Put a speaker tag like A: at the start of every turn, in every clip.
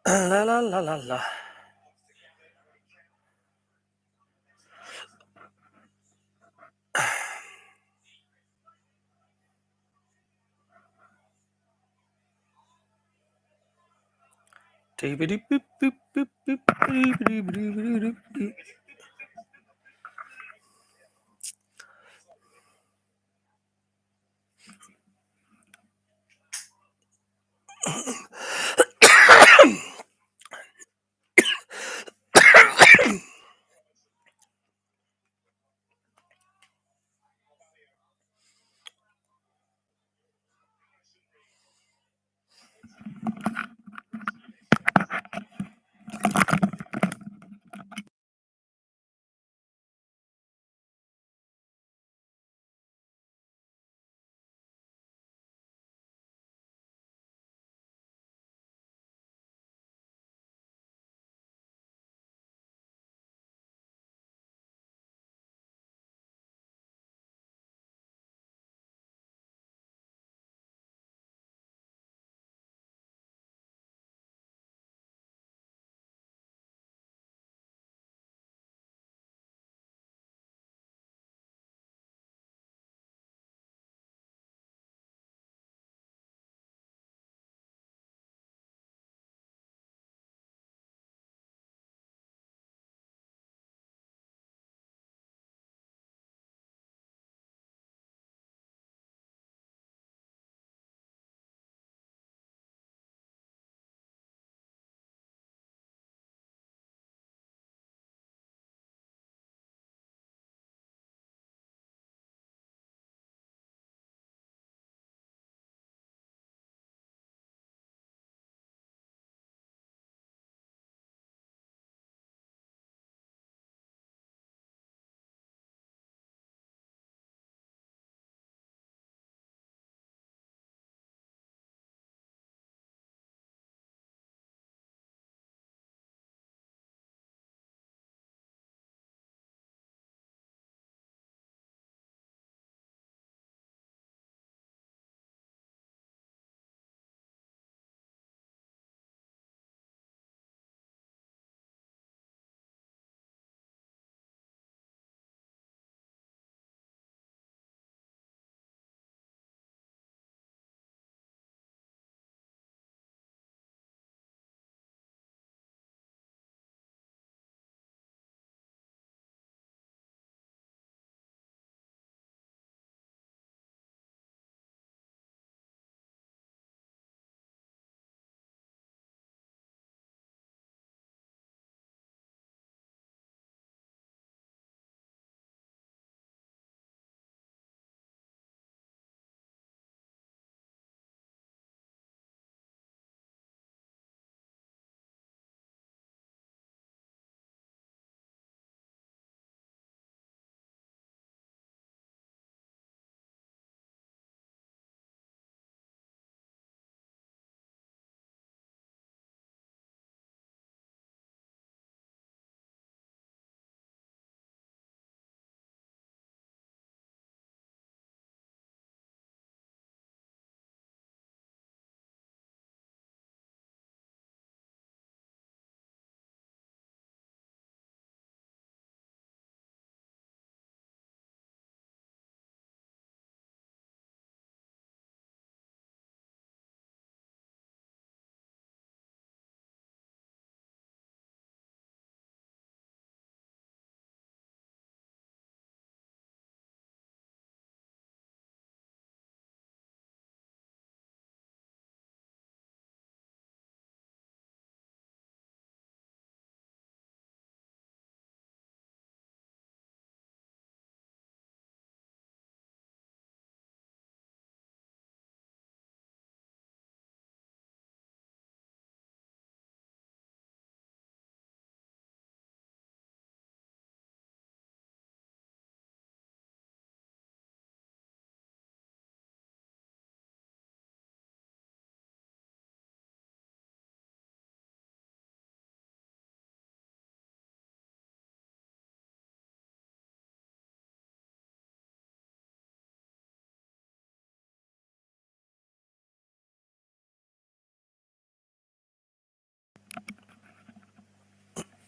A: La la la la la.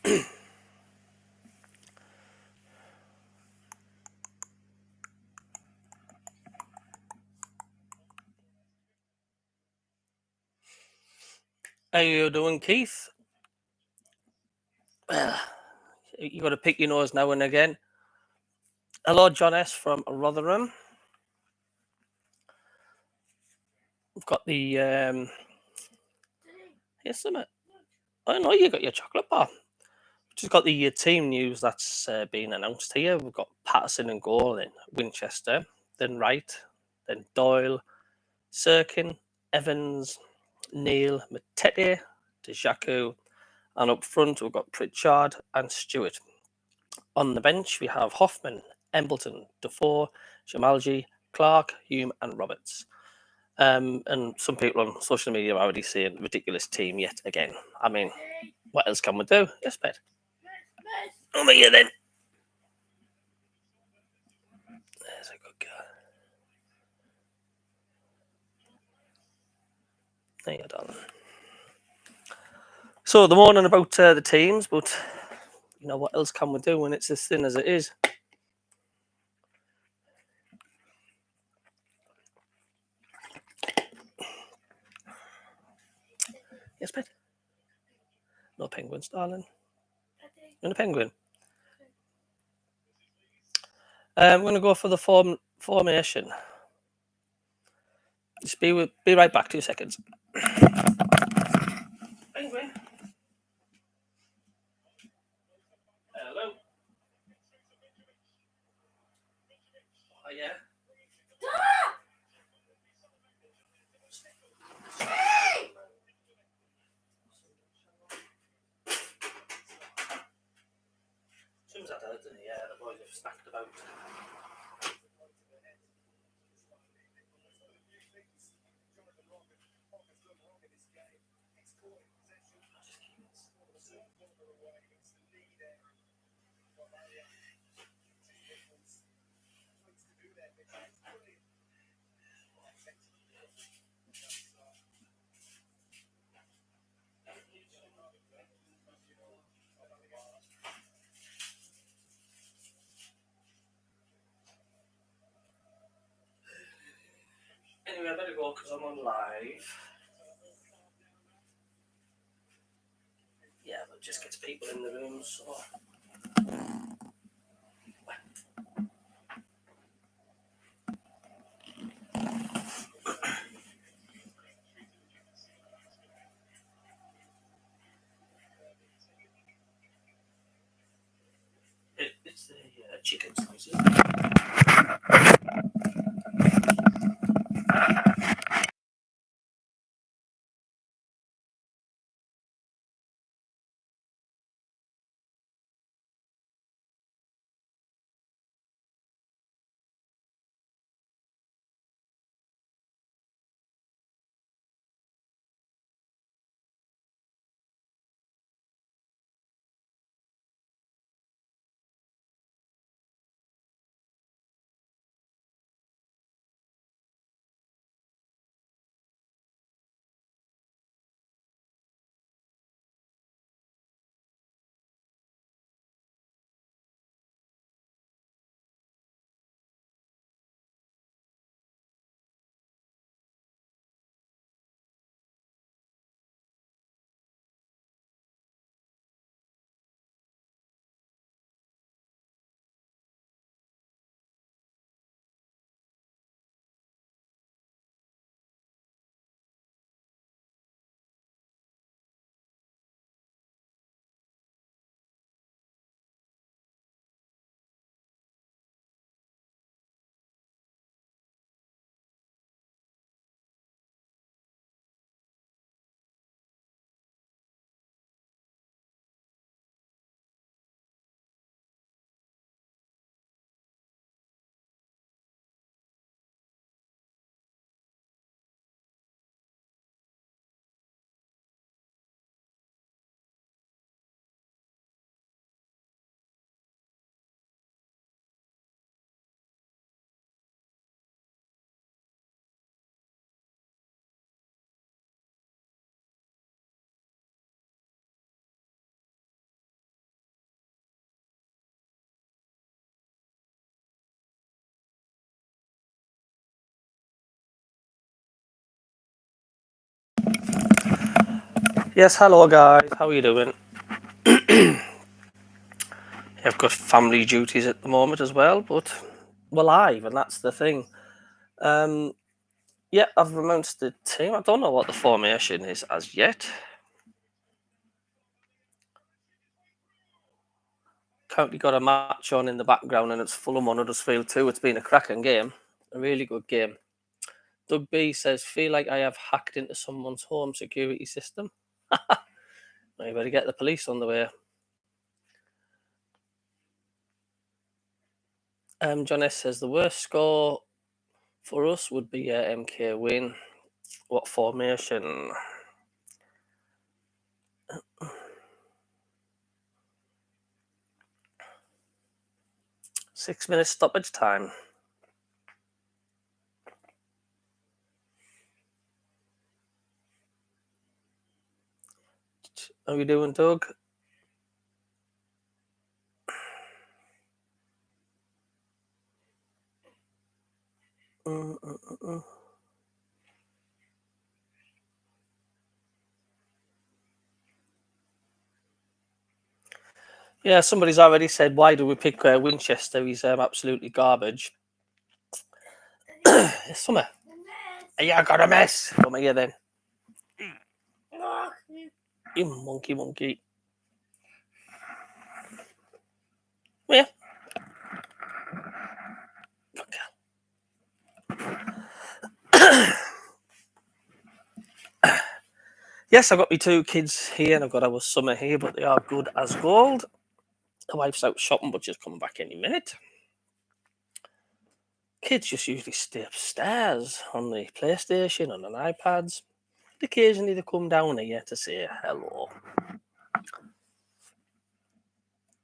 A: How you doing, Keith? Well, you got to pick your nose now and again. Hello, John S. from Rotherham. We've got the here's some. I know you got your chocolate bar. We've just got the team news that's been announced here. We've got Patterson and goal, then Winchester, then Wright, then Doyle, Sirkin, Evans, Neil, Matete, Dejaku, and up front we've got Pritchard and Stewart. On the bench we have Hoffman, Embleton, Defoe, Jamalji, Clark, Hume, and Roberts. And some people on social media are already saying ridiculous team yet again. I mean, what else can we do? Yes, Pet. Over here then. There's a good girl. There you go, darling. So the morning about the teams, but you know what else can we do when it's as thin as it is? Yes, Pet. No penguins, darling. And a penguin. I'm going to go for the formation. Just be right back. 2 seconds. Penguin. Hello. Oh yeah. Seems like that, yeah, the boys have snacked about. Anyway, I better go because I'm on live. Yeah, but just gets people in the room, so. It's the chicken slices. Yes, hello guys. How are you doing? I've got family duties at the moment as well, but we're live, and that's the thing. Um, yeah, I've announced the team. I don't know what the formation is as yet. Currently got a match on in the background, and it's Fulham on Huddersfield too. It's been a cracking game, a really good game. Doug B says, "Feel like I have hacked into someone's home security system." I better get the police on the way. John S says the worst score for us would be a MK win. What formation? 6 minutes stoppage time. How you doing, Doug? Yeah, somebody's already said, why do we pick Winchester? He's absolutely garbage. Summer. Yeah, I got a mess. Come here then. You monkey. Yeah. Yes, I've got my two kids here, and I've got our Summer here, but they are good as gold. The wife's out shopping, but she's coming back any minute. Kids just usually stay upstairs on the PlayStation and on iPads. Occasionally they come down here to say hello.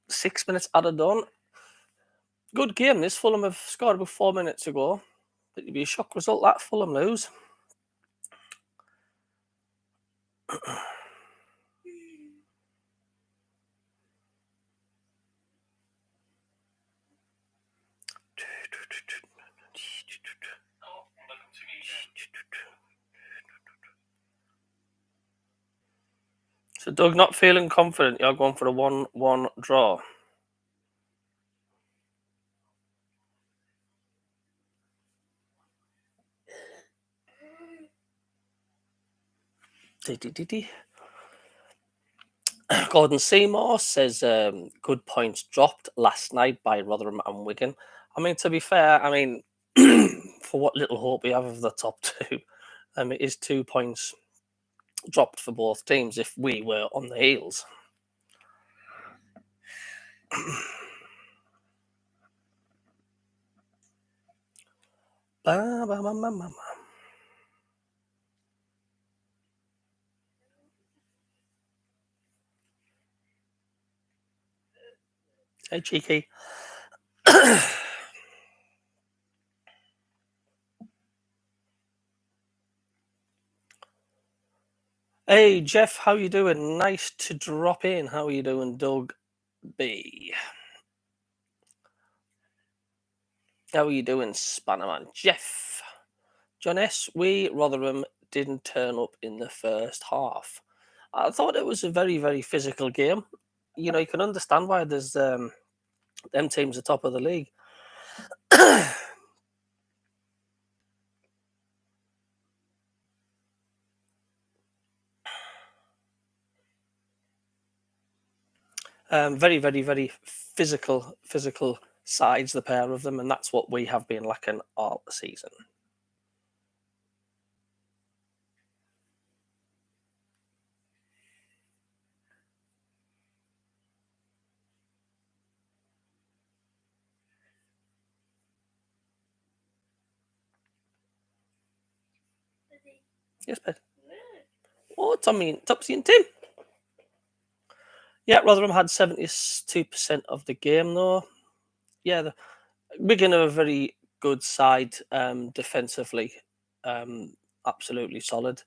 A: 6 minutes added on. Good game. This Fulham have scored about 4 minutes ago. It'd be a shock result that Fulham lose. So Doug, not feeling confident. You're going for a 1-1 draw. Gordon Seymour says good points dropped last night by Rotherham and Wigan. I mean, to be fair, for what little hope we have of the top two, it is 2 points dropped for both teams if we were on the heels. Hey, cheeky. Hey, Jeff, how you doing? Nice to drop in. How are you doing, Doug B? How are you doing, Spannerman? Jeff. John S. We, Rotherham, didn't turn up in the first half. I thought it was a very, very physical game. You know, you can understand why there's them teams at top of the league. Very, very, very physical sides, the pair of them, and that's what we have been lacking all season. Yes, Ben. Oh, Topsy and Tim. Yeah, Rotherham had 72% of the game, though. Yeah, Wigan are a very good side defensively, absolutely solid.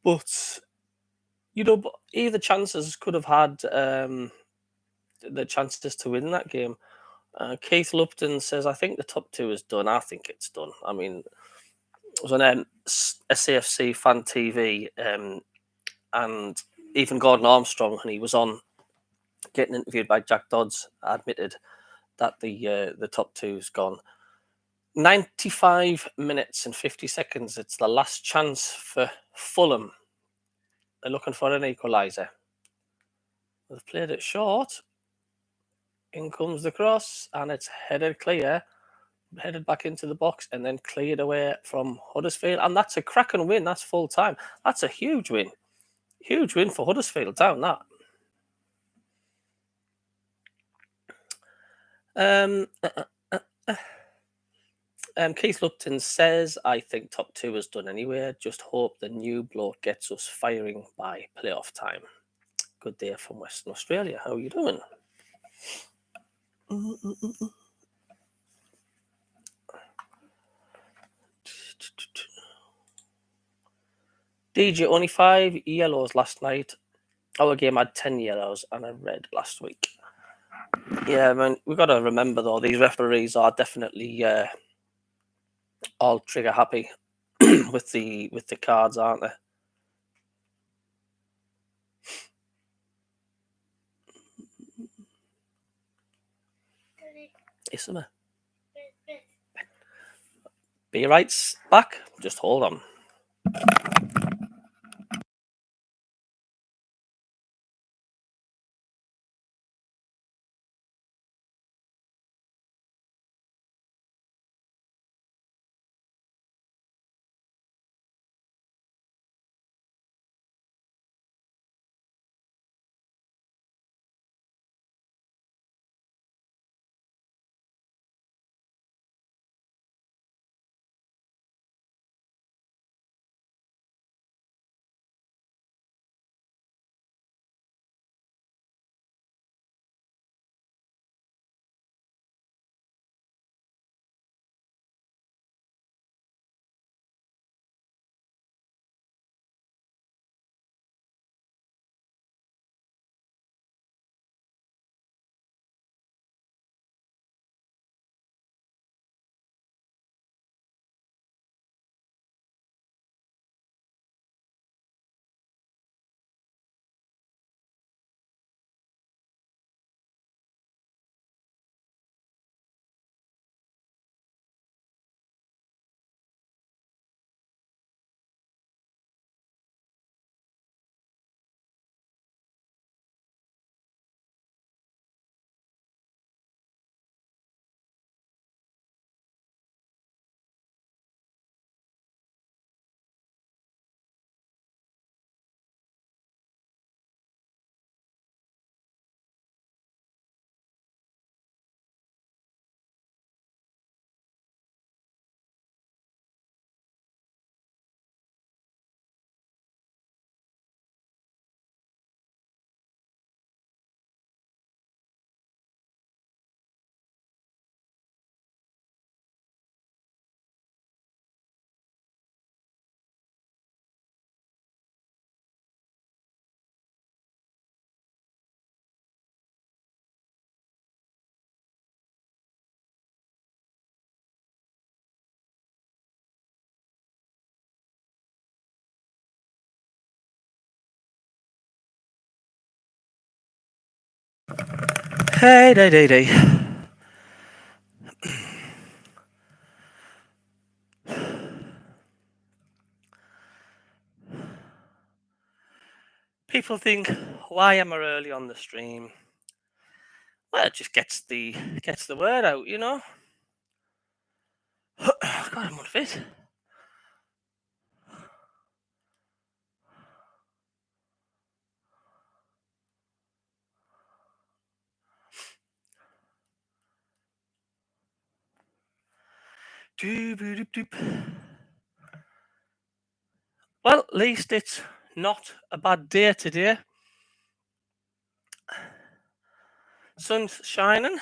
A: But either chances could have had the chances to win that game. Keith Lupton says, "I think the top two is done." I think it's done. I mean, it was on SAFC Fan TV, and even Gordon Armstrong, when he was on getting interviewed by Jack Dodds, admitted that the top two's gone. 95 minutes and 50 seconds. It's the last chance for Fulham. They're looking for an equaliser. They've played it short. In comes the cross, and it's headed clear, headed back into the box, and then cleared away from Huddersfield. And that's a cracking win. That's full time. That's a huge win. Huge win for Huddersfield down that. Keith Lupton says, I think top two is done anyway. Just hope the new bloke gets us firing by playoff time. Good day from Western Australia. How are you doing? DJ, only 5 yellows last night. Our game had 10 yellows and a red last week. Yeah, man, we've got to remember, though, these referees are definitely all trigger happy with the cards, aren't they? Yes, sir. Be right's back. Just hold on. Hey. People think, why am I early on the stream? Well, it just gets the word out, you know. God, I'm unfit. Well, at least it's not a bad day today. Sun's shining.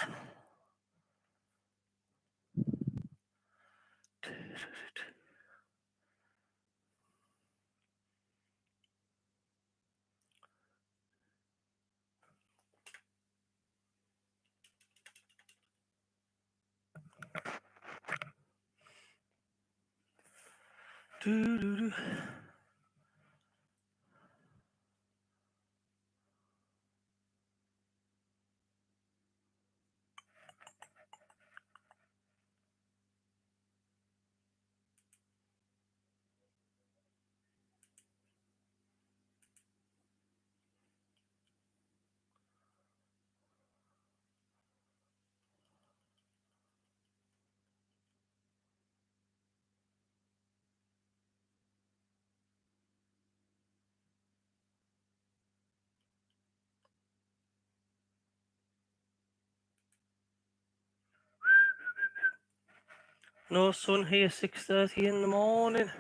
A: No sun here, 6:30 in the morning.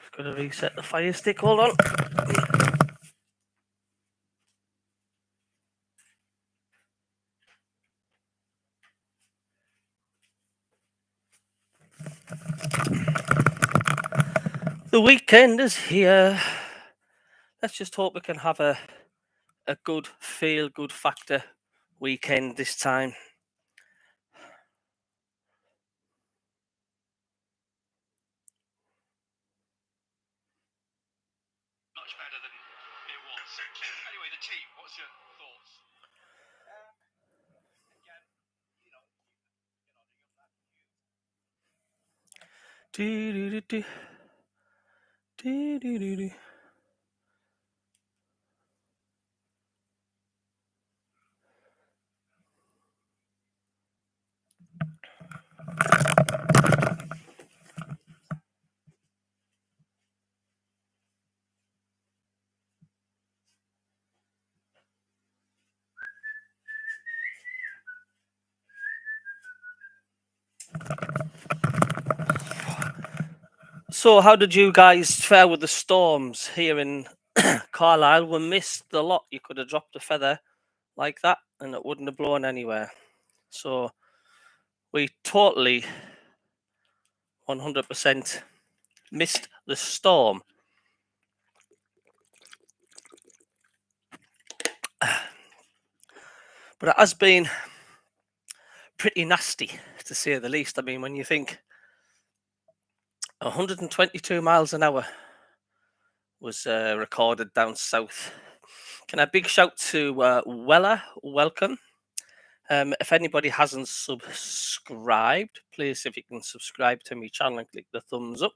A: Just gotta reset the fire stick, hold on. The weekend is here. Let's just hope we can have a good feel-good factor weekend this time.
B: Much better than it was. Anyway, the team, what's your thoughts? Again, you know,
A: Do-do-do-do. Do-do-do-do. So, how did you guys fare with the storms here in Carlisle? We missed a lot. You could have dropped a feather like that and it wouldn't have blown anywhere. So, we totally 100% missed the storm. But it has been pretty nasty, to say the least. I mean, when you think 122 miles an hour was recorded down south. Can a big shout to Weller? Welcome. If anybody hasn't subscribed, please, if you can subscribe to my channel and click the thumbs up.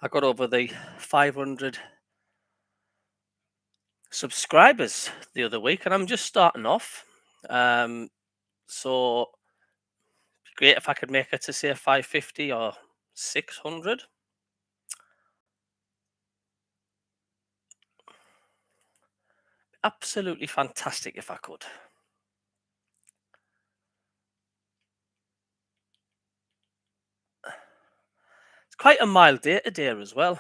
A: I got over the 500 subscribers the other week, and I'm just starting off. So, it'd be great if I could make it to say 550 or 600. Absolutely fantastic if I could. It's quite a mild day today as well.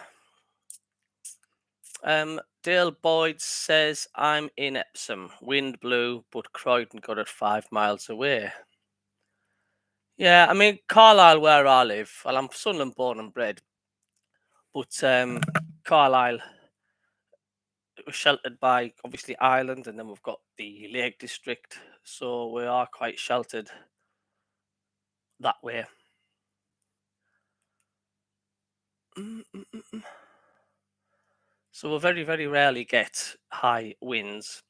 A: Dale Boyd says, I'm in Epsom. Wind blew, but Croydon got it 5 miles away. Yeah, I mean, Carlisle, where I live, well, I'm Sunderland born and bred, but Carlisle was sheltered by, obviously, Ireland, and then we've got the Lake District, so we are quite sheltered that way. So we'll very, very rarely get high winds.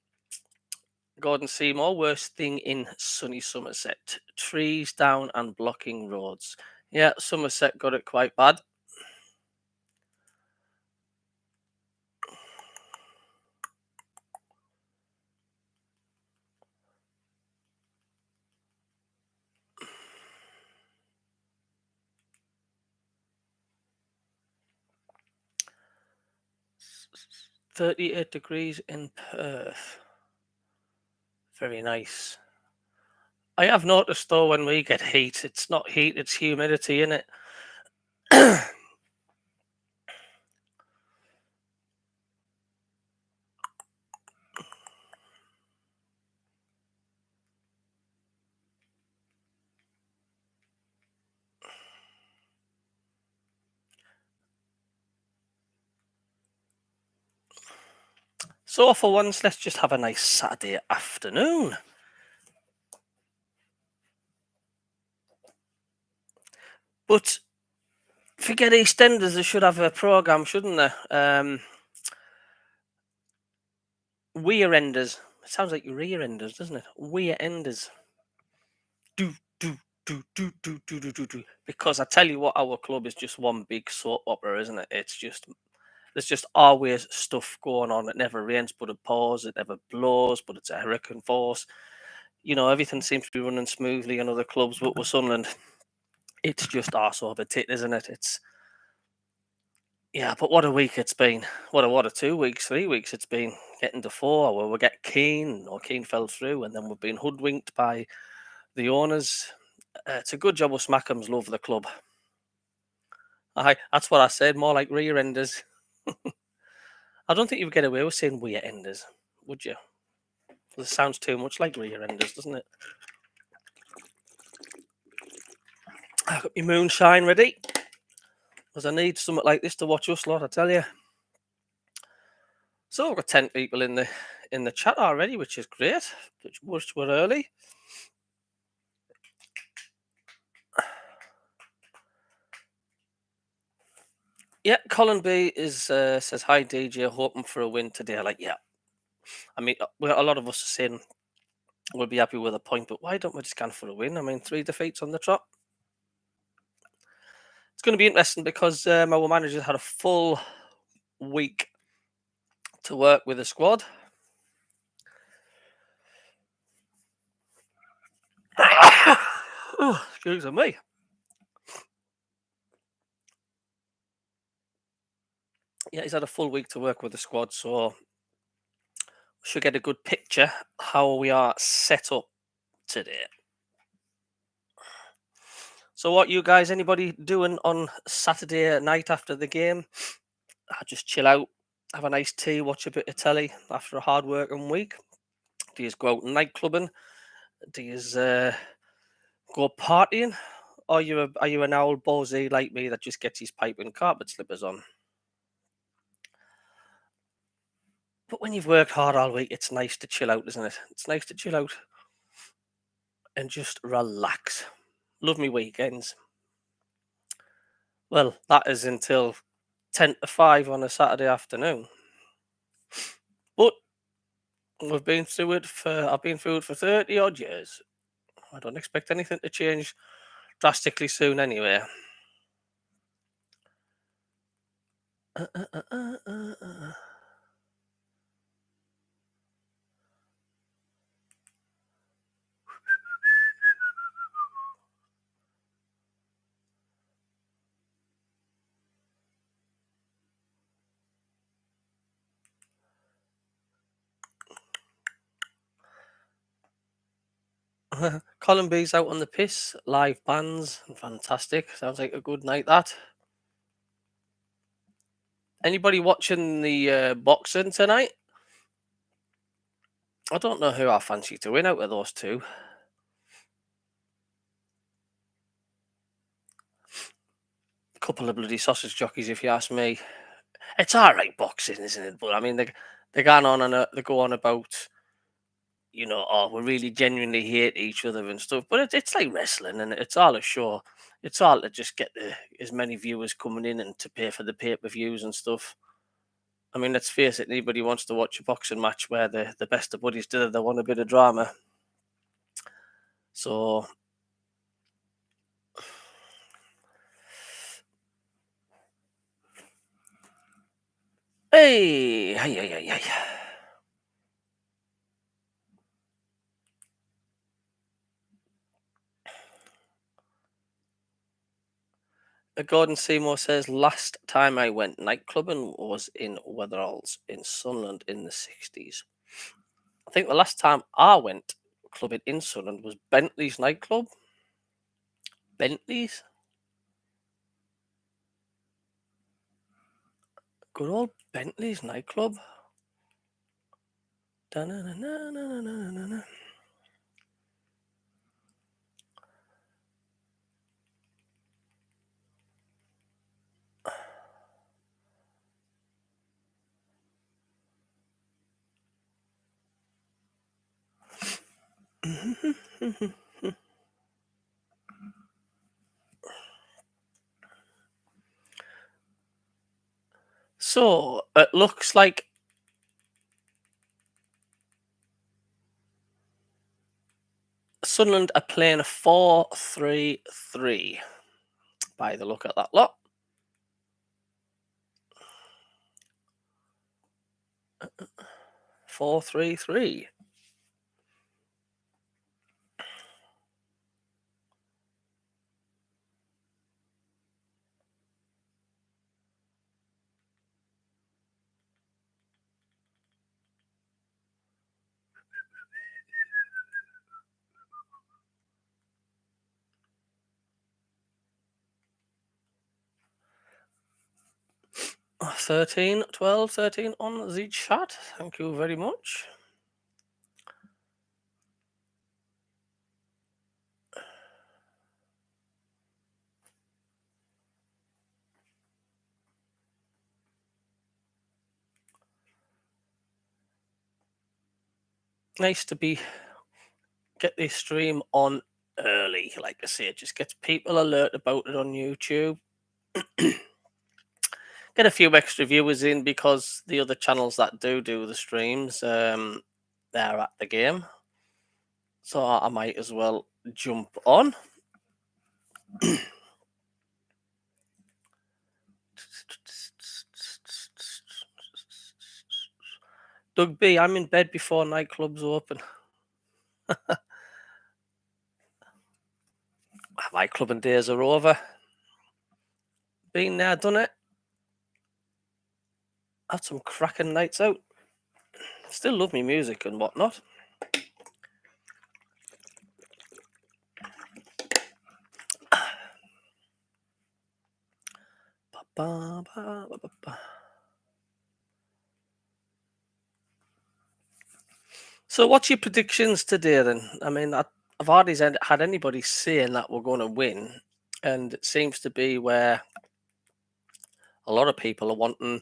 A: Gordon Seymour, worst thing in sunny Somerset. Trees down and blocking roads. Yeah, Somerset got it quite bad. .38 degrees in Perth. Very nice. I have noticed though when we get heat, it's not heat, it's humidity in it. So for once, let's just have a nice Saturday afternoon. But forget EastEnders, they should have a programme, shouldn't they? Weir Enders. It sounds like rear enders, doesn't it? Weir Enders. Do. Because I tell you what, our club is just one big soap opera, isn't it? It's just there's just always stuff going on. It never rains but it pours. It never blows but it's a hurricane force. You know, everything seems to be running smoothly in other clubs, but with Sunderland, it's just arse over tit, isn't it? It's Yeah, but what a week it's been. What a 2 weeks, 3 weeks it's been. Getting to 4 where we get Keane, or Keane fell through, and then we've been hoodwinked by the owners. It's a good job with Smackhams love the club. That's what I said, more like rear enders. I don't think you would get away with saying rear enders, would you? It sounds too much like rear enders, doesn't it? I've got my moonshine ready, because I need something like this to watch us lot, I tell you. So we've got 10 people in the chat already, which is great. Which we're early. Yeah, Colin B says hi DJ, hoping for a win today. Like, yeah, I mean, a lot of us are saying we'll be happy with a point, but why don't we just go for a win? I mean, 3 defeats on the trot. It's going to be interesting because our manager had a full week to work with the squad. Oh, excuse me. Yeah, he's had a full week to work with the squad, so we should get a good picture how we are set up today. So, what you guys, anybody doing on Saturday night after the game? Just chill out, have a nice tea, watch a bit of telly after a hard working week. Do you go out nightclubbing? Do you go partying? Or are you an old ballsy like me that just gets his pipe and carpet slippers on? But when you've worked hard all week, it's nice to chill out, isn't it? It's nice to chill out and just relax. Love me weekends. Well, that is until 10 to 5 on a Saturday afternoon. But I've been through it for 30 odd years. I don't expect anything to change drastically soon anyway. Colin B's out on the piss, live bands, fantastic. Sounds like a good night, that. Anybody watching the boxing tonight? I don't know who I fancy to win out of those two. A couple of bloody sausage jockeys, if you ask me. It's all right boxing, isn't it? But I mean, they're going on and they go on about, oh, we really genuinely hate each other and stuff. But it's like wrestling, and it's all a show. It's all to just get as many viewers coming in and to pay for the pay-per-views and stuff. I mean, let's face it, anybody wants to watch a boxing match where the best of buddies do it, they want a bit of drama. So, hey. Gordon Seymour says, last time I went nightclubbing was in Wetheralls in Sunderland in the 60s. I think the last time I went clubbing in Sunderland was Bentley's nightclub. Bentley's? Good old Bentley's nightclub. Da-na-na-na-na-na-na-na. So it looks like Sunderland are playing a 4-3-3 by the look at that lot. Four, 3-3. 13, 12, 13 on the chat. Thank you very much. Nice to get this stream on early. Like I say, it just gets people alert about it on YouTube. Get a few extra viewers in because the other channels that do the streams, they're at the game. So I might as well jump on. Doug B, I'm in bed before nightclubs open. My clubbing days are over. Been there, done it. Had some cracking nights out. Still love me music and whatnot. So what's your predictions today then? I mean, I've hardly had anybody saying that we're going to win. And it seems to be where a lot of people are wanting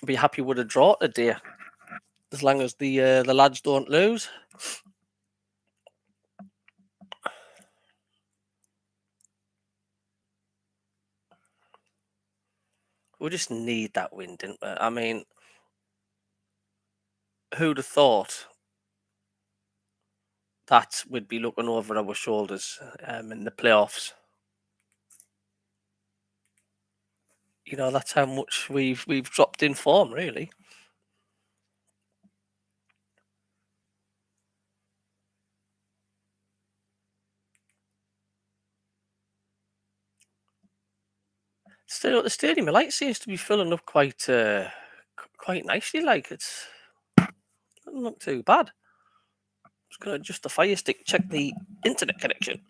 A: to be happy with a draw today. As long as the lads don't lose. We just need that win, didn't we? I mean, who'd have thought that we'd be looking over our shoulders in the playoffs? You know, that's how much we've dropped in form, really. Still, the stadium light seems to be filling up quite nicely. Like it's doesn't look too bad. Just gonna adjust the fire stick, check the internet connection.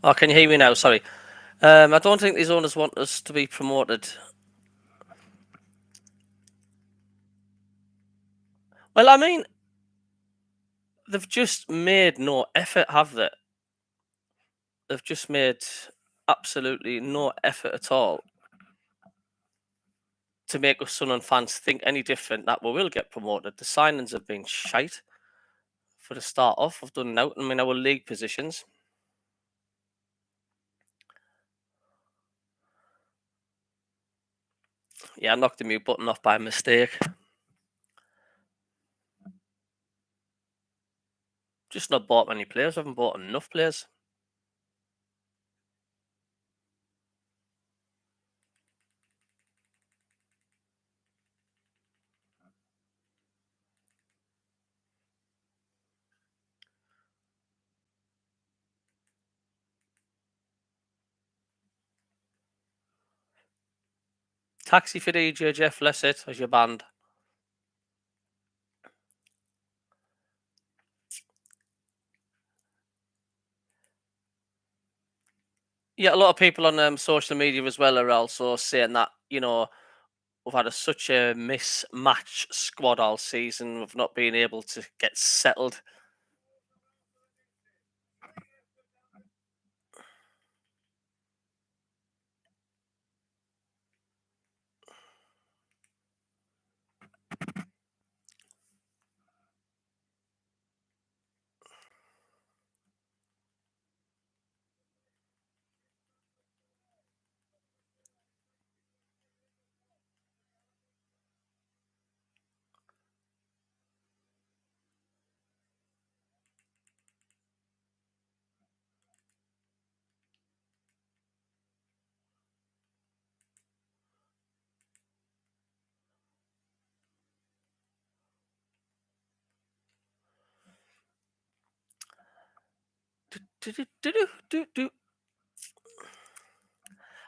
A: Oh, can you hear me now? Sorry. I don't think these owners want us to be promoted. Well, I mean, they've just made no effort, have they? They've just made absolutely no effort at all to make us Sunderland fans think any different that we will get promoted. The signings have been shite for the start off. I've done out. I mean, our league positions. Yeah, I knocked the mute button off by mistake. Just not bought many players. I haven't bought enough players. Taxi for DJ, Jeff Lessett as your band. Yeah, a lot of people on social media as well are also saying that, we've had such a mismatch squad all season. We've not been able to get settled.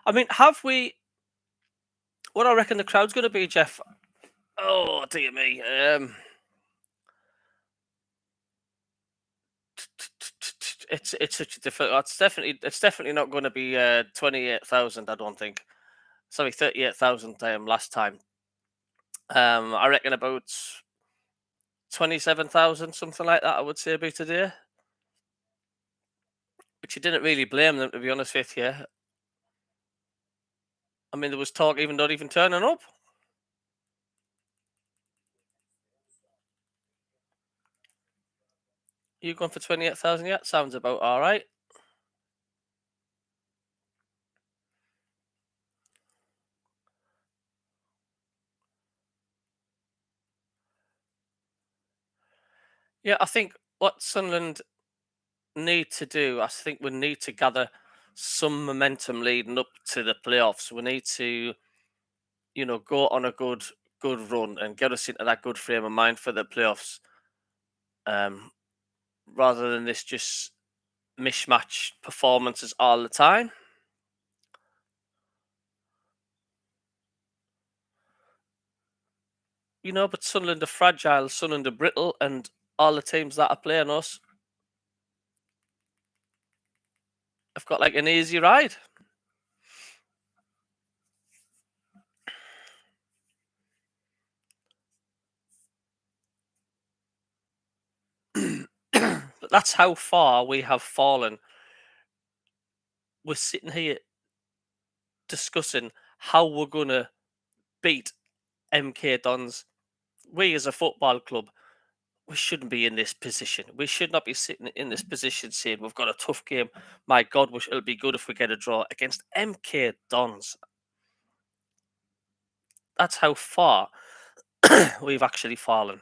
A: I mean, have we? What I reckon the crowd's going to be, Jeff. Oh dear me. It's such a difficult. It's definitely not going to be 28,000. I don't think. Sorry, 38,000 last time. I reckon about 27,000, something like that. I would say about today. But you didn't really blame them, to be honest with you. I mean, there was talk even not even turning up. You going for 28,000 yet? Sounds about all right. Yeah, I think what Sunderland need to do, I think we need to gather some momentum leading up to the playoffs. We need to, go on a good run and get us into that good frame of mind for the playoffs. Rather than this just mishmatch performances all the time. But Sunderland are fragile, Sunderland are brittle, and all the teams that are playing us have got like an easy ride. But that's how far we have fallen. We're sitting here discussing how we're going to beat MK Dons. We as a football club, we shouldn't be in this position. We should not be sitting in this position saying we've got a tough game. My God, it'll be good if we get a draw against MK Dons. That's how far we've actually fallen.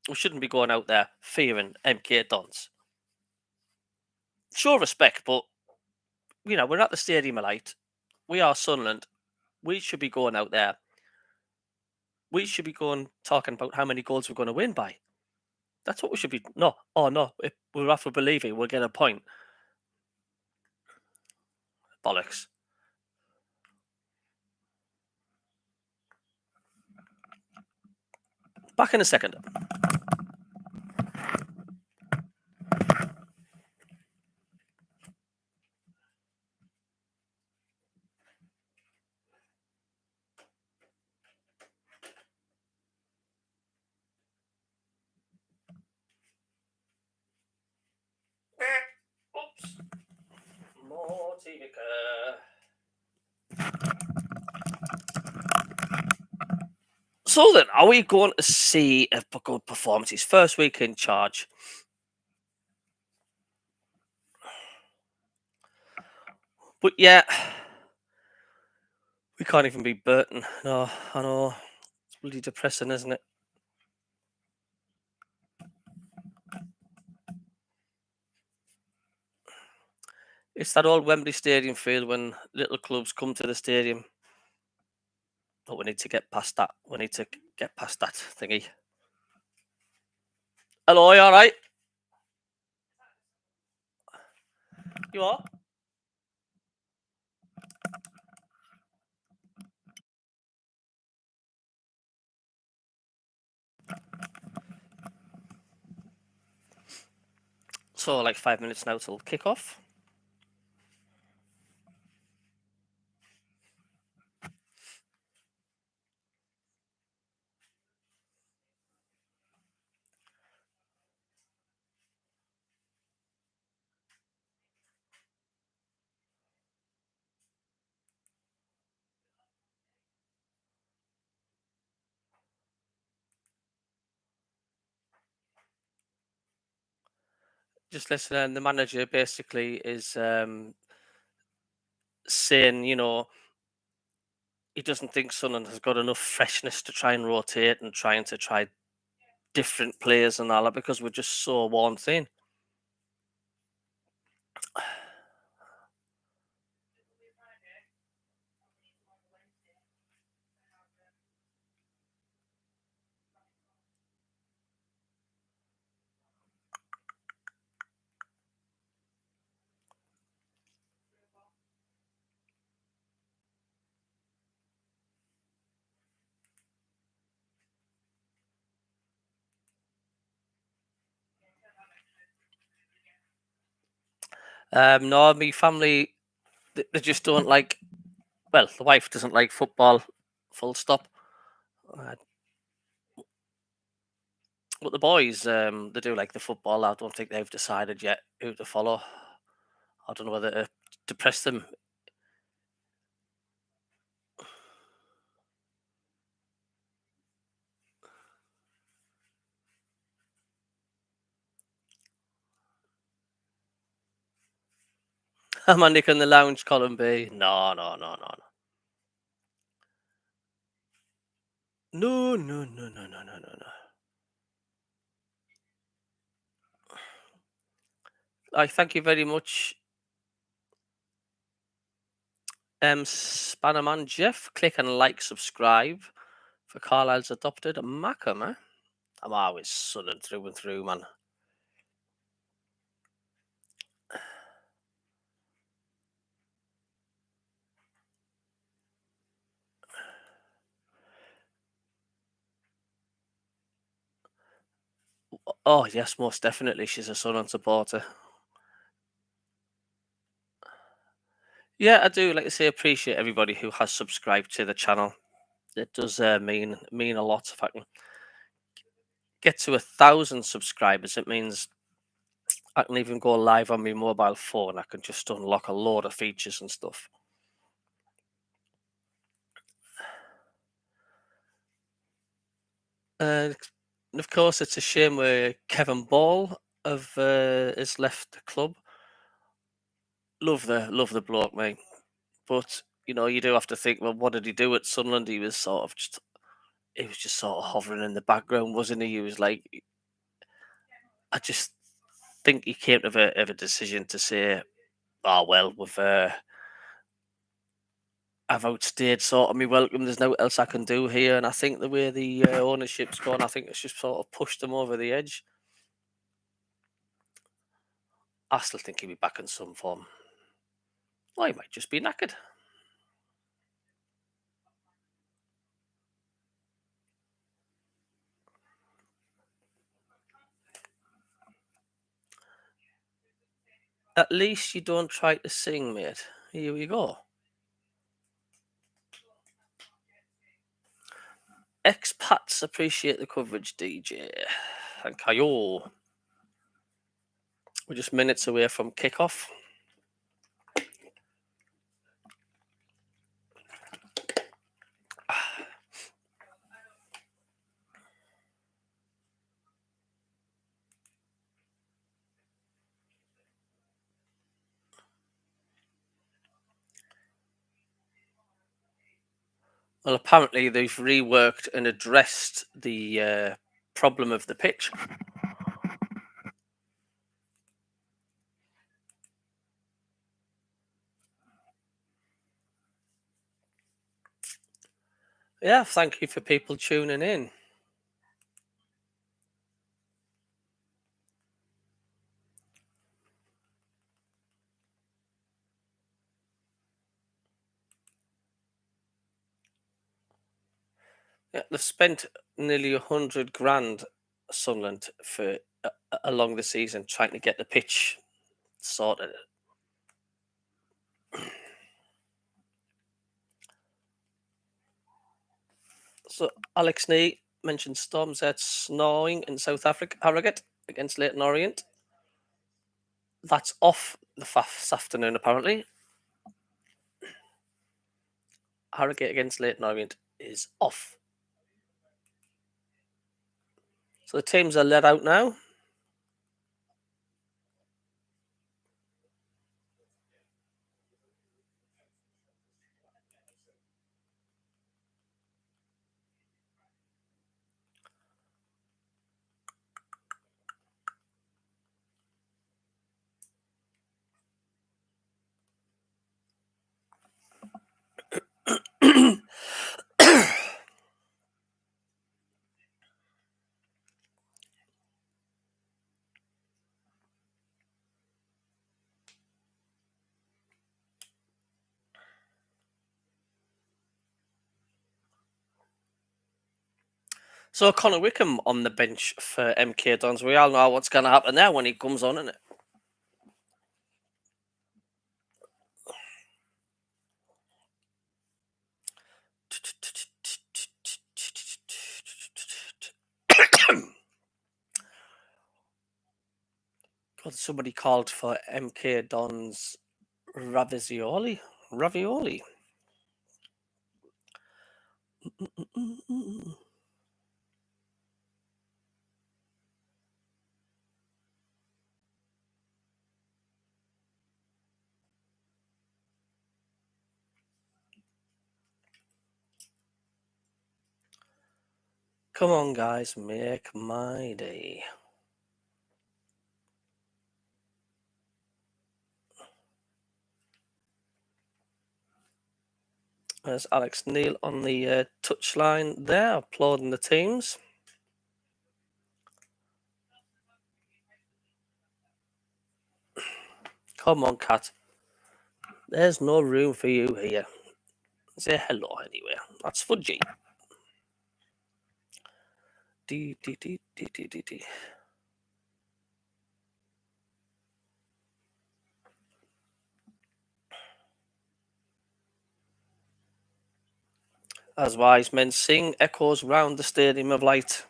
A: We shouldn't be going out there fearing MK Dons. Sure, respect, but we're at the Stadium of Light. We are Sunderland. We should be going out there. We should be going talking about how many goals we're going to win by. That's what we should be. No, if we're after believing we'll get a point. Bollocks. Back in a second. Oops. More Tivika. So then, are we going to see a good performance? His first week in charge. But yeah, we can't even beat Burton. No, I know. It's bloody depressing, isn't it? It's that old Wembley Stadium feel when little clubs come to the stadium. But we need to get past that. We need to get past that thingy. Hello, you all right? You are? So like 5 minutes now till kickoff. Just listening, the manager basically is saying, he doesn't think Sunderland has got enough freshness to try and rotate and trying to try different players and all that because we're just so worn thin. No, my family, they just don't like. Well, the wife doesn't like football. Full stop. Uh, but the boys, they do like the football. I don't think they've decided yet who to follow. I don't know whether to depress them. Am I Nick in the lounge, Colin B? No, no, no, no, no, no, no, no, no, no, no, no. I thank you very much, Spannerman Jeff. Click and like, subscribe for Carlisle's adopted Macca, man. I'm always Southern through and through, man. Oh yes, most definitely, she's a Southern supporter. Yeah, I do like to say appreciate everybody who has subscribed to the channel. It does mean a lot. If I can get to 1,000 subscribers, it means I can even go live on my mobile phone. I can just unlock a load of features and stuff. And of course, it's a shame where Kevin Ball has left the club. Love the bloke, mate. But you do have to think, well, what did he do at Sunderland? He was just sort of hovering in the background, wasn't he? He was like, I just think he came to of a decision to say, "Oh well, I've outstayed sort of me welcome. There's no else I can do here." And I think the way the ownership's gone, I think it's just sort of pushed them over the edge. I still think he'll be back in some form. Or he might just be knackered. At least you don't try to sing, mate. Here we go. Expats appreciate the coverage, DJ. Thank you. We're just minutes away from kickoff. Well, apparently they've reworked and addressed the problem of the pitch. Yeah, thank you for people tuning in. Yeah, they've spent nearly 100 grand, Sunderland, for along the season, trying to get the pitch sorted. So Alex Nee mentioned storms at snowing in South Africa, Harrogate against Leighton Orient. That's off this afternoon, apparently. Harrogate against Leighton Orient is off. So the teams are let out now. So Connor Wickham on the bench for MK Dons. We all know what's going to happen there when he comes on, isn't it? God, somebody called for MK Dons Ravioli. Come on, guys, make my day. There's Alex Neil on the touchline there, applauding the teams. Come on, Cat. There's no room for you here. Say hello anyway. That's Fudgy. D. As wise men sing, echoes round the Stadium of Light.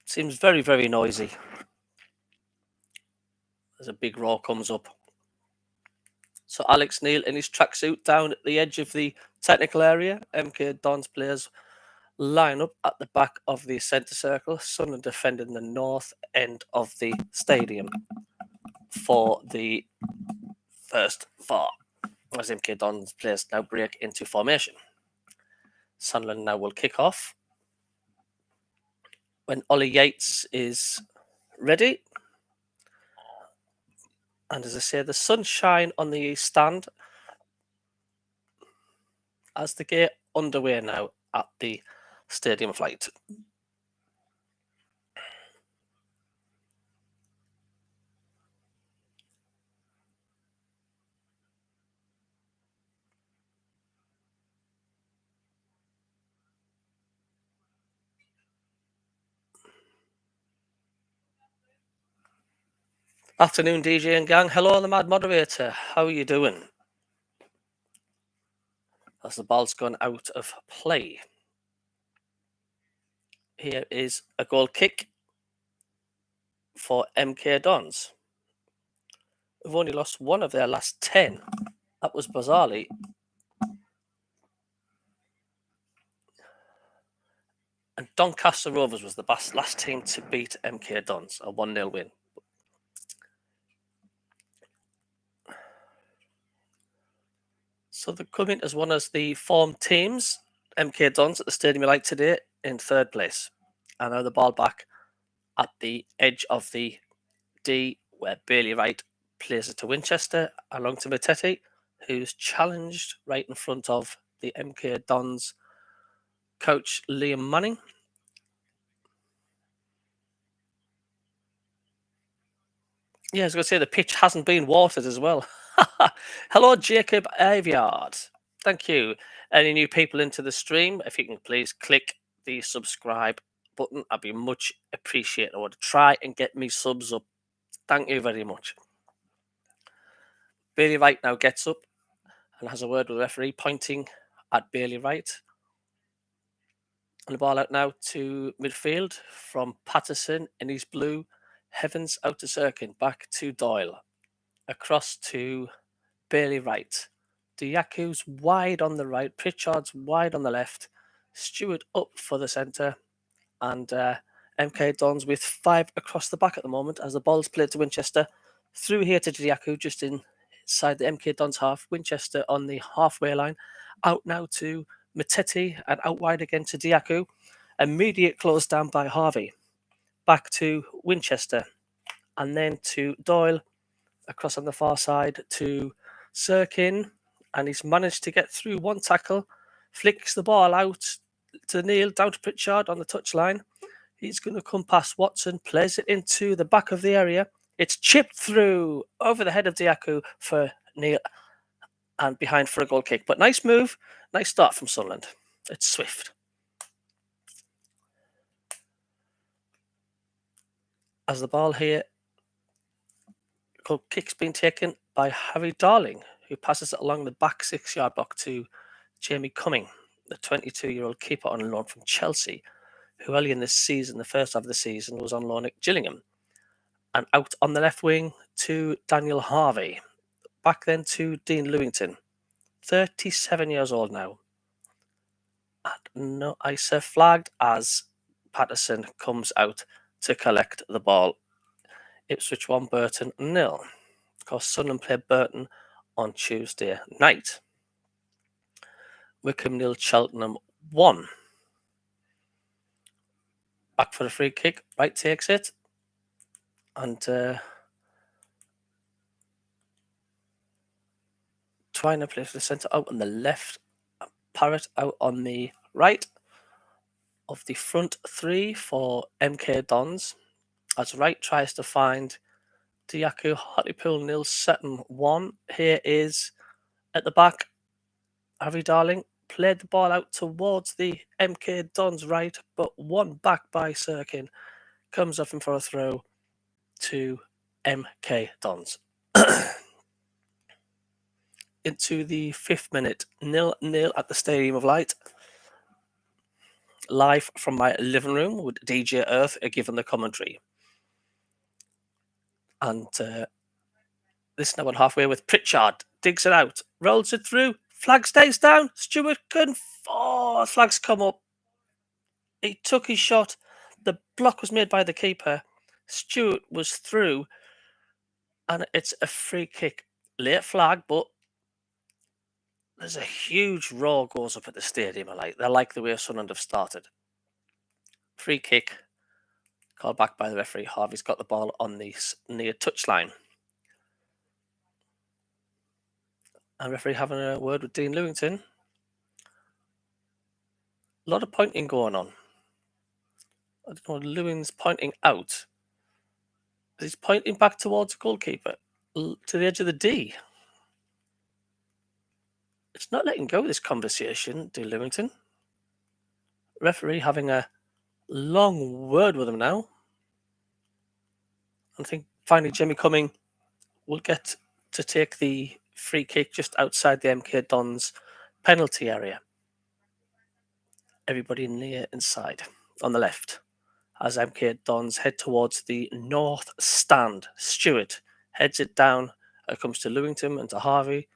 A: Seems very, very noisy. As a big roar comes up. So Alex Neil in his tracksuit down at the edge of the technical area. MK Dons players line up at the back of the centre circle. Sunderland defending the north end of the stadium for the first four. As MK Dons players now break into formation. Sunderland now will kick off. When Ollie Yates is ready. And as I say, the sunshine on the east stand as they get underway now at the Stadium of Light. Afternoon, DJ and gang. Hello, the Mad Moderator. How are you doing? As the ball's gone out of play. Here is a goal kick for MK Dons. We've only lost one of their last 10. That was bizarrely. And Doncaster Rovers was the last team to beat MK Dons, a 1-0 win. So they come in as one of the formed teams. MK Dons at the Stadium of Light today in third place. And now the ball back at the edge of the D, where Bailey Wright plays it to Winchester, along to Matete, who's challenged right in front of the MK Dons coach Liam Manning. Yeah, I was going to say the pitch hasn't been watered as well. Hello, Jacob Aviard. Thank you. Any new people into the stream? If you can please click the subscribe button, I'd be much appreciated. I would try and get me subs up. Thank you very much. Bailey Wright now gets up and has a word with the referee, pointing at Bailey Wright. And the ball out now to midfield from Patterson in his blue. Heavens out to Sirkin, back to Doyle. Across to Bailey Wright. Diaku's wide on the right, Pritchard's wide on the left. Stewart up for the centre. And MK Dons with 5 across the back at the moment as the ball's played to Winchester. Through here to Diaku, just inside the MK Dons half. Winchester on the halfway line. Out now to Mateti and out wide again to Diaku. Immediate close down by Harvey. Back to Winchester. And then to Doyle. Across on the far side to Sirkin. And he's managed to get through one tackle. Flicks the ball out to Neil, down to Pritchard on the touchline. He's going to come past Watson, plays it into the back of the area. It's chipped through over the head of Diaku for Neil and behind for a goal kick. But nice move, nice start from Sunderland. It's swift. As the ball here, goal kick's been taken by Harry Darling, who passes it along the back 6-yard box to Jamie Cumming, the 22-year-old keeper on loan from Chelsea, who early in this season, the first half of the season, was on loan at Gillingham. And out on the left wing to Daniel Harvey. Back then to Dean Lewington, 37 years old now. And no ISA flagged as Patterson comes out to collect the ball. Ipswich 1, Burton 0. Of course, Sunderland played Burton on Tuesday night. Wickham 0, Cheltenham 1. Back for the free kick. Wright takes it. And trying to play for the centre out on the left. Parrott out on the right of the front 3 for MK Dons. As Wright tries to find Diaku, Hartlepool 0, Sutton 1. Here is at the back, Harry Darling played the ball out towards the MK Dons right, but won back by Sirkin. Comes up in for a throw to MK Dons. Into the 5th minute, 0-0 at the Stadium of Light. Live from my living room with DJ Earth giving the commentary. And this now on halfway with Pritchard. Digs it out. Rolls it through. Flag stays down. Stewart couldn't. Oh, flags come up. He took his shot. The block was made by the keeper. Stewart was through. And it's a free kick. Late flag, but there's a huge roar goes up at the stadium. They like the way Sunderland have started. Free kick. Called back by the referee. Harvey's got the ball on the near touchline. And referee having a word with Dean Lewington. A lot of pointing going on. I don't know, Lewin's pointing out. He's pointing back towards the goalkeeper, to the edge of the D. It's not letting go of this conversation, Dean Lewington. Referee having a long word with him now. I think finally Jimmy Cumming will get to take the free kick just outside the MK Dons penalty area. Everybody near inside on the left as MK Dons head towards the north stand. Stewart heads it down. It comes to Lewington and to Harvey.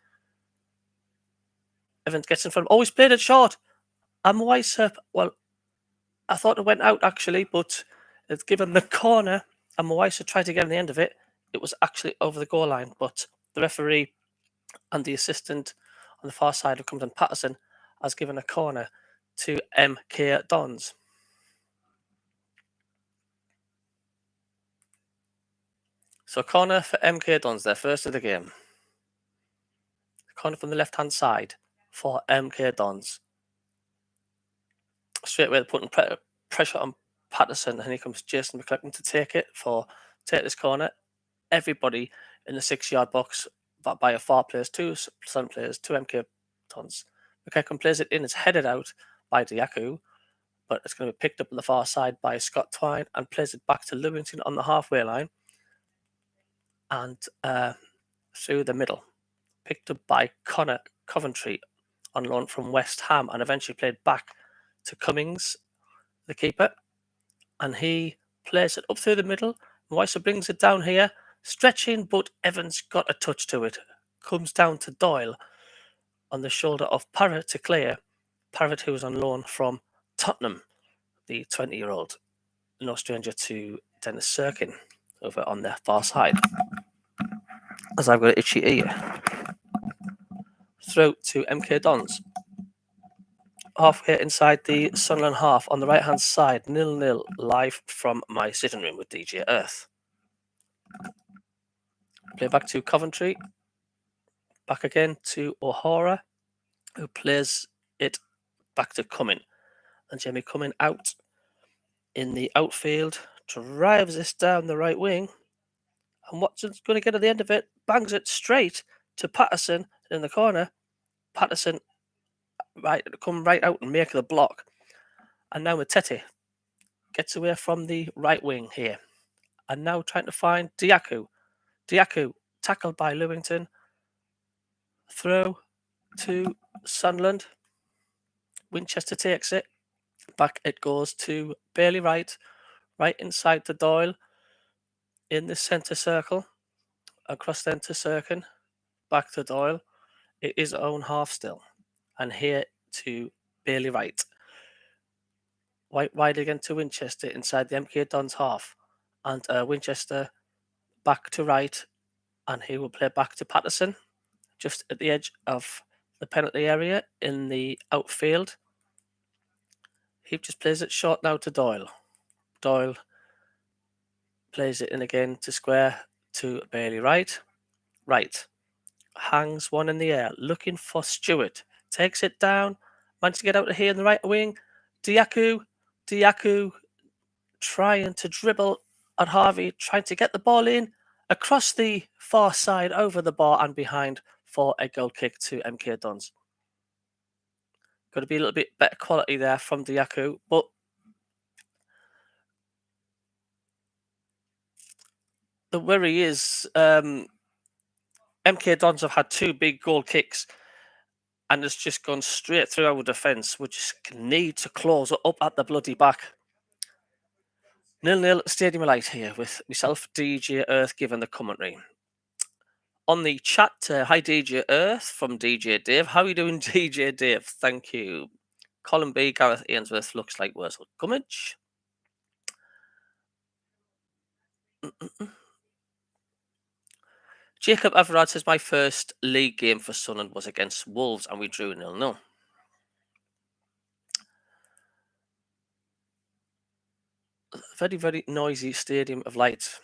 A: Evans gets in front. Oh, he's played it short. And Weissep, well, I thought it went out actually, but it's given the corner. And Weissep tried to get on the end of it. It was actually over the goal line, but the referee and the assistant on the far side of Compton Patterson has given a corner to MK Dons. So corner for MK Dons, their first of the game. Corner from the left-hand side for MK Dons. Straight away they're putting pressure on Patterson, and here comes Jason McClellan to take this corner. Everybody in the 6-yard box by a 4 players, 2 Sun players, 2 MK Dons. McClellan plays it in, it's headed out by Diaku, but it's going to be picked up on the far side by Scott Twine and plays it back to Lewington on the halfway line and through the middle. Picked up by Connor Coventry on loan from West Ham and eventually played back to Cummings, the keeper, and he plays it up through the middle. Weiser brings it down here, stretching, but Evans got a touch to it. Comes down to Doyle on the shoulder of Parrott to clear. Parrott, who was on loan from Tottenham, the 20-year-old, no stranger to Dennis Sirkin over on the far side. As I've got an itchy ear. Throw to MK Dons. Halfway inside the Sunderland half on the right-hand side, 0-0 live from my sitting room with DJ Earth. Play back to Coventry. Back again to O'Hara, who plays it back to Cumming. And Jamie Cumming out in the outfield, drives this down the right wing. And Watson's going to get at the end of it, bangs it straight to Patterson in the corner. Patterson come right out and make the block. And now Matete gets away from the right wing here. And now trying to find Diaku. Diaku tackled by Lewington. Throw to Sunderland. Winchester takes it. Back it goes to Bailey Wright. Right inside to Doyle. In the centre circle. Across then to Sirkin. Back to Doyle. It is own half still. And here to Bailey Wright. Wide again to Winchester inside the MK Dons half. And Winchester back to Wright. And he will play back to Patterson. Just at the edge of the penalty area in the outfield. He just plays it short now to Doyle. Doyle plays it in again to square to Bailey Wright. Wright hangs one in the air, looking for Stewart. Takes it down, manages to get out of here in the right wing. Diaku trying to dribble at Harvey, trying to get the ball in across the far side, over the bar and behind for a goal kick to MK Dons. Got to be a little bit better quality there from Diaku, but the worry is MK Dons have had two big goal kicks and it's just gone straight through our defence. We just need to close up at the bloody back. 0-0 Stadium Light here with myself, DJ Earth, giving the commentary. On the chat, hi DJ Earth from DJ Dave. How are you doing, DJ Dave? Thank you. Colin B, Gareth Ainsworth looks like Wurzel Gummidge. Jacob Everard says my first league game for Sunderland was against Wolves and we drew 0-0. Very, very noisy Stadium of Light.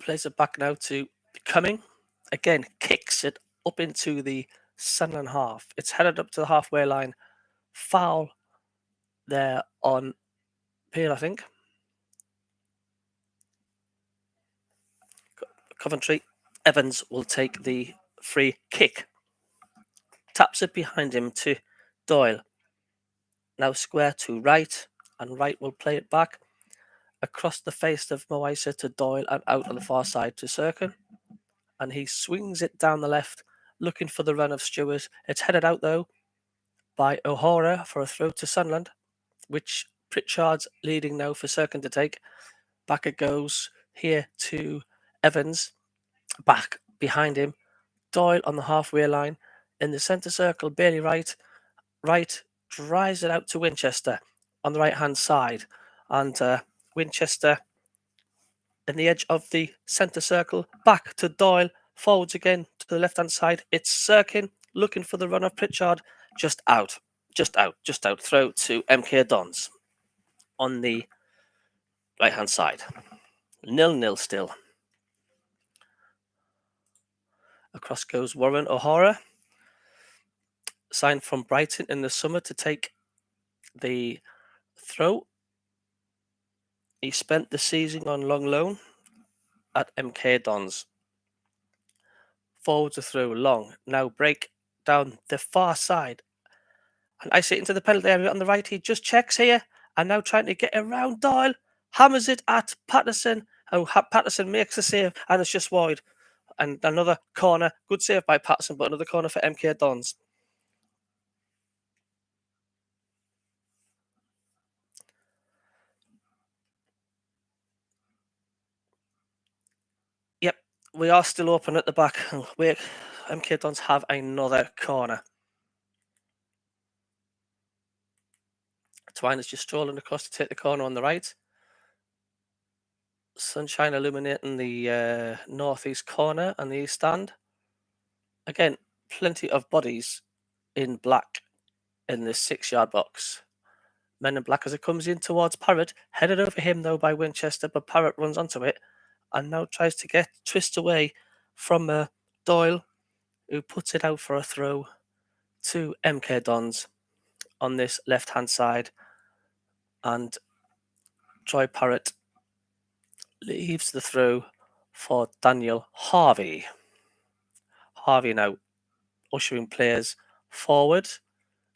A: Plays it back now to Cumming. Again, kicks it up into the Sunderland half. It's headed up to the halfway line. Foul there on Peel, I think. Coventry. Evans will take the free kick. Taps it behind him to Doyle. Now square to Wright, and Wright will play it back across the face of Moisa to Doyle and out on the far side to Sirkin. And he swings it down the left, looking for the run of Stewart. It's headed out though by O'Hara for a throw to Sunderland, which Pritchard's leading now for Sirkin to take. Back it goes here to Evans. Back behind him, Doyle on the halfway line. In the centre circle, Bailey Wright. Wright drives it out to Winchester on the right-hand side. And Winchester in the edge of the centre circle. Back to Doyle. Forwards again to the left-hand side. It's Sirkin looking for the run of Pritchard. Just out. Throw to MK Dons on the right-hand side. 0-0 still. Across goes Warren O'Hara. Signed from Brighton in the summer to take the throw. He spent the season on long loan at MK Dons. Forwards are through, long. Now break down the far side. And ice it into the penalty area on the right. He just checks here. And now trying to get around Doyle. Hammers it at Patterson. Oh, Patterson makes the save. And it's just wide. And another corner. Good save by Patterson, but another corner for MK Dons. Yep, we are still open at the back. MK Dons have another corner. Twine is just strolling across to take the corner on the right. Sunshine illuminating the northeast corner and the east stand. Again, plenty of bodies in black in this 6-yard box. Men in black as it comes in towards Parrott. Headed over him though by Winchester, but Parrott runs onto it and now tries to twist away from Doyle, who puts it out for a throw to MK Dons on this left-hand side. And Troy Parrott leaves the throw for Daniel Harvey. Harvey now ushering players forward.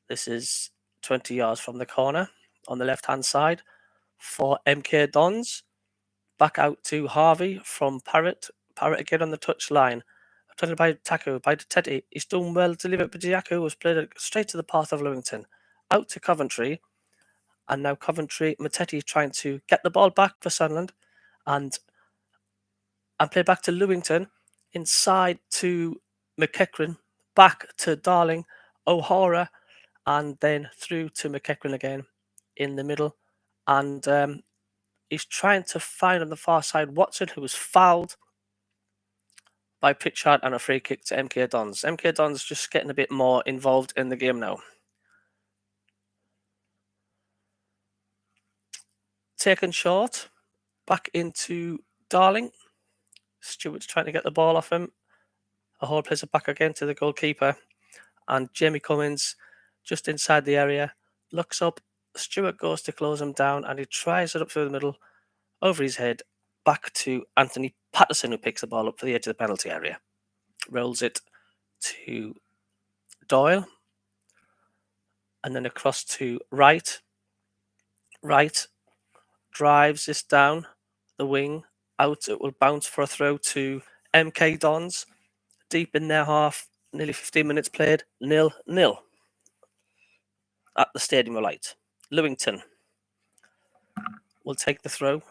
A: This is 20 yards from the corner on the left-hand side for MK Dons. Back out to Harvey from Parrott. Parrott again on the touch line. Attended by Taku, by Teddy. He's done well to leave it, but Diaku has played it straight to the path of Lewington. Out to Coventry. And now Coventry, Matetti trying to get the ball back for Sunderland. And play back to Lewington. Inside to McEachran. Back to Darling. O'Hara. And then through to McEachran again in the middle. And he's trying to find on the far side Watson, who was fouled by Pritchard, and a free kick to MK Dons. MK Dons just getting a bit more involved in the game now. Taken short. Back into Darling. Stewart's trying to get the ball off him. O'Hara plays it back again to the goalkeeper. And Jamie Cummins just inside the area. Looks up. Stewart goes to close him down and he tries it up through the middle. Over his head. Back to Anthony Patterson, who picks the ball up for the edge of the penalty area. Rolls it to Doyle. And then across to Wright. Wright drives this down the wing. Out it will bounce for a throw to MK Dons. Deep in their half. Nearly 15 minutes played. 0-0 at the Stadium of Light. Lewington will take the throw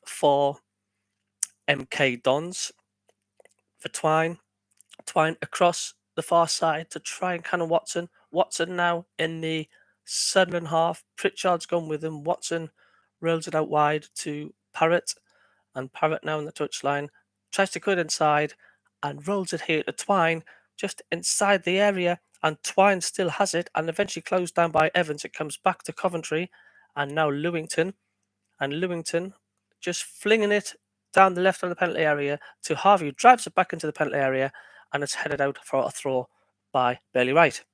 A: for MK Dons. For Twine. Twine across the far side to try and cannon Watson. Watson now in the Sunderland half. Pritchard's gone with him. Watson rolls it out wide to Parrott. And Parrott now in the touchline. Tries to cut inside and rolls it here to Twine. Just inside the area. And Twine still has it. And eventually closed down by Evans. It comes back to Coventry. And now Lewington. And Lewington just flinging it down the left of the penalty area to Harvey, who drives it back into the penalty area, and it's headed out for a throw by Bailey Wright.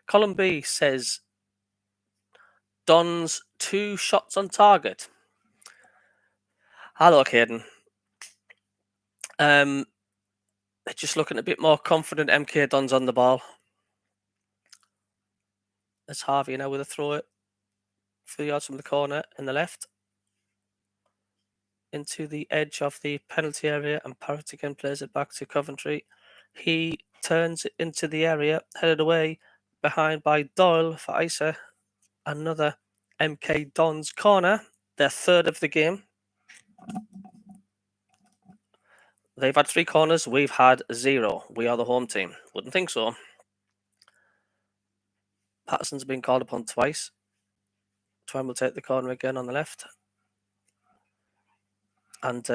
A: Colin B says, Dons 2 shots on target. Hello, Caden. They're just looking a bit more confident. MK Dons on the ball. There's Harvey now with a throw it 3 yards from the corner in the left. Into the edge of the penalty area, and Parrott again plays it back to Coventry. He turns it into the area, headed away behind by Doyle for Isa. Another MK Dons corner, their third of the game. They've had 3 corners, we've had 0. We are the home team. Wouldn't think so. Patterson's been called upon twice. Twine will take the corner again on the left. And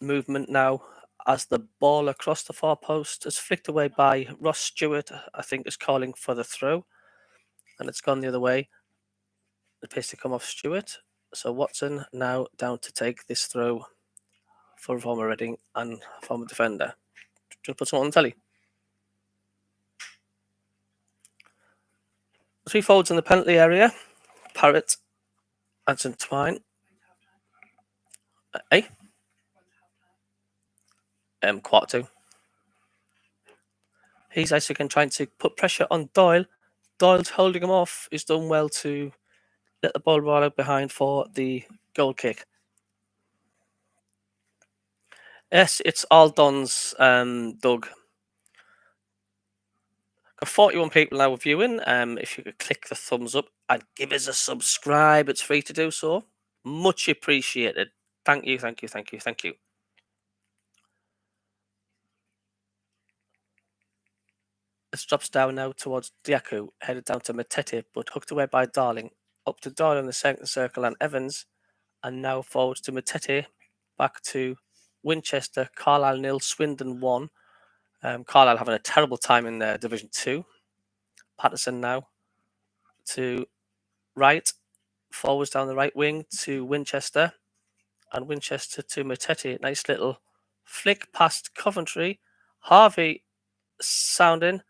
A: movement now as the ball across the far post is flicked away by Ross Stewart, I think is calling for the throw. And it's gone the other way. It appears to come off Stewart. So Watson now down to take this throw for former Reading and former defender. Just put someone on the telly. 3 forwards in the penalty area. Parrott, Anson Twine. quarter two. He's actually trying to put pressure on Doyle. Doyle's holding him off. He's done well to let the ball roll out behind for the goal kick. Yes, it's all Don's, Doug. Got 41 people now viewing. If you could click the thumbs up and give us a subscribe, it's free to do so. Much appreciated. Thank you, thank you, thank you, thank you. This drops down now towards Diaku, headed down to Matete, but hooked away by Darling. Up to Doyle in the second circle and Evans, and now forwards to Matete, back to Winchester, Carlisle 0, Swindon 1. Carlisle having a terrible time in Division 2. Patterson now to right, forwards down the right wing to Winchester, and Winchester to Matete. Nice little flick past Coventry. Harvey sounding.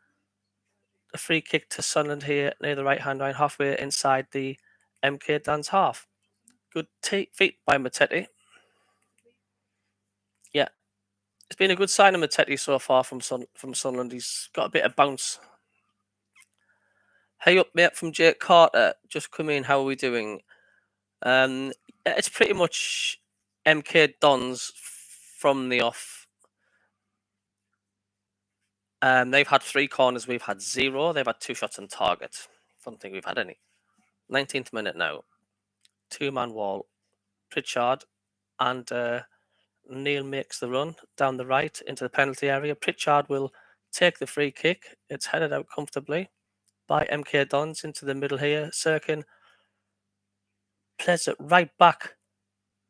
A: A free kick to Sunderland here near the right hand line, halfway inside the MK Dons half. Good feet by Matete. Yeah, it's been a good sign of Matete so far from Sunderland. He's got a bit of bounce. Hey up, mate, from Jake Carter. Just come in. How are we doing? It's pretty much MK Dons from the off. They've had 3 corners. We've had 0. They've had 2 shots on target. I don't think we've had any. 19th minute now. 2-man wall. Pritchard and Neil makes the run down the right into the penalty area. Pritchard will take the free kick. It's headed out comfortably by MK Dons into the middle here. Sirkin plays it right back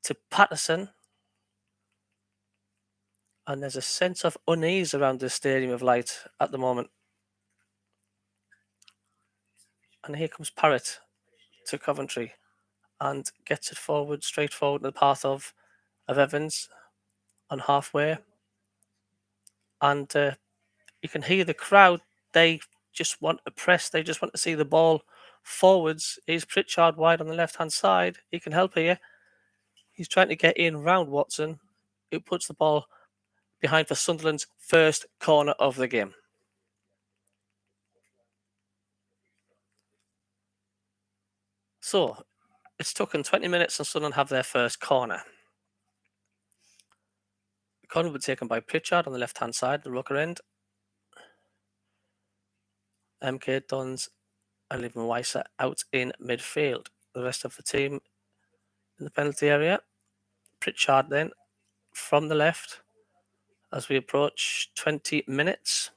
A: to Patterson. And there's a sense of unease around the Stadium of Light at the moment. And here comes Parrott to Coventry and gets it forward, straight forward in the path of Evans on halfway. And you can hear the crowd. They just want to press. They just want to see the ball forwards. Here's Pritchard wide on the left-hand side. He can help here. He's trying to get in round Watson, who puts the ball behind for Sunderland's first corner of the game. So, it's taken 20 minutes and Sunderland have their first corner. The corner will be taken by Pritchard on the left-hand side, the rucker end. MK Dons and Liam Weiser out in midfield. The rest of the team in the penalty area. Pritchard then from the left as we approach 20 minutes.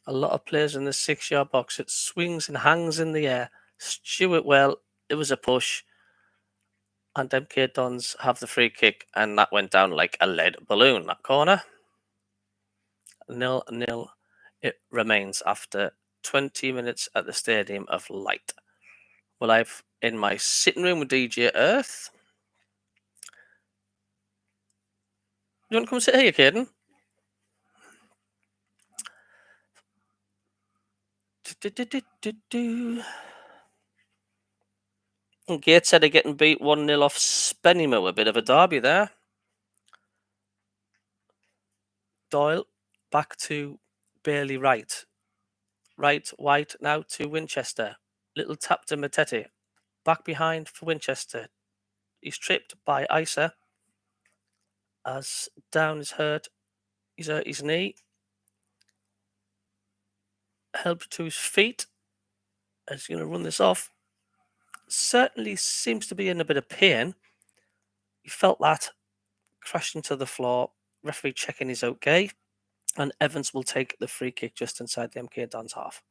A: A lot of players in the 6-yard box. It swings and hangs in the air. Stewart, well, it was a push. And MK Dons have the free kick, and that went down like a lead balloon, that corner. 0-0 it remains after 20 minutes at the Stadium of Light. Well, I'm in my sitting room with DJ Earth. You want to come sit here, Caden? And Gateshead are getting beat 1-0 off Spennymoor. A bit of a derby there. Doyle back to Bailey Wright. Wright White now to Winchester. Little tap to Matete. Back behind for Winchester. He's tripped by Isa. As down is hurt. He's hurt his knee. Help to his feet. As he's going to run this off. Certainly seems to be in a bit of pain. He felt that. Crashed into the floor. Referee checking he's okay. And Evans will take the free kick just inside the MK Dons half.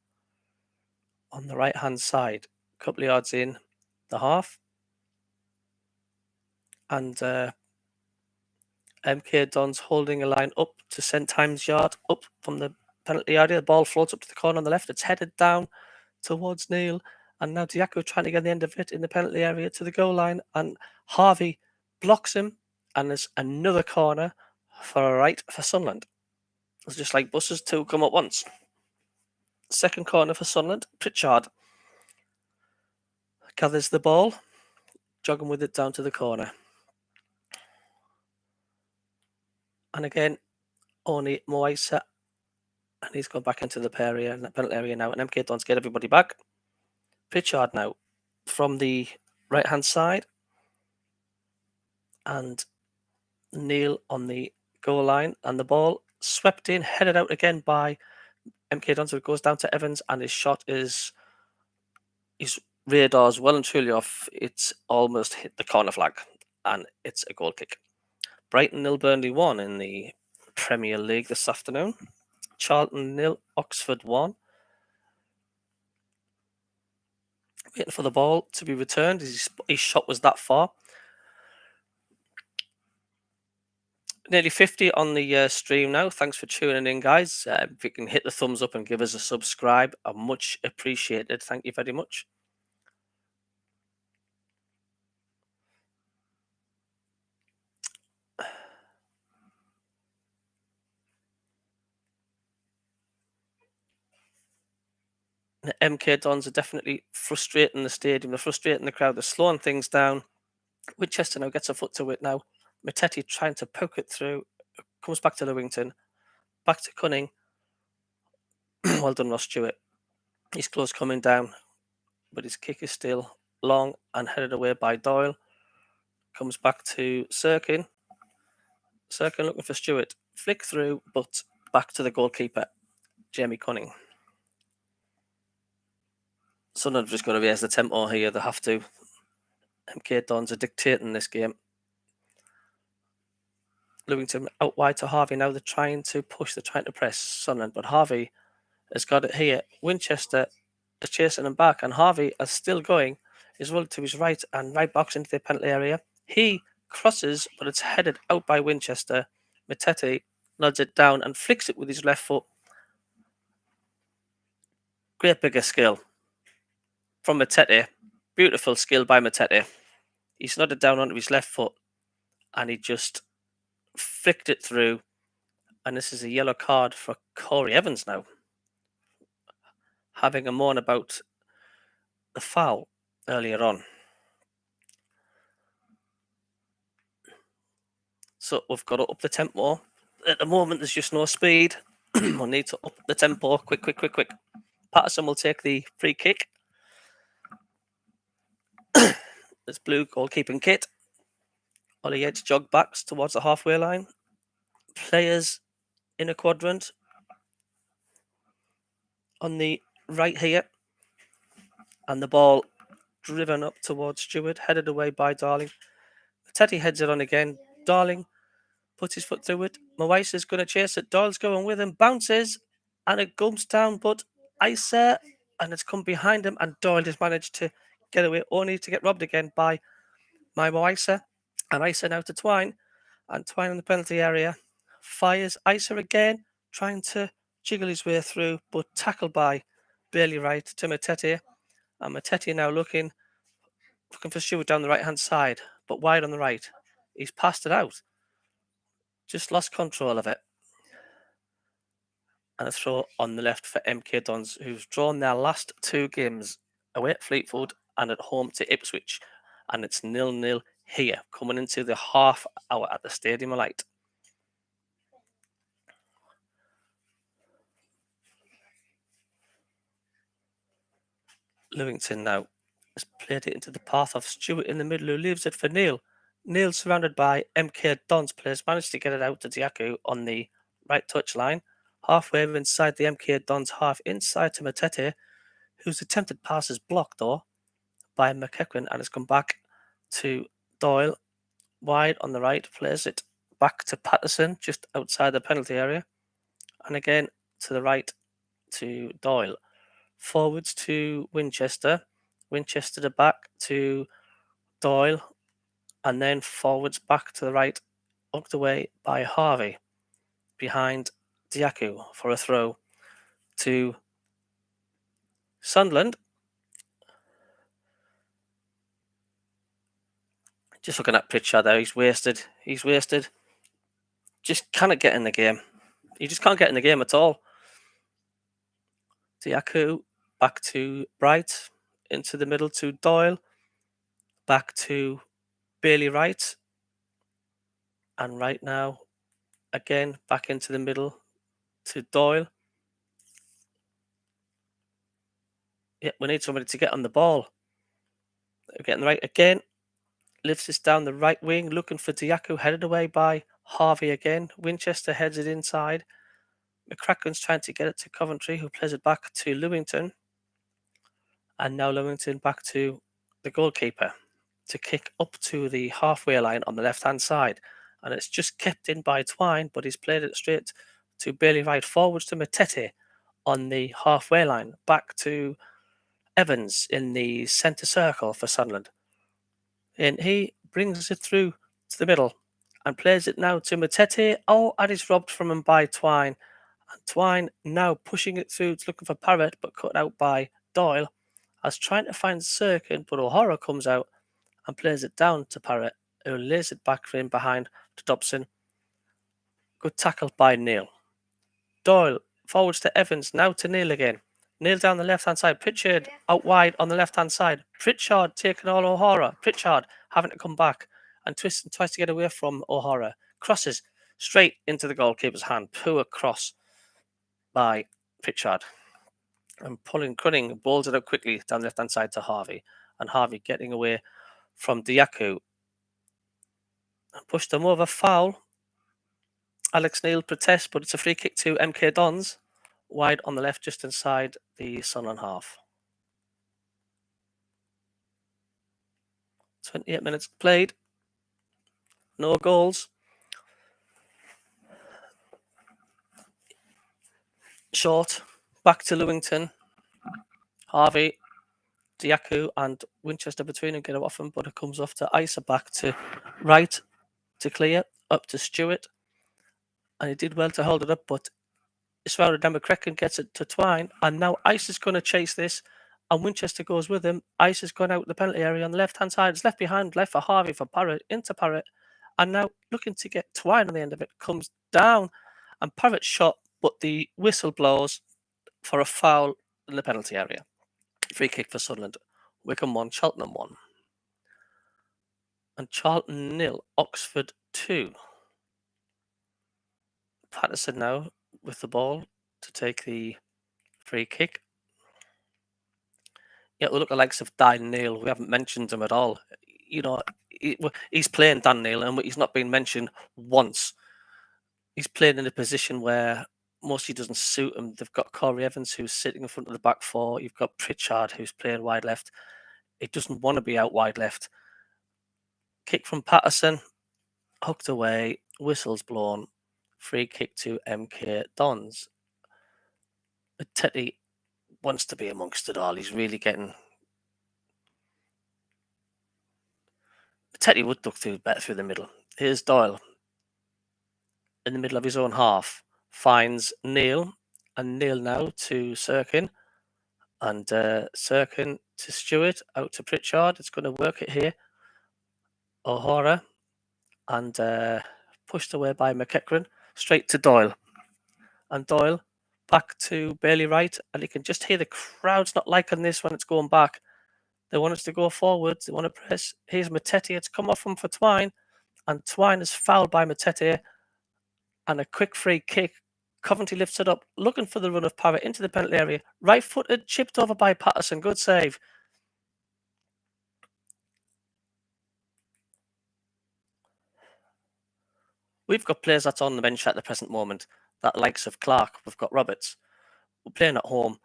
A: On the right hand side, a couple of yards in the half. And MK Dons holding a line up to St. Times Yard, up from the penalty area. The ball floats up to the corner on the left. It's headed down towards Neil. And now Diaco trying to get the end of it in the penalty area to the goal line. And Harvey blocks him. And there's another corner for a right for Sunderland. It's just like buses, 2 come at once. Second corner for Sunderland. Pritchard gathers the ball, jogging with it down to the corner. And again, only Moisa, and he's gone back into the penalty area now. And MK Dons get everybody back. Pritchard now from the right hand side, and Neil on the goal line, and the ball swept in, headed out again by MK Dons. It goes down to Evans, and his shot is his radar's well and truly off. It's almost hit the corner flag, and it's a goal kick. Brighton 0, Burnley 1 in the Premier League this afternoon. Charlton 0, Oxford 1. Waiting for the ball to be returned. His shot was that far. Nearly 50 on the stream now. Thanks for tuning in, guys. If you can hit the thumbs up and give us a subscribe, I'm much appreciated. Thank you very much. The MK Dons are definitely frustrating the stadium. They're frustrating the crowd. They're slowing things down. Winchester now gets a foot to it now. Mattetti trying to poke it through. Comes back to Lewington. Back to Cunning. Well done, Ross Stewart. He's close coming down, but his kick is still long and headed away by Doyle. Comes back to Sirkin. Sirkin looking for Stewart. Flick through, but back to the goalkeeper, Jamie Cunning. Sunderland have just got to raise the tempo here. They have to. MK Dons are dictating this game. Lewington out wide to Harvey. Now they're trying to push. They're trying to press Sunderland, but Harvey has got it here. Winchester is chasing him back, and Harvey is still going. He's rolled to his right and right box into the penalty area. He crosses, but it's headed out by Winchester. Mattetti nods it down and flicks it with his left foot. Great bigger skill from Mattetti. Beautiful skill by Mattetti. He's nodded down onto his left foot, and he just flicked it through. And this is a yellow card for Corey Evans now, having a moan about the foul earlier on. So we've got to up the tempo. At the moment, there's just no speed. We'll need to up the tempo. Quick. Patterson will take the free kick. There's blue goalkeeping kit. Ollie Yates jog backs towards the halfway line. Players in a quadrant on the right here. And the ball driven up towards Stewart, headed away by Darling. Teddy heads it on again. Darling puts his foot through it. Mawaisa's going to chase it. Doyle's going with him. Bounces. And it gumps down, but Isa, and it's come behind him. And Doyle has managed to get away, only to get robbed again by Mawaisa. And Isa now to Twine. And Twine in the penalty area. Fires Isa again, trying to jiggle his way through, but tackled by Bailey Wright to Mattetti. And Mattetti now looking for Stewart down the right-hand side, but wide on the right. He's passed it out. Just lost control of it. And a throw on the left for MK Dons, who've drawn their last two games away at Fleetwood and at home to Ipswich. And it's 0-0 here, coming into the half hour at the Stadium of Light. Lewington now has played it into the path of Stewart in the middle, who leaves it for Neil. Neil, surrounded by MK Dons players, managed to get it out to Diaku on the right touch line. Halfway inside the MK Dons half, inside to Matete, whose attempted pass is blocked though by McEachran, and has come back to Doyle. Wide on the right, plays it back to Patterson, just outside the penalty area. And again to the right to Doyle. Forwards to Winchester. Winchester to back to Doyle. And then forwards back to the right, hooked away by Harvey. Behind Diaku for a throw to Sunderland. Just looking at Pritchard there, he's wasted. Just cannot get in the game. He just can't get in the game at all. Diaku back to Bright, into the middle to Doyle, back to Bailey Wright. And right now, Again, back into the middle to Doyle. Yeah, we need somebody to get on the ball. They're getting right again. Lifts this down the right wing, looking for Diaco, headed away by Harvey again. Winchester heads it inside. McCracken's trying to get it to Coventry, who plays it back to Lewington. And now Lewington back to the goalkeeper to kick up to the halfway line on the left-hand side. And it's just kept in by Twine, but he's played it straight to Bailey Wright, forwards to Matete on the halfway line, back to Evans in the centre circle for Sunderland. And he brings it through to the middle and plays it now to Matete. Oh, and it's robbed from him by Twine. And Twine now pushing it through, looking for Parrott, but cut out by Doyle. As trying to find Sirkin, but O'Hara comes out and plays it down to Parrott, who lays it back in behind to Dobson. Good tackle by Neil. Doyle forwards to Evans, now to Neil again. Neil down the left-hand side. Pritchard out wide on the left-hand side. Pritchard taking on O'Hara. Pritchard having to come back and twist and tries to get away from O'Hara. Crosses straight into the goalkeeper's hand. Poor cross by Pritchard. And Crunning balls it up quickly down the left-hand side to Harvey. And Harvey getting away from Diaco. And pushed them over. Foul. Alex Neil protests, but it's a free kick to MK Dons. Wide on the left, just inside the Sunderland half. 28 minutes played. No goals. Short. Back to Lewington. Harvey, Diaco and Winchester between them get it off him, but it comes off to Isa, back to Wright to clear, up to Stewart. And he did well to hold it up, but surrounded down McCracken, gets it to Twine. And now Isa's going to chase this, and Winchester goes with him. Isa's gone out the penalty area on the left-hand side. It's left behind, left for Harvey, for Parrott, into Parrott. And now looking to get Twine on the end of it, comes down, and Parrott shot, but the whistle blows for a foul in the penalty area. Free kick for Sunderland. Wickham 1, Cheltenham 1. And Charlton 0, Oxford 2. Patterson now with the ball to take the free kick. Yeah, we look at the likes of Dan Neil. We haven't mentioned him at all. You know, he's playing Dan Neil, and he's not been mentioned once. He's played in a position where mostly doesn't suit him. They've got Corey Evans, who's sitting in front of the back four. You've got Pritchard, who's playing wide left. It doesn't want to be out wide left. Kick from Patterson, hooked away, whistles blown. Free kick to MK Dons. Teddy wants to be amongst it all. He's really getting. Teddy would look through better through the middle. Here's Doyle in the middle of his own half. Finds Neil, and Neil now to Sirkin, and Sirkin to Stewart, out to Pritchard. It's going to work it here. O'Hara, and pushed away by McEachran, straight to Doyle. And Doyle back to Bailey Wright, and you can just hear the crowd's not liking this when it's going back. They want us to go forwards. They want to press. Here's Matete. It's come off him for Twine, and Twine is fouled by Matete. And a quick free kick. Coventry lifts it up, looking for the run of Parrott into the penalty area. Right-footed, chipped over by Patterson. Good save. We've got players that's on the bench at the present moment. That likes of Clark. We've got Roberts. We're playing at home.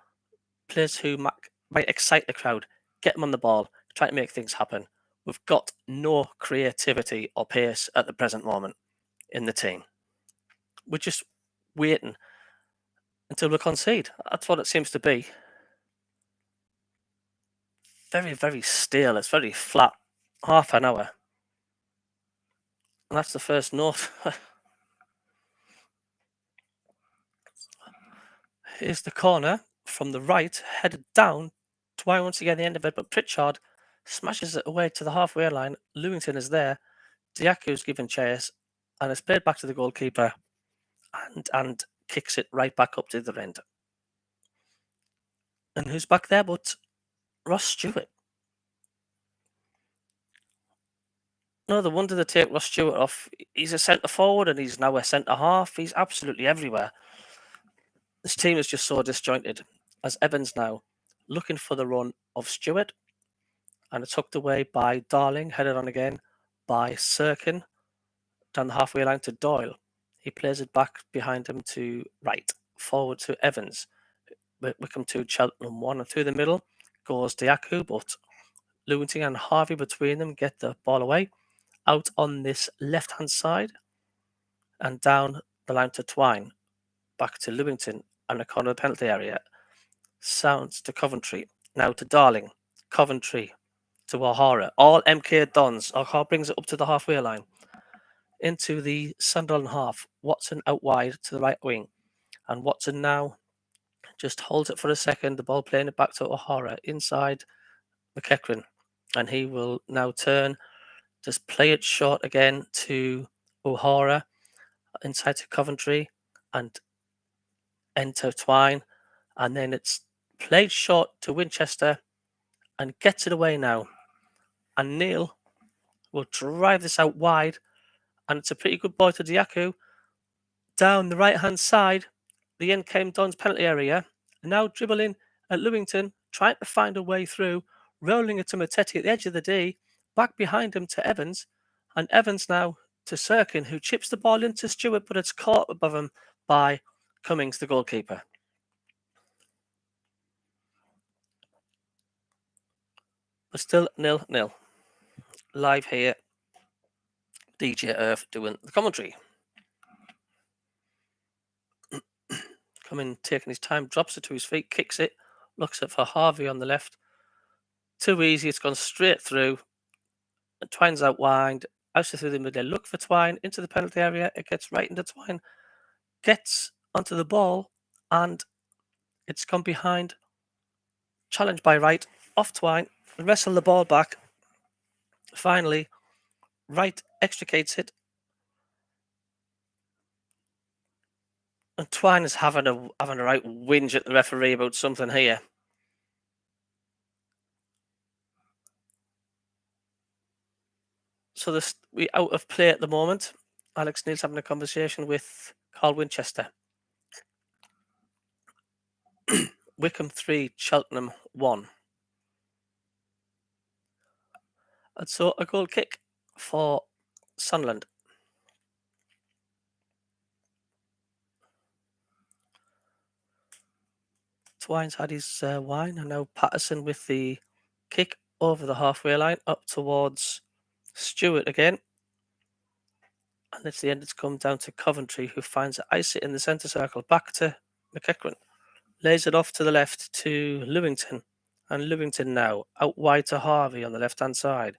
A: Players who might excite the crowd. Get them on the ball. Try to make things happen. We've got no creativity or pace at the present moment in the team. We're just waiting until we concede. That's what it seems to be. Very, very stale. It's very flat. Half an hour. And that's the first note. Here's the corner from the right, headed down. Twine wants to get the end of it, but Pritchard smashes it away to the halfway line. Lewington is there. Diaco's given chase, and it's played back to the goalkeeper, and kicks it right back up to the end. And who's back there but Ross Stewart? No, the wonder they take Ross Stewart off. He's a centre forward and he's now a centre half. He's absolutely everywhere. This team is just so disjointed. As Evans now looking for the run of Stewart, and it's hooked away by Darling, headed on again by Sirkin down the halfway line to Doyle. He plays it back behind him to Wright, forward to Evans. Wickham to Cheltenham 1, and through the middle goes Diaku, but Lewington and Harvey between them get the ball away. Out on this left-hand side and down the line to Twine. Back to Lewington and the corner of the penalty area. Sounds to Coventry. Now to Darling. Coventry to O'Hara. All MK Dons. O'Hara brings it up to the halfway line. Into the Sunderland half. Watson out wide to the right wing. And Watson now just holds it for a second. The ball playing it back to O'Hara inside McEachran. And he will now turn. Just play it short again to O'Hara. Inside to Coventry. And enter Twine. And then it's played short to Winchester. And gets it away now. And Neil will drive this out wide. And it's a pretty good ball to Diaku. Down the right-hand side, the NKM Dons penalty area. Now dribbling at Lewington, trying to find a way through. Rolling it to Mattetti at the edge of the D. Back behind him to Evans. And Evans now to Sirkin, who chips the ball into Stewart, but it's caught above him by Cummings, the goalkeeper. But still 0-0. Live here. DJ Earth doing the commentary. Coming, taking his time, drops it to his feet, kicks it, looks it for Harvey on the left. Too easy, it's gone straight through. And Twine's out wide, out through the middle. Look for Twine into the penalty area. It gets right into Twine, gets onto the ball, and it's gone behind. Challenged by Wright, off Twine, wrestle the ball back. Finally, Wright extricates it. And Twine is having a right whinge at the referee about something here. So we out of play at the moment. Alex Neil's having a conversation with Carl Winchester. Wickham 3, Cheltenham 1. And so a goal kick for Sunderland. Twine's had his wine, and now Patterson with the kick over the halfway line up towards Stewart again. And it's the end. It's come down to Coventry, who finds Ice in the centre circle. Back to McEachran. Lays it off to the left to Lewington. And Lewington now out wide to Harvey on the left-hand side.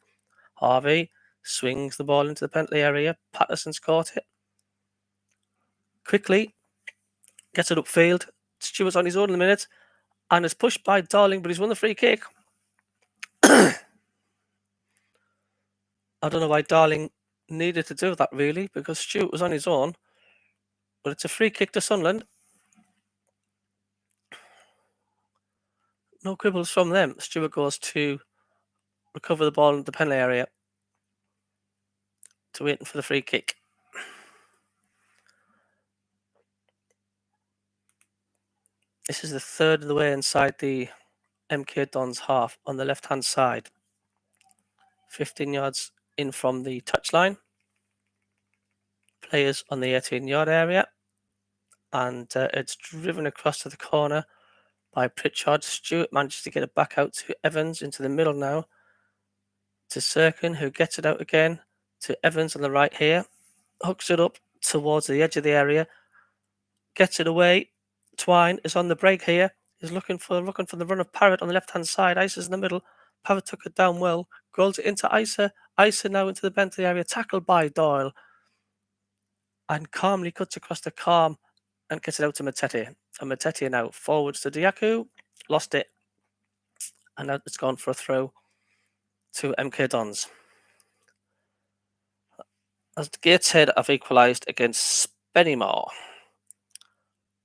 A: Harvey swings the ball into the penalty area. Patterson's caught it. Quickly gets it upfield. Stewart's on his own in a minute. And is pushed by Darling, but he's won the free kick. I don't know why Darling needed to do that, really, because Stewart was on his own. But it's a free kick to Sunderland. No quibbles from them. Stewart goes to recover the ball in the penalty area to waiting for the free kick. This is the third of the way inside the MK Dons half on the left-hand side. 15 yards in from the touchline. Players on the 18-yard area. And it's driven across to the corner by Pritchard. Stewart manages to get it back out to Evans into the middle now. To Sirkin, who gets it out again to Evans on the right here. Hooks it up towards the edge of the area. Gets it away. Twine is on the break here. He's looking for the run of Parrott on the left-hand side. Isa's in the middle. Parrott took it down well. Goals it into Isa. Isa now into the penalty area. Tackled by Doyle. And calmly cuts across the calm and gets it out to Mattetti. And Mattetti now forwards to Diaku. Lost it. And now it's gone for a throw to MK Dons. As the Gateshead have equalised against Spennymoor.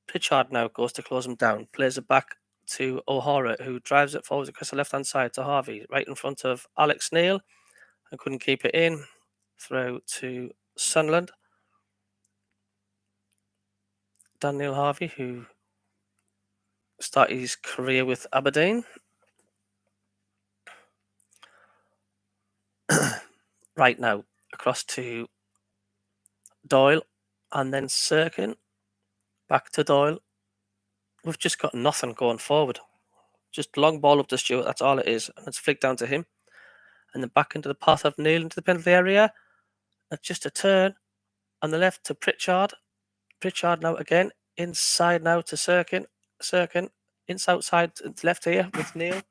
A: Pritchard now goes to close him down. Plays it back to O'Hara, who drives it forward across the left-hand side to Harvey, right in front of Alex Neil, and couldn't keep it in. throw to Sunderland. Daniel Harvey, who started his career with Aberdeen. Right now, across to Doyle, and then Sirkin, back to Doyle. We've just got nothing going forward. Just long ball up to Stewart, that's all it is. And it's flicked down to him. And then back into the path of Neil into the penalty area. That's just a turn on the left to Pritchard. Pritchard now again, inside now to Sirkin. Sirkin, outside to the left here with Neil.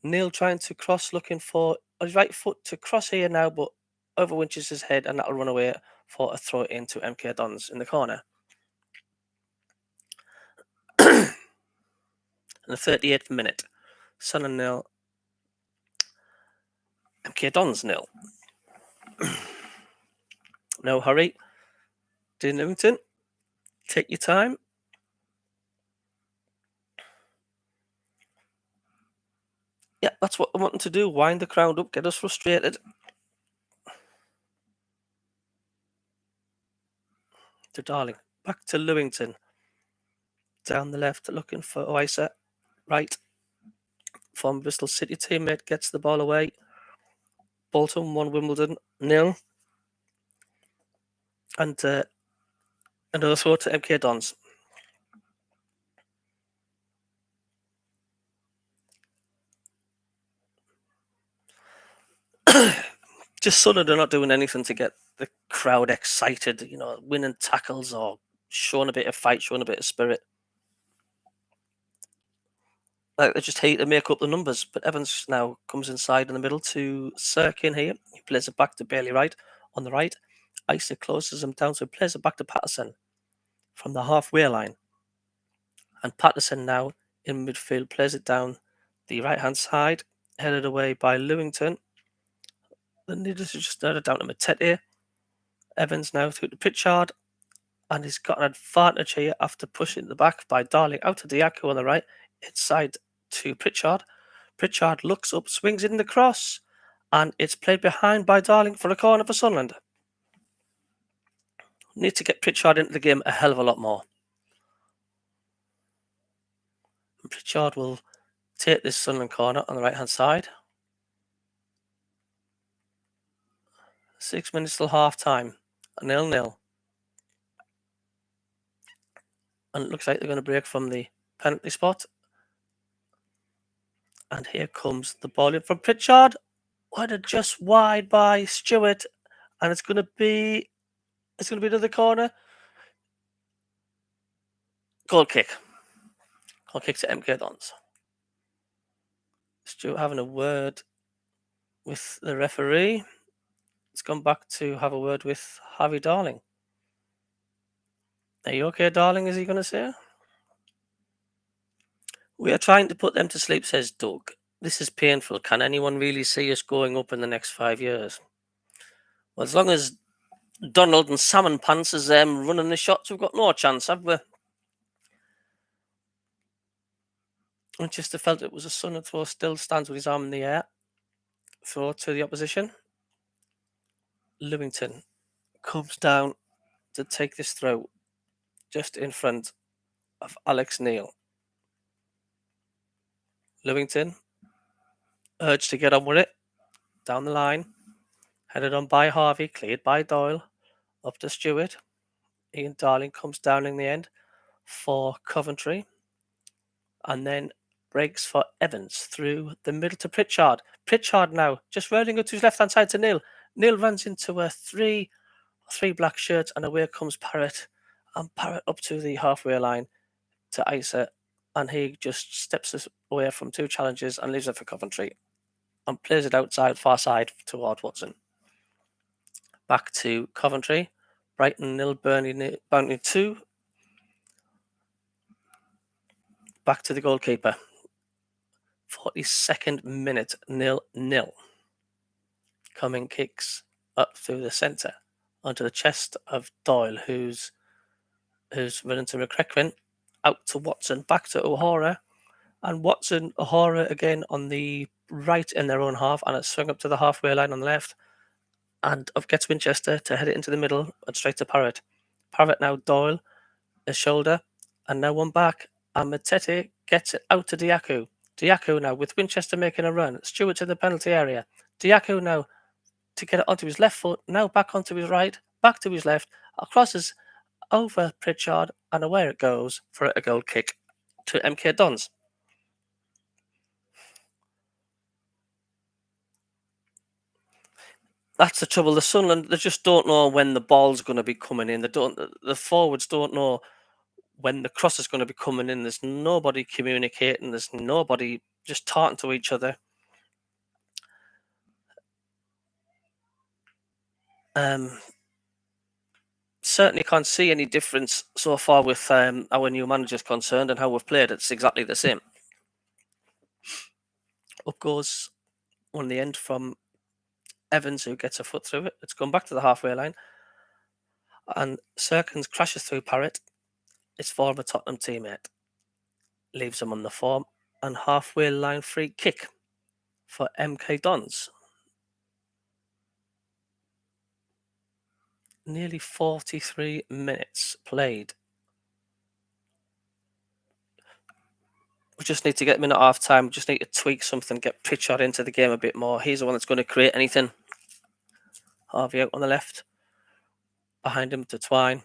A: Neil trying to cross, looking for his right foot to cross here now, but overwinches his head, and that'll run away for a throw into MK Dons in the corner. In the 38th minute, Sunderland 0, MK Dons 0. No hurry. Dean Newington, take your time. Yeah, that's what I'm wanting to do. Wind the crowd up, get us frustrated. To Darling, back to Lewington. Down the left, looking for Oisa. Right, from Bristol City teammate gets the ball away. Bolton 1, Wimbledon 0. And another throw to MK Dons. Just Sunderland are not doing anything to get the crowd excited, winning tackles or showing a bit of fight, showing a bit of spirit. Like they just hate to make up the numbers. But Evans now comes inside in the middle to Sirkin here. He plays it back to Bailey Wright on the right. Isa closes him down, so he plays it back to Patterson from the halfway line. And Patterson now in midfield plays it down the right-hand side, headed away by Lewington. The needles are just down to Matete. Evans now through to Pritchard, and he's got an advantage here after pushing the back by Darling out to Diaco on the right, inside to Pritchard. Pritchard looks up, swings in the cross, and it's played behind by Darling for a corner for Sunderland. Need to get Pritchard into the game a hell of a lot more. And Pritchard will take this Sunderland corner on the right hand side. 6 minutes till half time. 0-0. And it looks like they're going to break from the penalty spot. And here comes the ball in from Pritchard. Headed just wide by Stewart. And it's going to be another corner. Goal kick. Goal kick to MK Dons. Stewart having a word with the referee. It's gone back to have a word with Harvey Darling. Are you okay, Darling? Is he going to say? We are trying to put them to sleep, says Doug. This is painful. Can anyone really see us going up in the next 5 years? Well, as long as Donald and Salmon Pants is running the shots, we've got no chance, have we? Manchester felt it was a Sunderland throw, still stands with his arm in the air. Throw to the opposition. Lewington comes down to take this throw just in front of Alex Neil. Lewington urged to get on with it. Down the line. Headed on by Harvey, cleared by Doyle. Up to Stewart. Ian Darling comes down in the end for Coventry. And then breaks for Evans through the middle to Pritchard. Pritchard now just rolling it to his left-hand side to Neil. Neil runs into a three black shirts, and away comes Parrott. And Parrott up to the halfway line to Isa. And he just steps away from two challenges and leaves it for Coventry. And plays it outside, far side toward Watson. Back to Coventry. Brighton 0, Burnley 2. Back to the goalkeeper. 42nd minute, 0-0. Cumming kicks up through the centre onto the chest of Doyle, who's running to McCracken, out to Watson, back to O'Hara, and O'Hara again on the right in their own half, and it's swung up to the halfway line on the left, And up gets Winchester to head it into the middle and straight to Parrott. Parrott now Doyle, a shoulder, and now one back. And Matete gets it out to Diaku. Diaku now with Winchester making a run. Stewart to the penalty area. Diaku now to get it onto his left foot. Now back onto his right, back to his left. Crosses over Pritchard, and away it goes for a goal kick to MK Dons. That's the trouble. The Sunderland, they just don't know when the ball's going to be coming in. The forwards don't know when the cross is going to be coming in. There's nobody communicating. There's nobody just talking to each other. Certainly can't see any difference so far with our new manager's concerned and how we've played. It's exactly the same. Up goes on the end from Evans, who gets a foot through it. It's gone back to the halfway line. And Serkins crashes through Parrott, his former Tottenham teammate. Leaves him on the form, and halfway line free kick for MK Dons. Nearly 43 minutes played. We just need to get him in at half time. We just need to tweak something, get Pritchard into the game a bit more. He's the one that's going to create anything. Harvey out on the left. Behind him to Twine.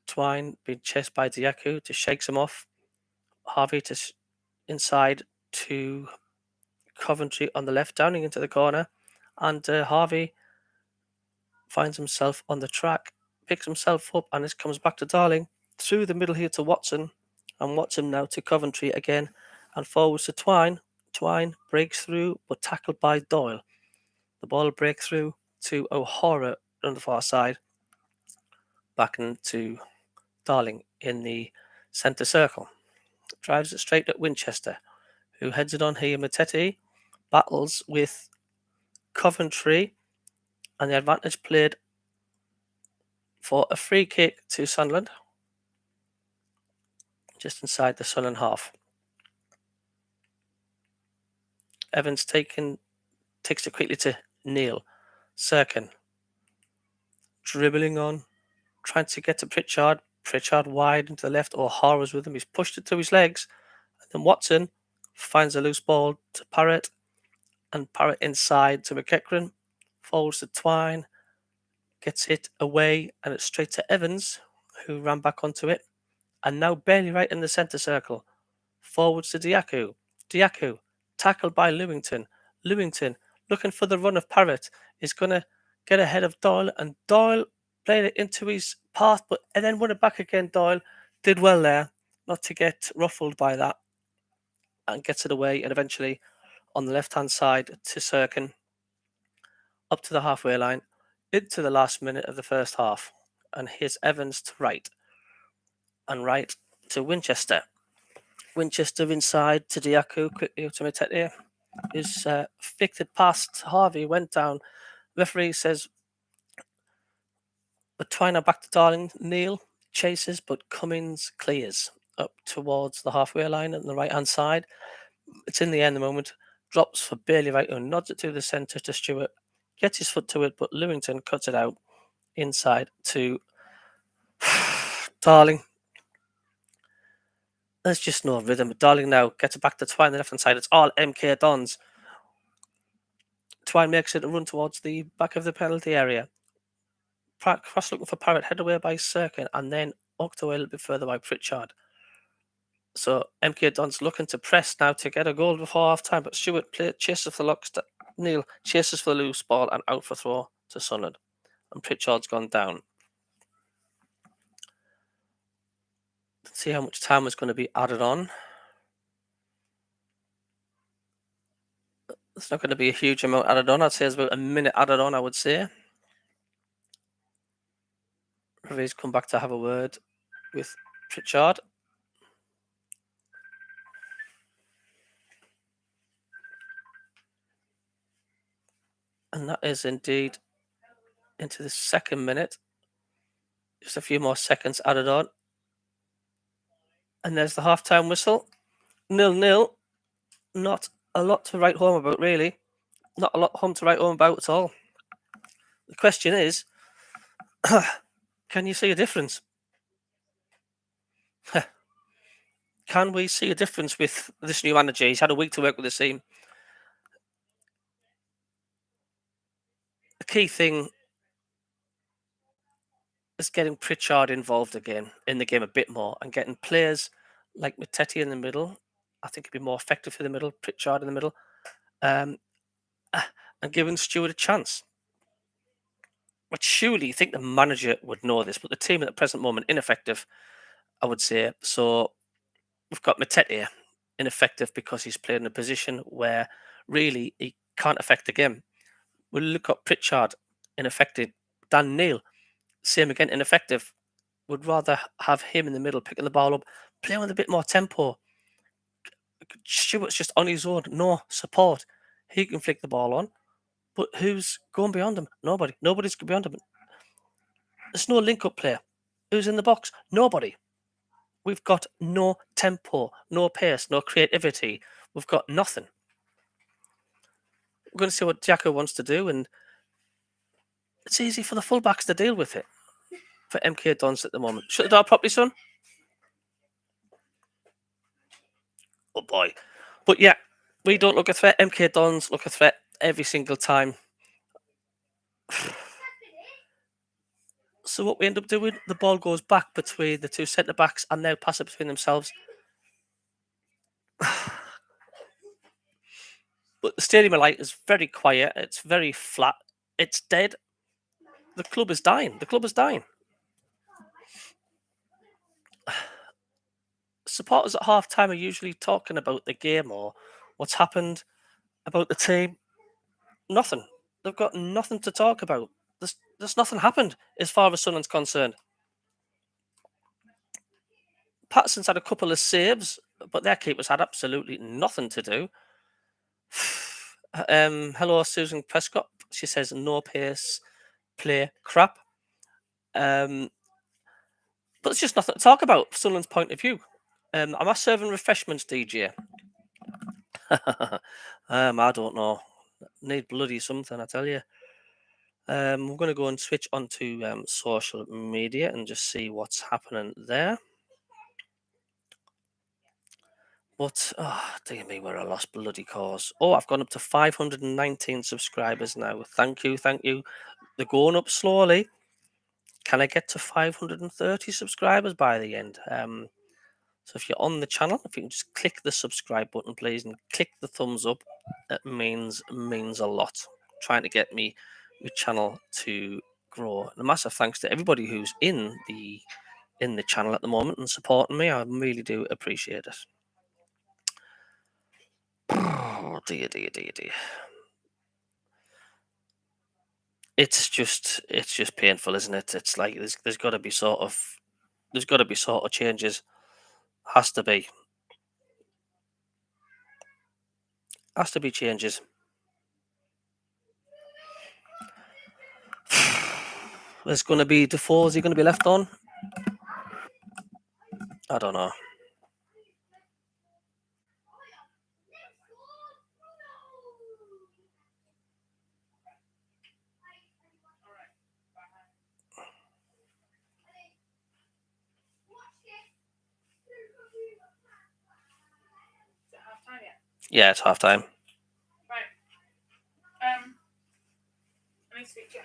A: Twine being chased by Diaku, just shakes him off. Harvey to inside to Coventry on the left, downing into the corner. And Harvey finds himself on the track, picks himself up, and this comes back to Darling. Through the middle here to Watson. And Watson now to Coventry again. And forwards to Twine. Twine breaks through, but tackled by Doyle. The ball breaks through to O'Hara on the far side. Back into Darling in the centre circle. Drives it straight at Winchester, who heads it on here. Matete battles with Coventry, and the advantage played for a free kick to Sunderland, just inside the Sunderland half. Evans takes it quickly to Neil. Serkin dribbling on, trying to get to Pritchard. Pritchard wide into the left. O'Hara's with him. He's pushed it to his legs. And then Watson finds a loose ball to Parrott. And Parrott inside to McEachran. Forwards to Twine. Gets it away. And it's straight to Evans, who ran back onto it. And now barely right in the centre circle. Forwards to Diaku. Diaku tackled by Lewington. Lewington looking for the run of Parrott. Is going to get ahead of Doyle. And Doyle played it into his path, and then won it back again. Doyle did well there not to get ruffled by that, and gets it away, and eventually on the left-hand side to Serkin, up to the halfway line, into the last minute of the first half. And here's Evans to right, and right to Winchester. Winchester inside to Diaku, quickly to Matete. His flicked it past Harvey, went down. Referee says, but Twiner back to Darling. Neil chases, but Cummins clears up towards the halfway line on the right-hand side. It's in the end the moment. Drops for barely right, who nods it to the centre to Stewart. Gets his foot to it, but Lewington cuts it out inside to Darling. There's just no rhythm. Darling now gets it back to Twine on the left-hand side. It's all MK Dons. Twine makes it a run towards the back of the penalty area. Cross looking for Parrott, head away by Serkin, and then hooked away a little bit further by Pritchard. So MK Dons looking to press now to get a goal before half time, but Stewart chases for the lock. Neil chases for the loose ball and out for throw to Sunderland, and Pritchard's gone down. Let's see how much time is going to be added on. It's not going to be a huge amount added on. I'd say it's about a minute added on, I would say. Referee's come back to have a word with Pritchard. And that is indeed into the second minute. Just a few more seconds added on. And there's the half-time whistle. 0-0. Not a lot to write home about, really. Not a lot home to write home about at all. The question is, can you see a difference? Can we see a difference with this new manager? He's had a week to work with the team. The key thing is getting Pritchard involved again in the game a bit more and getting players like Matete in the middle. I think it'd be more effective for the middle, Pritchard in the middle, and giving Stewart a chance. But surely you think the manager would know this, but the team at the present moment ineffective, I would say. So we've got Matete ineffective because he's playing in a position where really he can't affect the game. We'll look at Pritchard ineffective. Dan Neil, same again, ineffective. Would rather have him in the middle picking the ball up, playing with a bit more tempo. Stewart's just on his own, no support. He can flick the ball on, but who's going beyond him? Nobody. Nobody's going beyond him. There's no link up player. Who's in the box? Nobody. We've got no tempo, no pace, no creativity. We've got nothing. We're going to see what Jacko wants to do, and it's easy for the fullbacks to deal with it for MK Dons at the moment. Shut the door properly, son. Oh boy. But yeah, we don't look a threat. MK Dons look a threat every single time. So what we end up doing, the ball goes back between the two centre backs and now pass it between themselves. But the Stadium of Light is very quiet. It's very flat. It's dead. The club is dying. The club is dying. Supporters at half time are usually talking about the game or what's happened, about the team. Nothing. They've got nothing to talk about. There's nothing happened as far as Sunderland's concerned. Patterson's had a couple of saves, but their keepers had absolutely nothing to do. Hello, Susan Prescott. She says no pace, play crap. But it's just nothing to talk about. From Sunderland's point of view. Am I serving refreshments, DJ? I don't know. Need bloody something, I tell you. We're going to go and switch onto social media and just see what's happening there. But, oh, dear me, we're a lost bloody cause. Oh, I've gone up to 519 subscribers now. Thank you, thank you. They're going up slowly. Can I get to 530 subscribers by the end? So if you're on the channel, if you can just click the subscribe button, please, and click the thumbs up, that means a lot. Trying to get me your channel to grow. And a massive thanks to everybody who's in the channel at the moment and supporting me. I really do appreciate it. Oh, dear. It's just painful, isn't it? It's like there's got to be sort of changes. Has to be changes. There's going to be Defoe. Is he going to be left on? I don't know. Yeah, it's half time.
C: Right. Let me speak to you.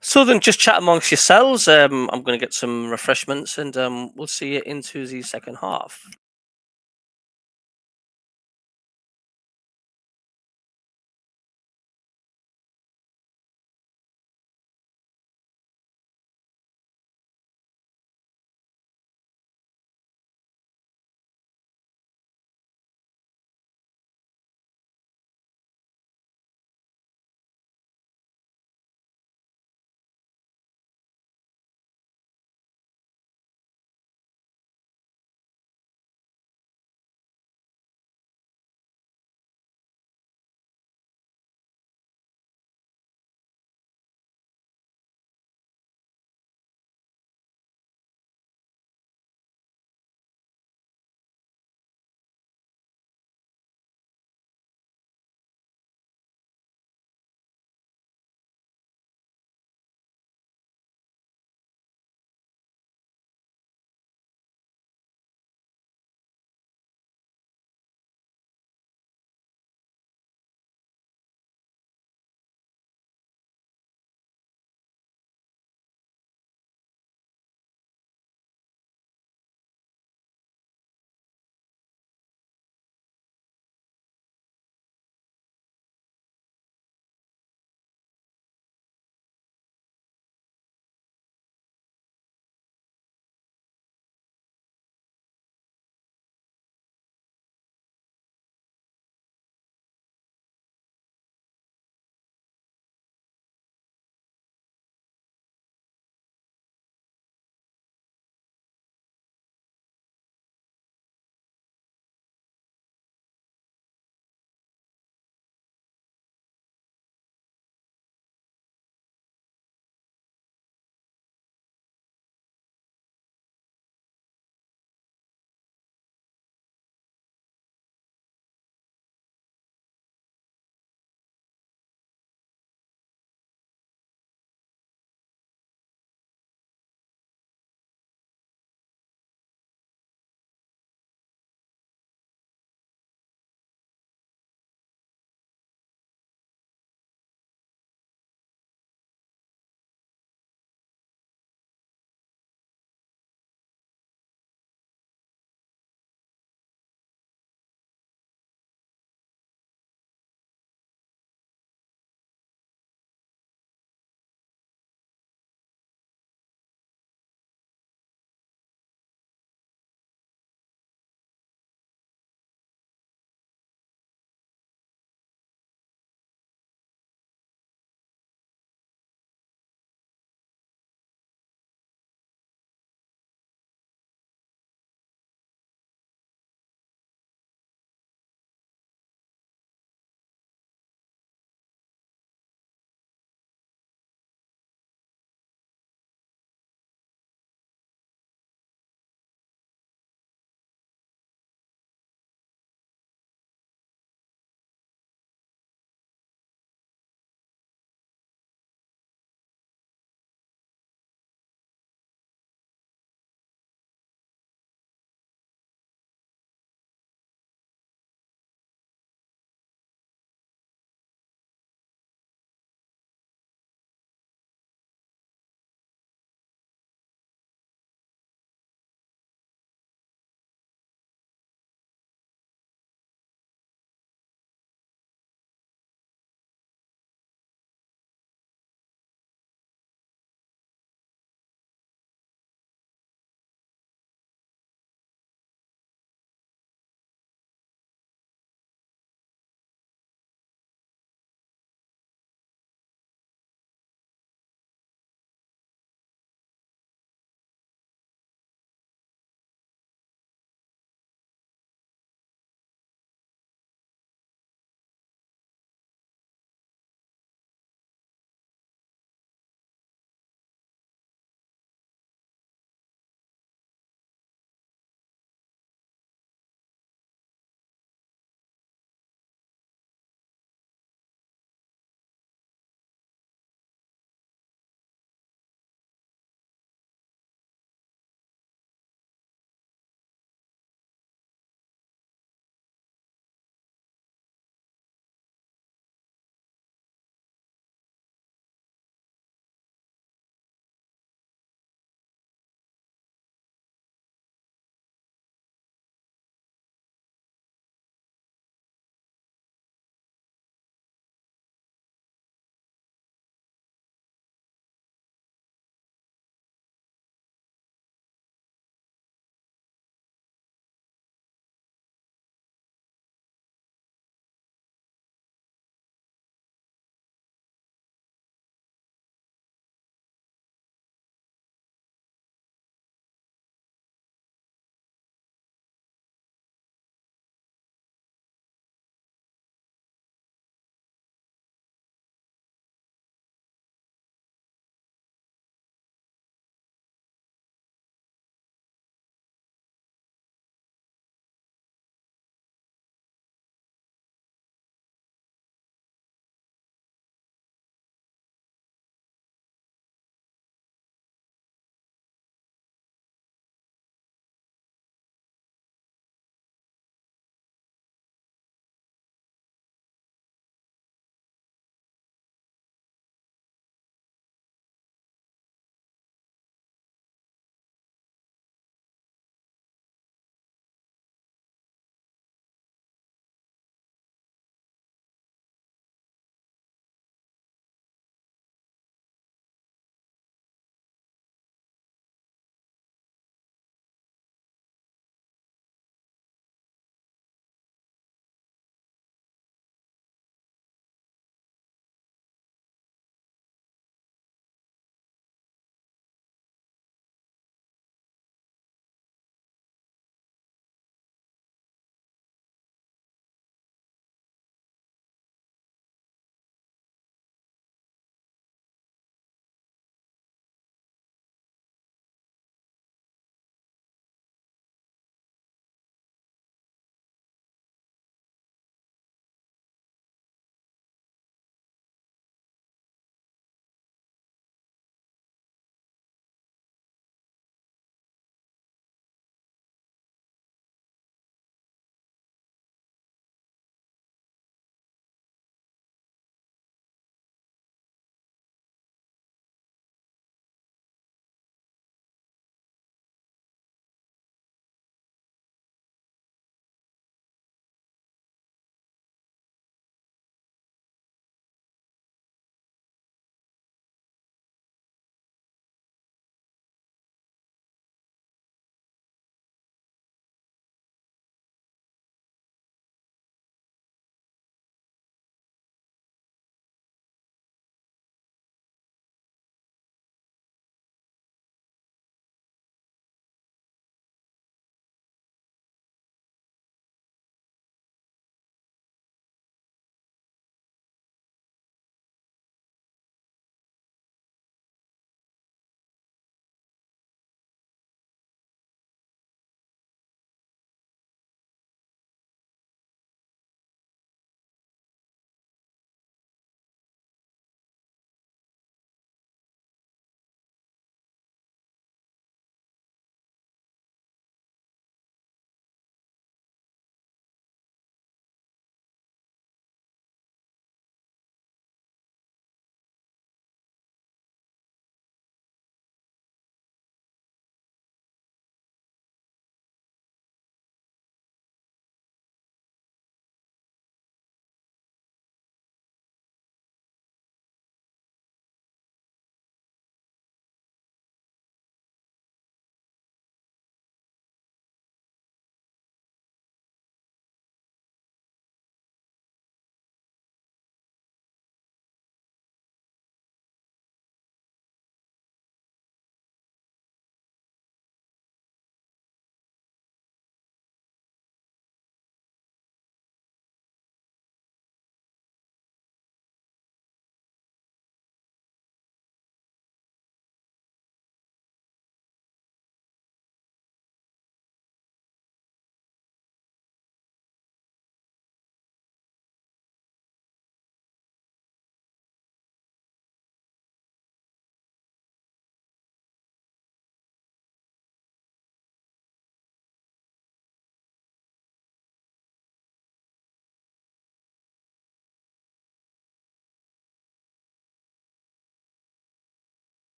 A: So then just chat amongst yourselves. I'm going to get some refreshments and we'll see you into the second half.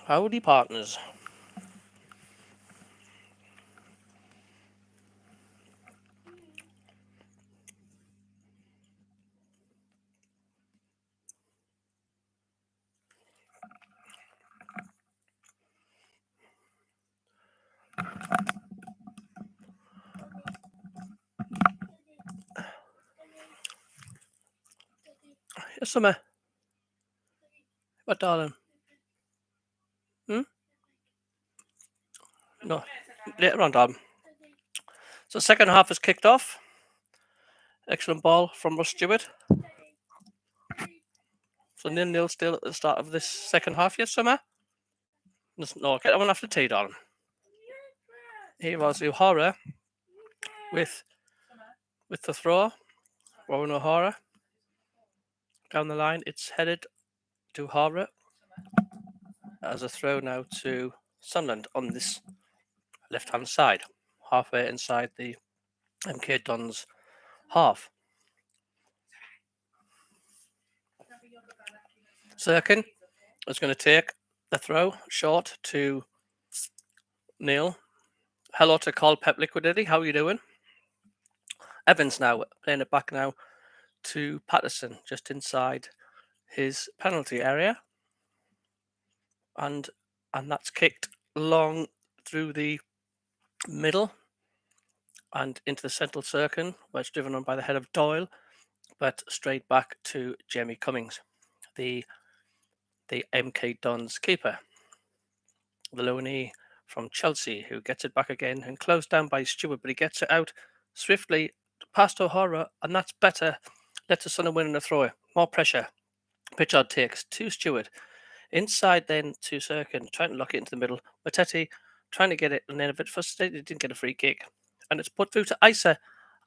A: Howdy, partners. Yes, Summer. What, darling? Hmm? No, later on, darling. So, second half is kicked off. Excellent ball from Ross Stewart. So, 0-0 still at the start of this second half. Yes, Summer? No, get that one after tea, darling. Here was O'Hara with the throw. Warren O'Hara. Down the line, it's headed to O'Hara as a throw now to Sunderland on this left-hand side, halfway inside the MK Dons half. Sirkin is going to take the throw short to Neil. Hello to Carl Pep Liquidity. How are you doing? Evans now playing it back now to Patterson just inside his penalty area. And that's kicked long through the middle and into the central circle, where it's driven on by the head of Doyle, but straight back to Jamie Cummings, the MK Dons keeper. The loanee from Chelsea, who gets it back again and closed down by Stewart, but he gets it out swiftly past O'Hara, and that's better. Lets the Sunderland win in a throw. More pressure. Pritchard takes to Stewart. Inside then to Sirkin, trying to lock it into the middle. Matete trying to get it, and then if it frustrated, didn't get a free kick. And it's put through to Isa.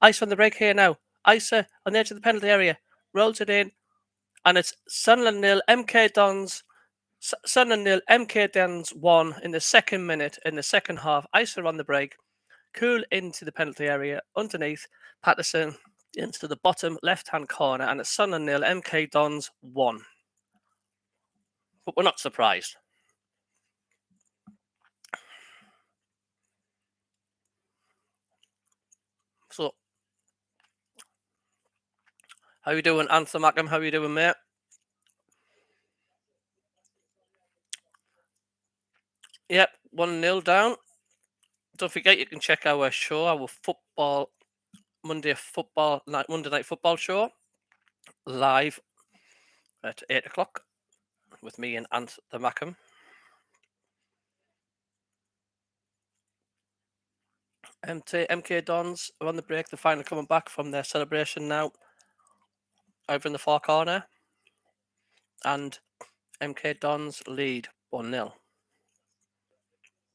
A: Isa on the break here now. Isa on the edge of the penalty area. Rolls it in, and it's Sunderland 0, MK Dons. Sunderland 0, MK Dons 1 in the second minute, in the second half. Isa on the break. Cool into the penalty area. Underneath, Patterson into the bottom left-hand corner, and it's Sunderland 0, MK Dons 1. But we're not surprised. So, how you doing, Anthony Mackham? How you doing, mate? Yep, 1-0 down. Don't forget you can check our show, our football Monday night football show, live at 8 o'clock with me and Ant the Mackham. MK Dons are on the break. They're finally coming back from their celebration now. Over in the far corner. And MK Dons lead 1-0.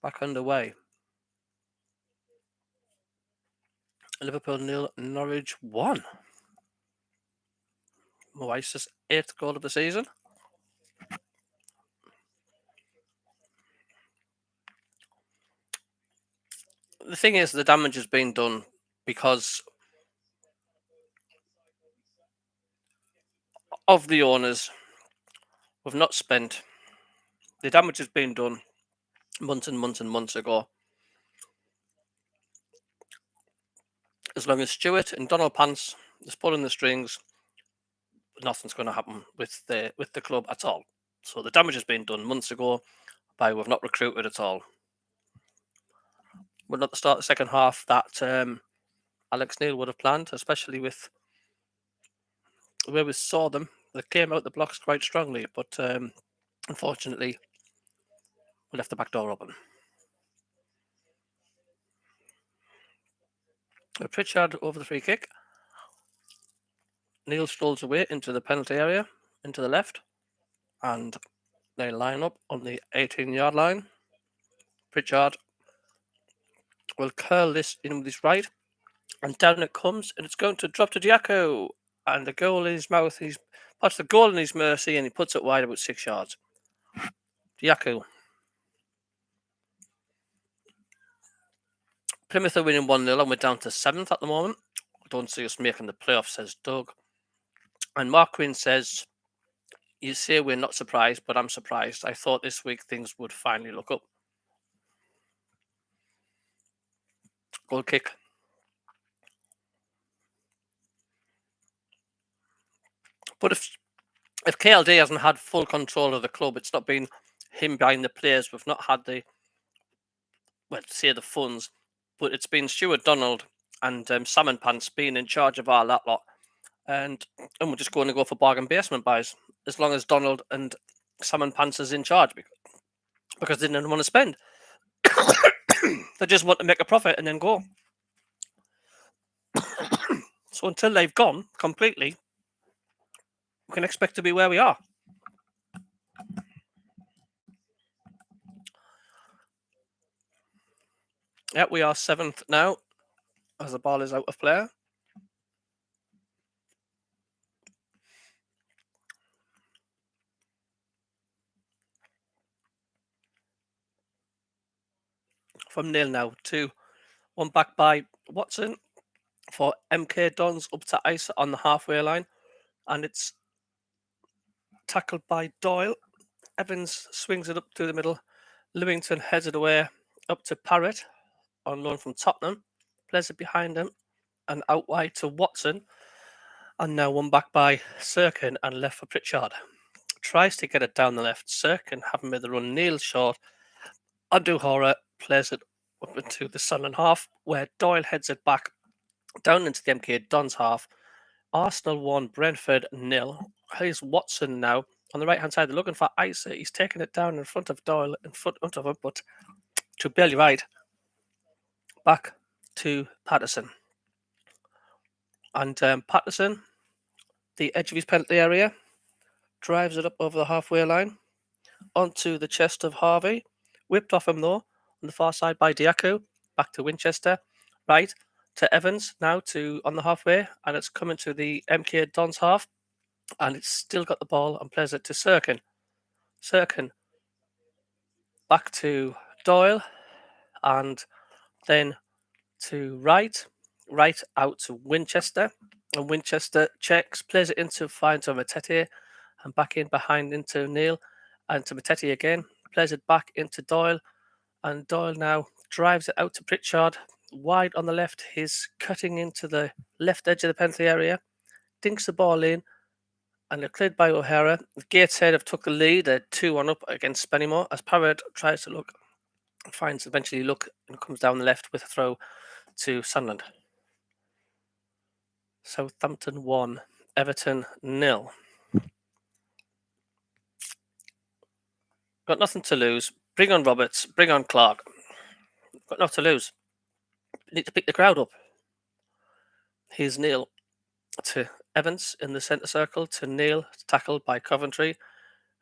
A: Back underway. Liverpool 0, Norwich 1. Moises' 8th goal of the season. The thing is, the damage has been done because of the owners. We've not spent. The damage has been done months and months and months ago. As long as Stewart and Donald Pants is pulling the strings, nothing's going to happen with the club at all. So the damage has been done months ago by we've not recruited at all. We're not the start of the second half that Alex Neil would have planned, especially with the way we saw them. They came out the blocks quite strongly, but unfortunately, we left the back door open. Pritchard over the free kick. Neil strolls away into the penalty area, into the left, and they line up on the 18-yard line. Pritchard will curl this in with his right, and down it comes, and it's going to drop to Diaco, and the goal in his mouth. He's puts the goal in his mercy, and he puts it wide about 6 yards. Diaco. Plymouth are winning 1-0, and we're down to 7th at the moment. I don't see us making the playoffs, says Doug. And Mark Quinn says, You say we're not surprised, but I'm surprised. I thought this week things would finally look up. Goal kick. But if KLD hasn't had full control of the club, it's not been him behind the players. We've not had the funds, but it's been Stuart Donald and Salmon Pants being in charge of all that lot, and we're just going to go for bargain basement buys as long as Donald and Salmon Pants is in charge because they didn't want to spend. They just want to make a profit and then go. So until they've gone completely, we can expect to be where we are. Yeah, we are 7th now as the ball is out of play. From nil now to 1 back by Watson for MK Dons up to Ice on the halfway line, and it's tackled by Doyle. Evans swings it up to the middle. Lewington heads it away up to Parrott on loan from Tottenham. Plays it behind him and out wide to Watson. And now 1 back by Sirkin and left for Pritchard. Tries to get it down the left. Sirkin having made the run nailed short. Anduhora plays it up into the Sunderland half where Doyle heads it back down into the MK Dons half. Arsenal 1, Brentford 0. Here's Watson now on the right hand side. They're looking for Isa. He's taking it down in front of Doyle, in front of him, but to barely right. Back to Patterson. And Patterson, the edge of his penalty area, drives it up over the halfway line onto the chest of Harvey. Whipped off him though on the far side by Diaco. Back to Winchester. Right to Evans now to on the halfway, and it's coming to the MK Dons half, and it's still got the ball and plays it to Sirkin. Sirkin back to Doyle, and then to right out to Winchester, and Winchester checks, plays it into fine to Matete, and back in behind into Neil, and to Matete again, plays it back into Doyle, and Doyle now drives it out to Pritchard, wide on the left. He's cutting into the left edge of the penalty area, dinks the ball in, and they're cleared by O'Hara. Gateshead have took the lead. They're 2-1 up against Spennymoor as Parrott tries to look, finds eventually look, and comes down the left with a throw to Sunderland. Southampton 1, Everton 0. Got nothing to lose. Bring on Roberts. Bring on Clark. Got nothing to lose. Need to pick the crowd up. Here's Neil to Evans in the centre circle to Neil, tackled by Coventry.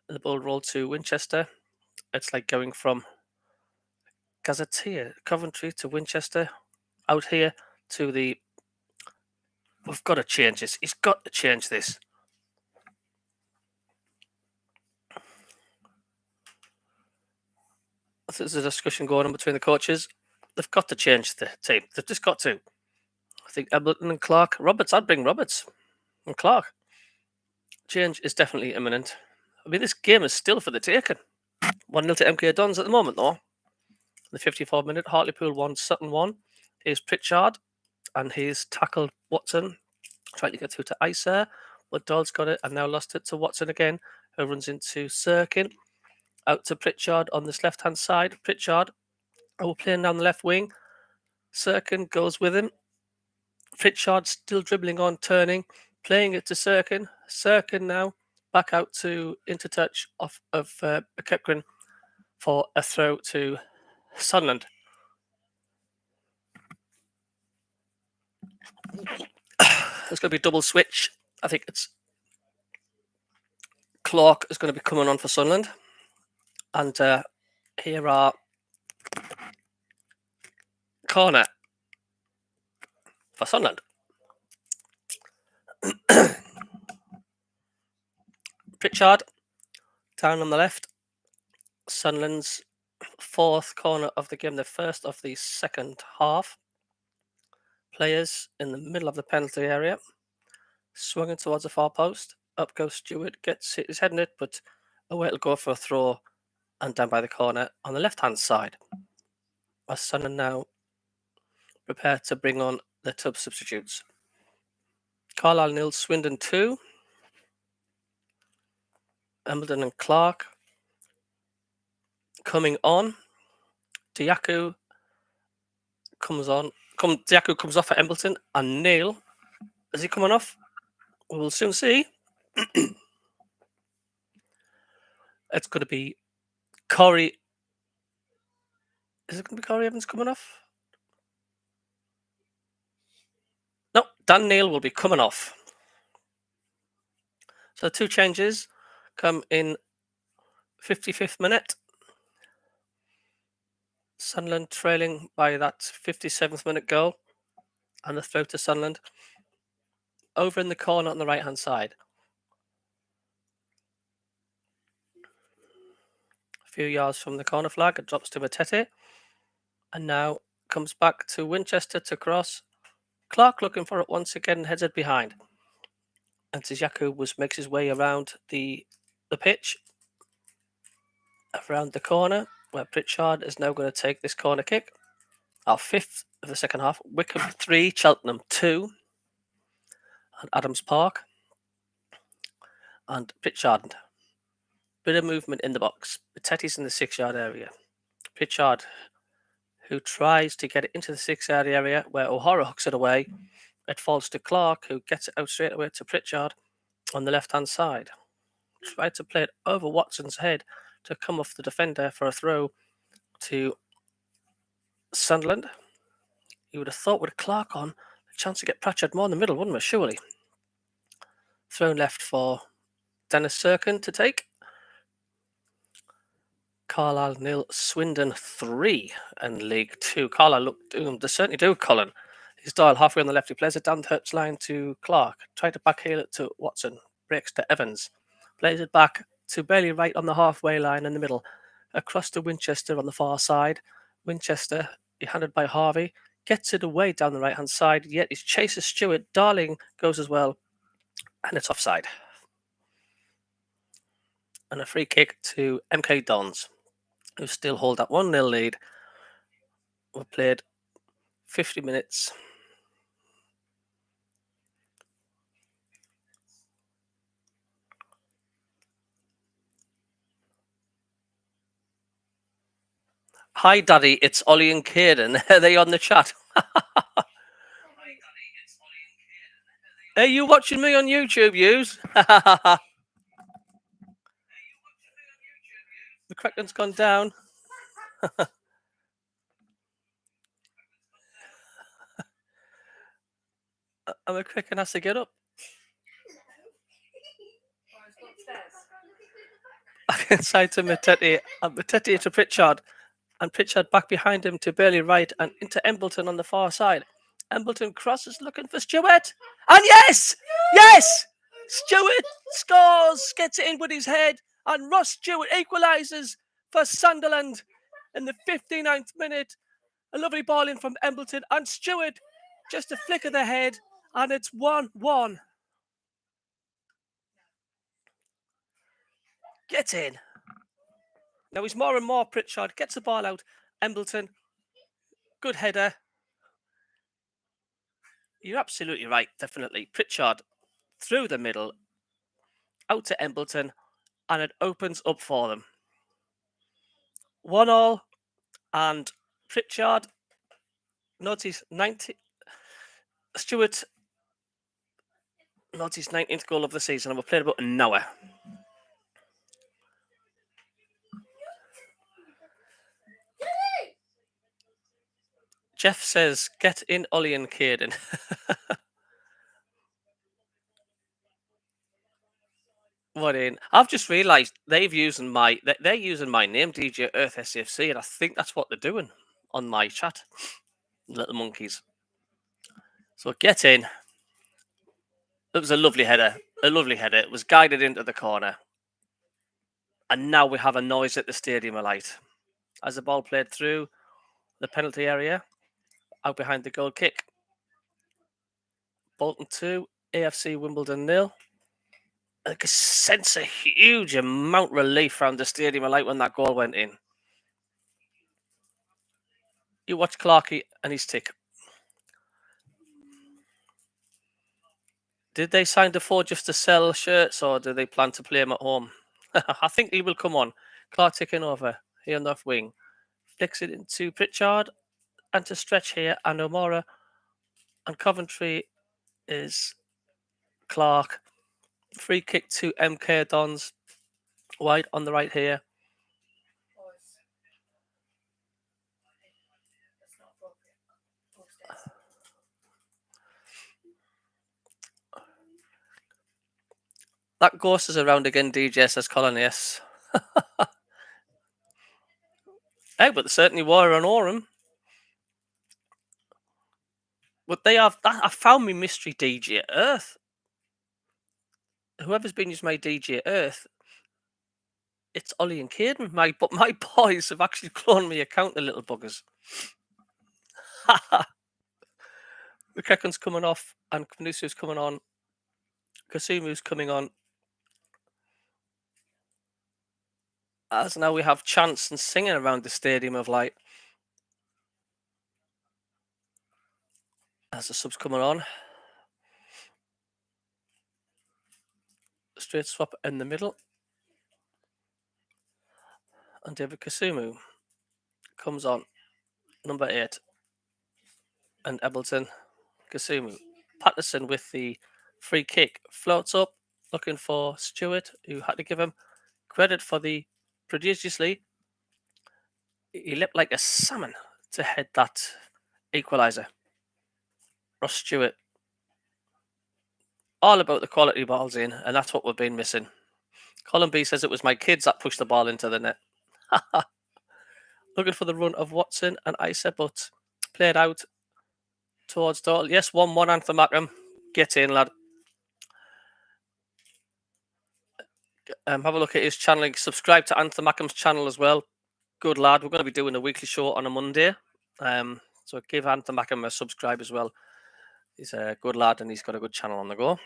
A: The ball rolled to Winchester. It's like going from Gazetteer, Coventry to Winchester. Out here to the... We've got to change this. He's got to change this. There's a discussion going on between the coaches. They've got to change the team. They've just got to. I think Ebleton and Clark. Roberts, I'd bring Roberts and Clark. Change is definitely imminent. I mean, this game is still for the taking. 1-0 to MK Dons at the moment, though. The 54th minute, Hartlepool 1, Sutton 1. Here's Pritchard, and he's tackled Watson. Trying to get through to Icer, but Doyle's got it and now lost it to Watson again, who runs into Sirkin. Out to Pritchard on this left-hand side. Pritchard, playing down the left wing. Sirkin goes with him. Pritchard still dribbling on, turning, playing it to Sirkin. Sirkin now back out to intertouch of Kepgren for a throw to Sunderland. There's going to be a double switch. I think it's Clark is going to be coming on for Sunderland. And here are corner for Sunderland. Pritchard down on the left. Sunderland's 4th corner of the game, the first of the second half. Players in the middle of the penalty area. Swung in towards the far post. Up goes Stewart, gets his head in it, but away it'll go for a throw and down by the corner on the left-hand side. As Sunderland now prepare to bring on the tub substitutes. Carlisle 0, Swindon 2. Embleton and Clark coming on. Diaku comes on. Diaku comes off at Embleton, and Neil, is he coming off? We will soon see. It's going to be Corey. Is it going to be Corey Evans coming off? No, Dan Neil will be coming off. So 2 changes come in 55th minute. Sunderland trailing by that 57th minute goal. And the throw to Sunderland. Over in the corner on the right-hand side. A few yards from the corner flag. It drops to Matete. And now comes back to Winchester to cross. Clark looking for it once again, heads it behind. And Tijaku makes his way around the pitch. Around the corner, where Pritchard is now going to take this corner kick. Our 5th of the second half. Wickham 3, Cheltenham 2. And Adams Park. And Pritchard. Bit of movement in the box. Matetti's in the 6-yard area. Pritchard, who tries to get it into the 6-yard area, where O'Hara hooks it away. It falls to Clark, who gets it out straight away to Pritchard on the left-hand side. Tried to play it over Watson's head to come off the defender for a throw to Sunderland. You would have thought with Clark on, a chance to get Pritchard more in the middle, wouldn't we? Surely. Thrown left for Dennis Serkin to take. Carlisle 0, Swindon 3 in League 2. Carlisle look doomed. They certainly do, Colin. He's dialed halfway on the left. He plays it down the touchline to Clark. Tried to backheel it to Watson. Breaks to Evans. Plays it back to Bailey right on the halfway line in the middle. Across to Winchester on the far side. Winchester, handed by Harvey. Gets it away down the right-hand side. Yet he chases Stewart. Darling goes as well. And it's offside. And a free kick to MK Dons, who still hold that 1-0 lead. We've played 50 minutes. Hi, Daddy. It's Ollie and Caden. Are they on the chat? Are you watching me on YouTube, yous? The Kraken's gone down. And the Kraken has to get up. Inside to Matete, and Matete to Pritchard, and Pritchard back behind him to Bailey right and into Embleton on the far side. Embleton crosses looking for Stewart, and yes! Yes! Stewart scores, gets it in with his head, and Ross Stewart equalises for Sunderland in the 59th minute. A lovely ball in from Embleton, and Stewart just a flick of the head, and it's 1-1. Get in. Now he's more and more Pritchard. Gets the ball out. Embleton. Good header. You're absolutely right. Definitely. Pritchard through the middle. Out to Embleton. And it opens up for them. 1-1. And Pritchard notes his 90. Stewart notes his 19th goal of the season. And we've played about an hour. Jeff says, get in Ollie and Caden. What in? I've just realised they're using my name, DJ Earth SCFC, and I think that's what they're doing on my chat. Little monkeys. So get in. It was a lovely header. A lovely header. It was guided into the corner. And now we have a noise at the stadium alight. As the ball played through the penalty area, out behind the goal kick. Bolton 2, AFC Wimbledon 0. I could sense a huge amount of relief around the stadium of light when that goal went in. You watch Clarkey and his tick. Did they sign Defoe just to sell shirts, or do they plan to play him at home? I think he will come on. Clark taking over here on the left wing. Flicks it into Pritchard, and to stretch here, and O'Mara. And Coventry is Clark. Free kick to MK Dons. Wide on the right here.
C: Boys. That's not appropriate. Go upstairs.
A: That ghost is around again, DJ, says Colin, yes. Hey, but they certainly were on Orem. But they have that. I found me mystery DJ at Earth. Whoever's been using my DJ at Earth, it's Ollie and Caden. But my boys have actually cloned me account, the little buggers. McCracken's coming off, and Knusu's coming on. Kasumu's coming on. As now we have chants and singing around the Stadium of Light. As the sub's coming on. Straight swap in the middle. And David Kasumu comes on. Number 8. And Ebelton, Kasumu. Patterson with the free kick. Floats up, looking for Stewart, who had to give him credit for the prodigiously. He leapt like a salmon to head that equalizer. Ross Stewart. All about the quality balls in, and that's what we've been missing. Colin B says it was my kids that pushed the ball into the net. Looking for the run of Watson and Isa, but played out towards Doyle. Yes, 1-1 Anthem Mackham. Get in, lad. Have a look at his channel. Subscribe to Anthem Mackham's channel as well. Good lad. We're going to be doing a weekly show on a Monday. So give Anthem Mackham a subscribe as well. He's a good lad and he's got a good channel on the go.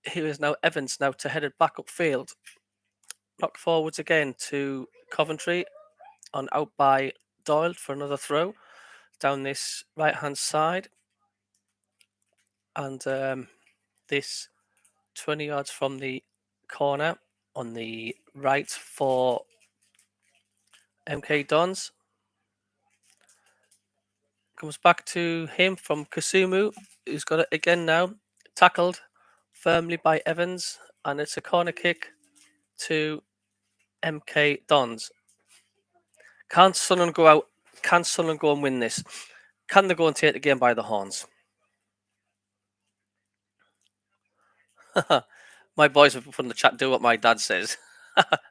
A: Here is now Evans now to head it back upfield. Knock forwards again to Coventry on out by Doyle for another throw down this right hand side. And this 20 yards from the corner on the right for MK Dons. Comes back to him from Kasumu, who's got it again now. Tackled firmly by Evans, and it's a corner kick to MK Dons. Can Sunderland go out? Can Sunderland go and win this? Can they go and take the game by the horns? My boys have put in the chat, do what my dad says.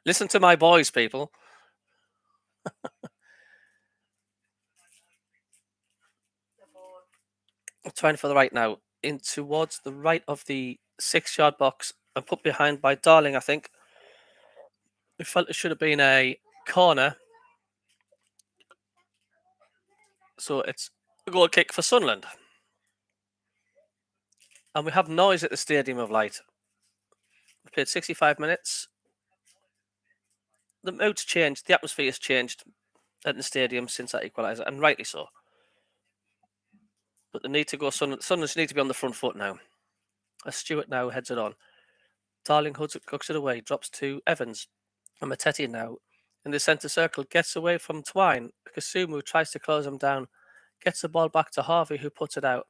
A: Listen to my boys, people. I'm trying for the right now. In towards the right of the 6-yard box and put behind by Darling, I think. We felt it should have been a corner. So it's a goal kick for Sunderland. And we have noise at the Stadium of Light. We played 65 minutes. The mood's changed. The atmosphere has changed at the stadium since that equaliser, and rightly so. But they need to go. Sunderland need to be on the front foot now. As Stewart now heads it on. Darling cooks it away, drops to Evans. And Matete now in the centre circle gets away from Twine. Kasumu tries to close him down. Gets the ball back to Harvey, who puts it out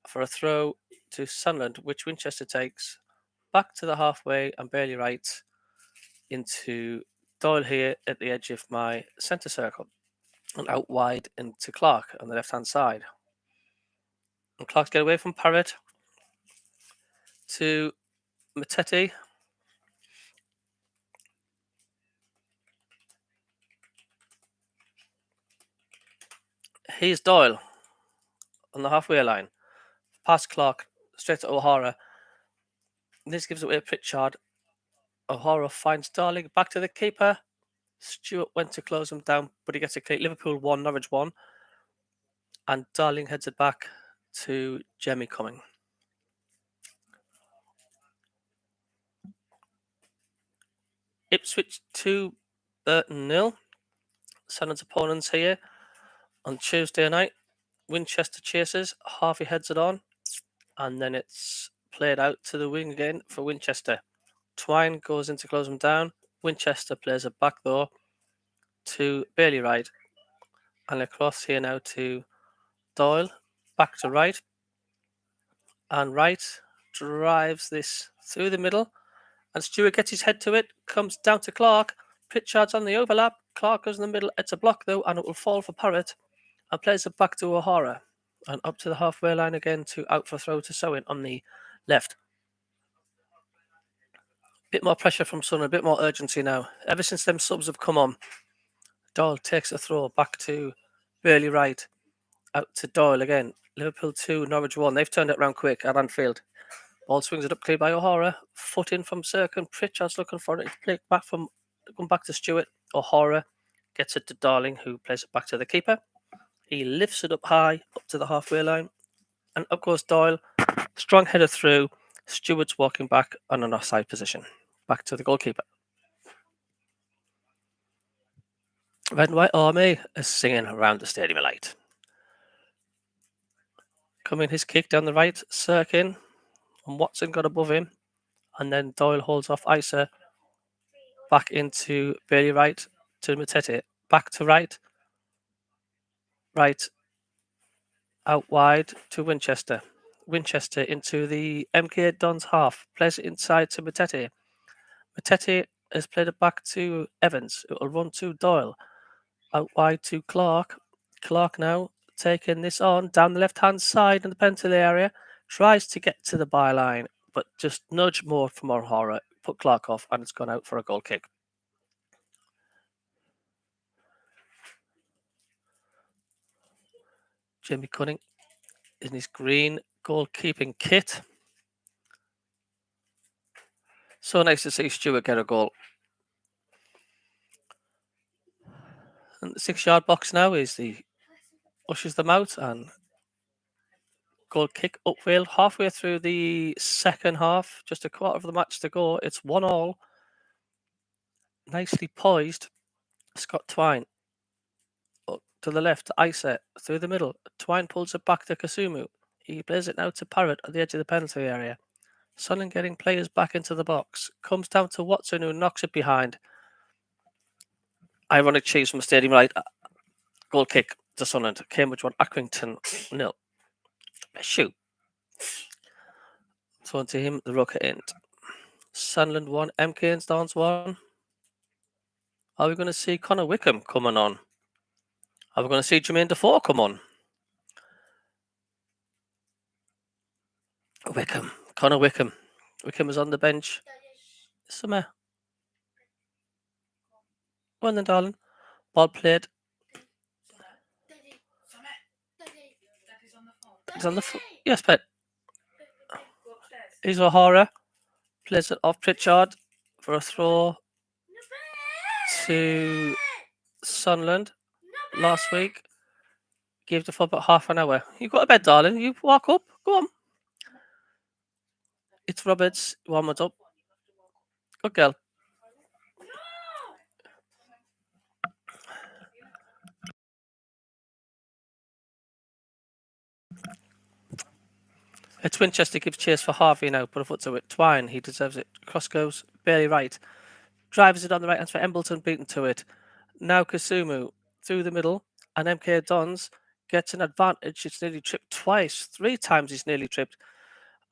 A: for a throw to Sunderland, which Winchester takes back to the halfway and barely right into Doyle here at the edge of my centre circle. And out wide into Clark on the left-hand side. And Clark's get away from Parrott to Matete. Here's Doyle on the halfway line. Past Clark, straight to O'Hara. This gives away Pritchard. O'Hara finds Darling, back to the keeper. Stewart went to close him down, but he gets a clear. Liverpool 1, Norwich 1. And Darling heads it back to Jemmy Cumming. Ipswich 2, Burton 0. Sunderland's opponents here on Tuesday night. Winchester chases, Harvey heads it on, and then it's played out to the wing again for Winchester. Twine goes in to close them down. Winchester plays it back though to Bailey Wright, and across here now to Doyle, back to Wright, and Wright drives this through the middle, and Stewart gets his head to it, comes down to Clark. Pritchard's on the overlap. Clark goes in the middle. It's a block though, and it will fall for Parrott, and plays it back to O'Hara, and up to the halfway line again to out for throw to Sowen on the left. Bit more pressure from Sun, a bit more urgency now. Ever since them subs have come on, Doyle takes a throw back to Bailey Wright, out to Doyle again. Liverpool 2, Norwich 1. They've turned it around quick at Anfield. Ball swings it up clear by O'Hara. Foot in from Cirkin. Pritchard's looking for it. Play back from going back to Stewart. O'Hara gets it to Darling, who plays it back to the keeper. He lifts it up high, up to the halfway line. And up goes Doyle. Strong header through. Stewart's walking back on an offside position. Back to the goalkeeper. Red and White Army is singing around the Stadium of Light. Coming his kick down the right, Cirkin, and Watson got above him, and then Doyle holds off Isa. Back into Bailey Wright to Matete, back to Wright. Wright out wide to Winchester. Winchester into the MK Dons half, plays it inside to Matete. Matete has played it back to Evans. It will run to Doyle. Out wide to Clark. Clark now taking this on down the left-hand side in the penalty area. Tries to get to the byline, but just nudge more from O'Hara. Put Clark off, and it's gone out for a goal kick. Jimmy Cunning in his green goalkeeping kit. So nice to see Stewart get a goal. And the 6-yard box now is ushers them out, and goal kick upfield halfway through the second half. Just a quarter of the match to go. It's 1-1. Nicely poised. Scott Twine up to the left to Isa through the middle. Twine pulls it back to Kasumu. He plays it now to Parrott at the edge of the penalty area. Sunderland getting players back into the box. Comes down to Watson, who knocks it behind. Ironic chase from the Stadium Right. Goal kick to Sunderland. Cambridge 1, Accrington 0. Shoot. Thrown to him, the rocket end. Sunderland 1, MK and Dons 1. Are we going to see Connor Wickham coming on? Are we going to see Jermaine Defoe come on? Wickham. Connor Wickham. Wickham is on the bench. Summer. Well then, darling. Ball played. He's on the phone. Yes, pet. He's O'Hara. Plays it off Pritchard for a throw to Sunderland last week. Gave the foot about half an hour. You got to bed, darling. You walk up. Go on. It's Roberts. Warmed up. Good girl. It's Winchester gives chase for Harvey now. Put a foot to it. Twine. He deserves it. Cross goes. Bailey Wright. Drives it on the right hand for Embleton. Beaten to it. Now Kasumu through the middle. And MK Dons gets an advantage. It's nearly tripped twice. 3 times he's nearly tripped.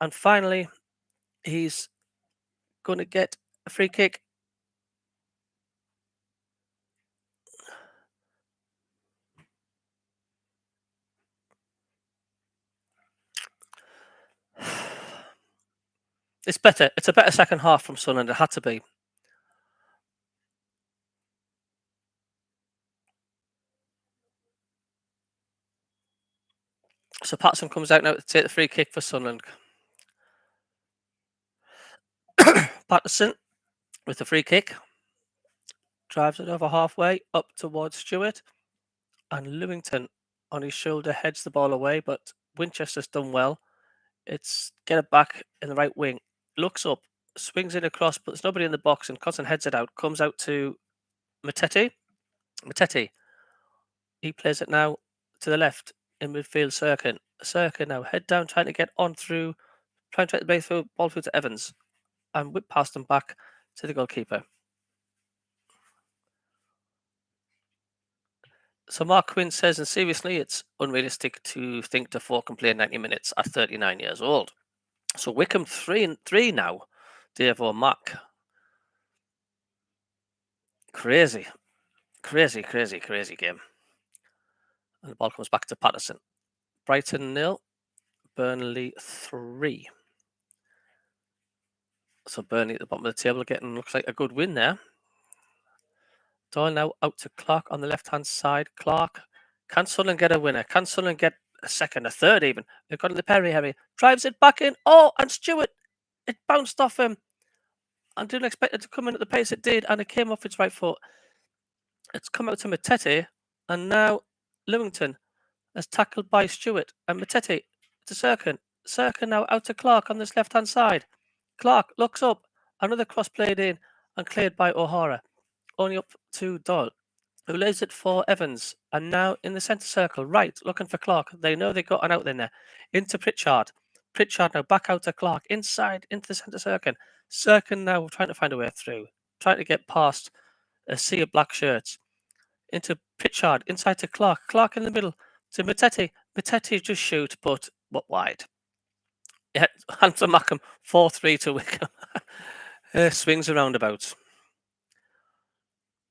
A: And finally, he's going to get a free kick. It's better. It's a better second half from Sunderland. It had to be. So Patson comes out now to take the free kick for Sunderland. Patterson with the free kick. Drives it over halfway up towards Stewart. And Lewington on his shoulder heads the ball away, but Winchester's done well. It's get it back in the right wing. Looks up, swings in across, but there's nobody in the box, and Cotton heads it out, comes out to Matete. Matete, he plays it now to the left in midfield. Cirkin now head down, trying to get on through, trying to play through ball through to Evans, and whip past him back to the goalkeeper. So Mark Quinn says, and seriously, it's unrealistic to think Defoe can play 90 minutes at 39 years old. So Wickham 3-3 now, Dave or Mac. Crazy game. And the ball comes back to Patterson. Brighton 0, Burnley 3. So Burnley at the bottom of the table getting, looks like a good win there. Doyle now out to Clark on the left-hand side. Clark, can Sunderland get a winner? Can Sunderland get a second, a third even? They've got the Perry heavy. Drives it back in. Oh, and Stewart, it bounced off him. I didn't expect it to come in at the pace it did, and it came off its right foot. It's come out to Matete, and now Lewington is tackled by Stewart, and Matete to Cirkin. Cirkin now out to Clark on this left-hand side. Clark looks up, another cross played in and cleared by O'Hara. Only up to Doyle, who lays it for Evans, and now in the centre circle, right, looking for Clark. They know they got an out in there. Into Pritchard. Pritchard now back out to Clark, inside, into the centre circle. Cirkin now trying to find a way through, trying to get past a sea of black shirts. Into Pritchard, inside to Clark. Clark in the middle to Matete. Matete just shoot, but wide. Yeah, Hampton Mackham 4-3 to Wickham. Swings and roundabouts.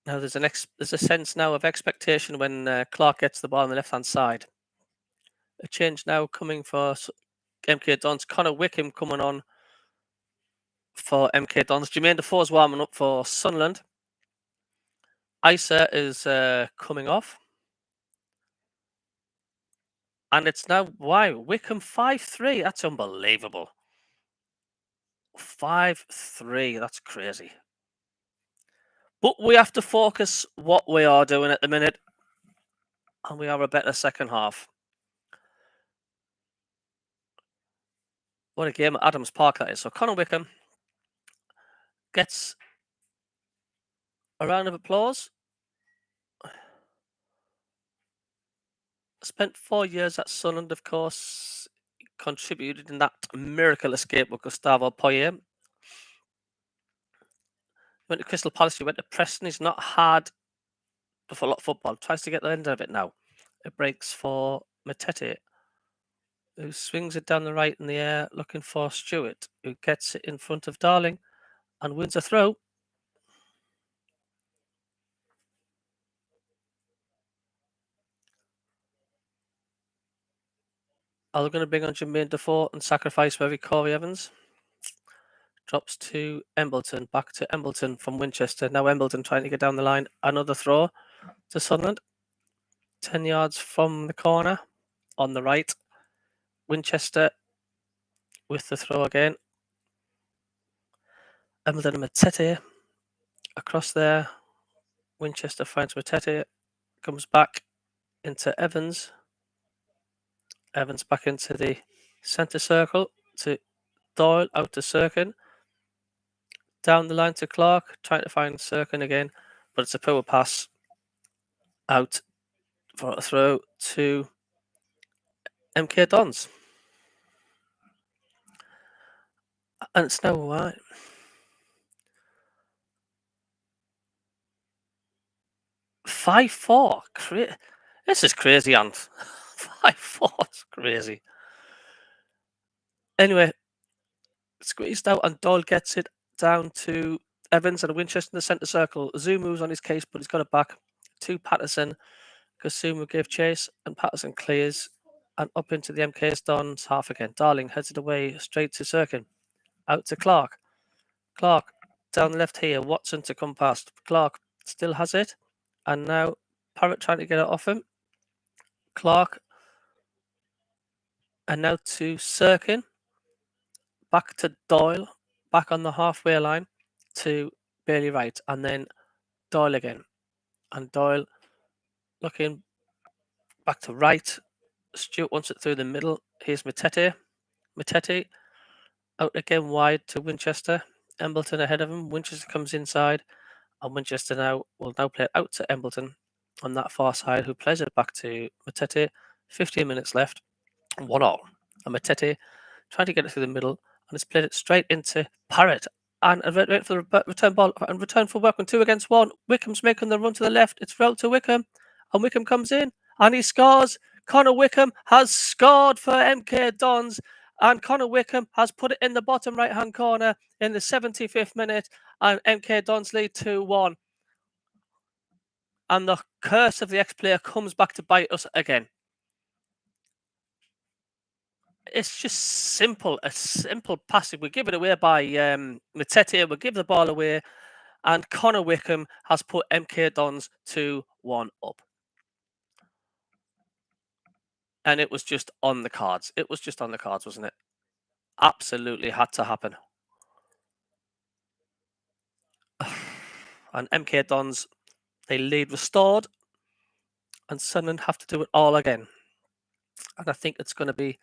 A: Now there's a sense now of expectation when Clark gets the ball on the left hand side. A change now coming for MK Dons. Connor Wickham coming on for MK Dons. Jermaine Defoe's warming up for Sunderland. Isa is coming off. And it's now, Wickham 5-3. That's unbelievable. 5-3. That's crazy. But we have to focus what we are doing at the minute. And we are a better second half. What a game at Adams Park that is. So Connor Wickham gets a round of applause. Spent 4 years at Sunderland, of course. Contributed in that miracle escape with Gustavo Poyet. Went to Crystal Palace, he went to Preston. He's not had a lot of football. Tries to get the end of it now. It breaks for Matete, who swings it down the right in the air, looking for Stewart, who gets it in front of Darling and wins a throw. Are they going to bring on Jermaine Defoe and sacrifice maybe Corey Evans? Drops to Embleton, back to Embleton from Winchester. Now Embleton trying to get down the line. Another throw to Sunderland. 10 yards from the corner on the right. Winchester with the throw again. Embleton and Matete across there. Winchester finds Matete. Comes back into Evans. Evans back into the centre circle to Doyle, out to Cirkin. Down the line to Clark, trying to find Cirkin again, but it's a poor pass out for a throw to MK Dons. And it's now wide. 5-4. This is crazy, Ant. 5-4. It's crazy. Anyway, squeezed out, and Doyle gets it down to Evans and Winchester in the centre circle. Zoom moves on his case, but he's got it back to Patterson. Kasumu gave chase, and Patterson clears and up into the MK's Dons half again. Darling heads it away straight to Cirkin. Out to Clark. Clark down the left here. Watson to come past. Clark still has it. And now Parrott trying to get it off him. Clark. And now to Cirkin. Back to Doyle. Back on the halfway line to Bailey Wright. And then Doyle again. And Doyle looking back to Wright. Stewart wants it through the middle. Here's Matete. Matete out again wide to Winchester. Embleton ahead of him. Winchester comes inside, and Winchester will now play it out to Embleton on that far side, who plays it back to Matete. 15 minutes left, 1-1. And Matete trying to get it through the middle, and it's played it straight into Parrott. And wait for the return ball, and return for Wickham, 2 against 1. Wickham's making the run to the left. It's out to Wickham, and Wickham comes in, and he scores. Connor Wickham has scored for MK Dons, and Connor Wickham has put it in the bottom right-hand corner in the 75th minute, and MK Dons lead 2-1. And the curse of the ex-player comes back to bite us again. It's just simple, a simple passing. We give it away by Matete. We'll give the ball away, and Connor Wickham has put MK Dons 2-1 up. And it was just on the cards. It was just on the cards, wasn't it? Absolutely had to happen. And MK Dons, they lead restored, and Sunderland have to do it all again. And I think it's going to be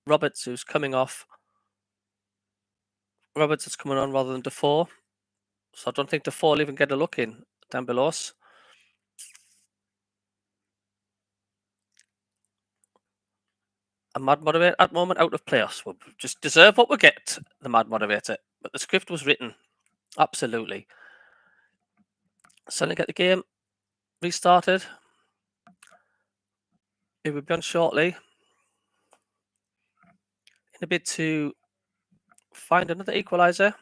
A: Roberts who's coming off. Roberts is coming on rather than Defoe. So I don't think Defoe will even get a look in down below us. A mad moderator at the moment out of playoffs. We'll just deserve what we get, the mad moderator. But the script was written. Absolutely. Suddenly get the game restarted. It will be on shortly. In a bid to find another equalizer.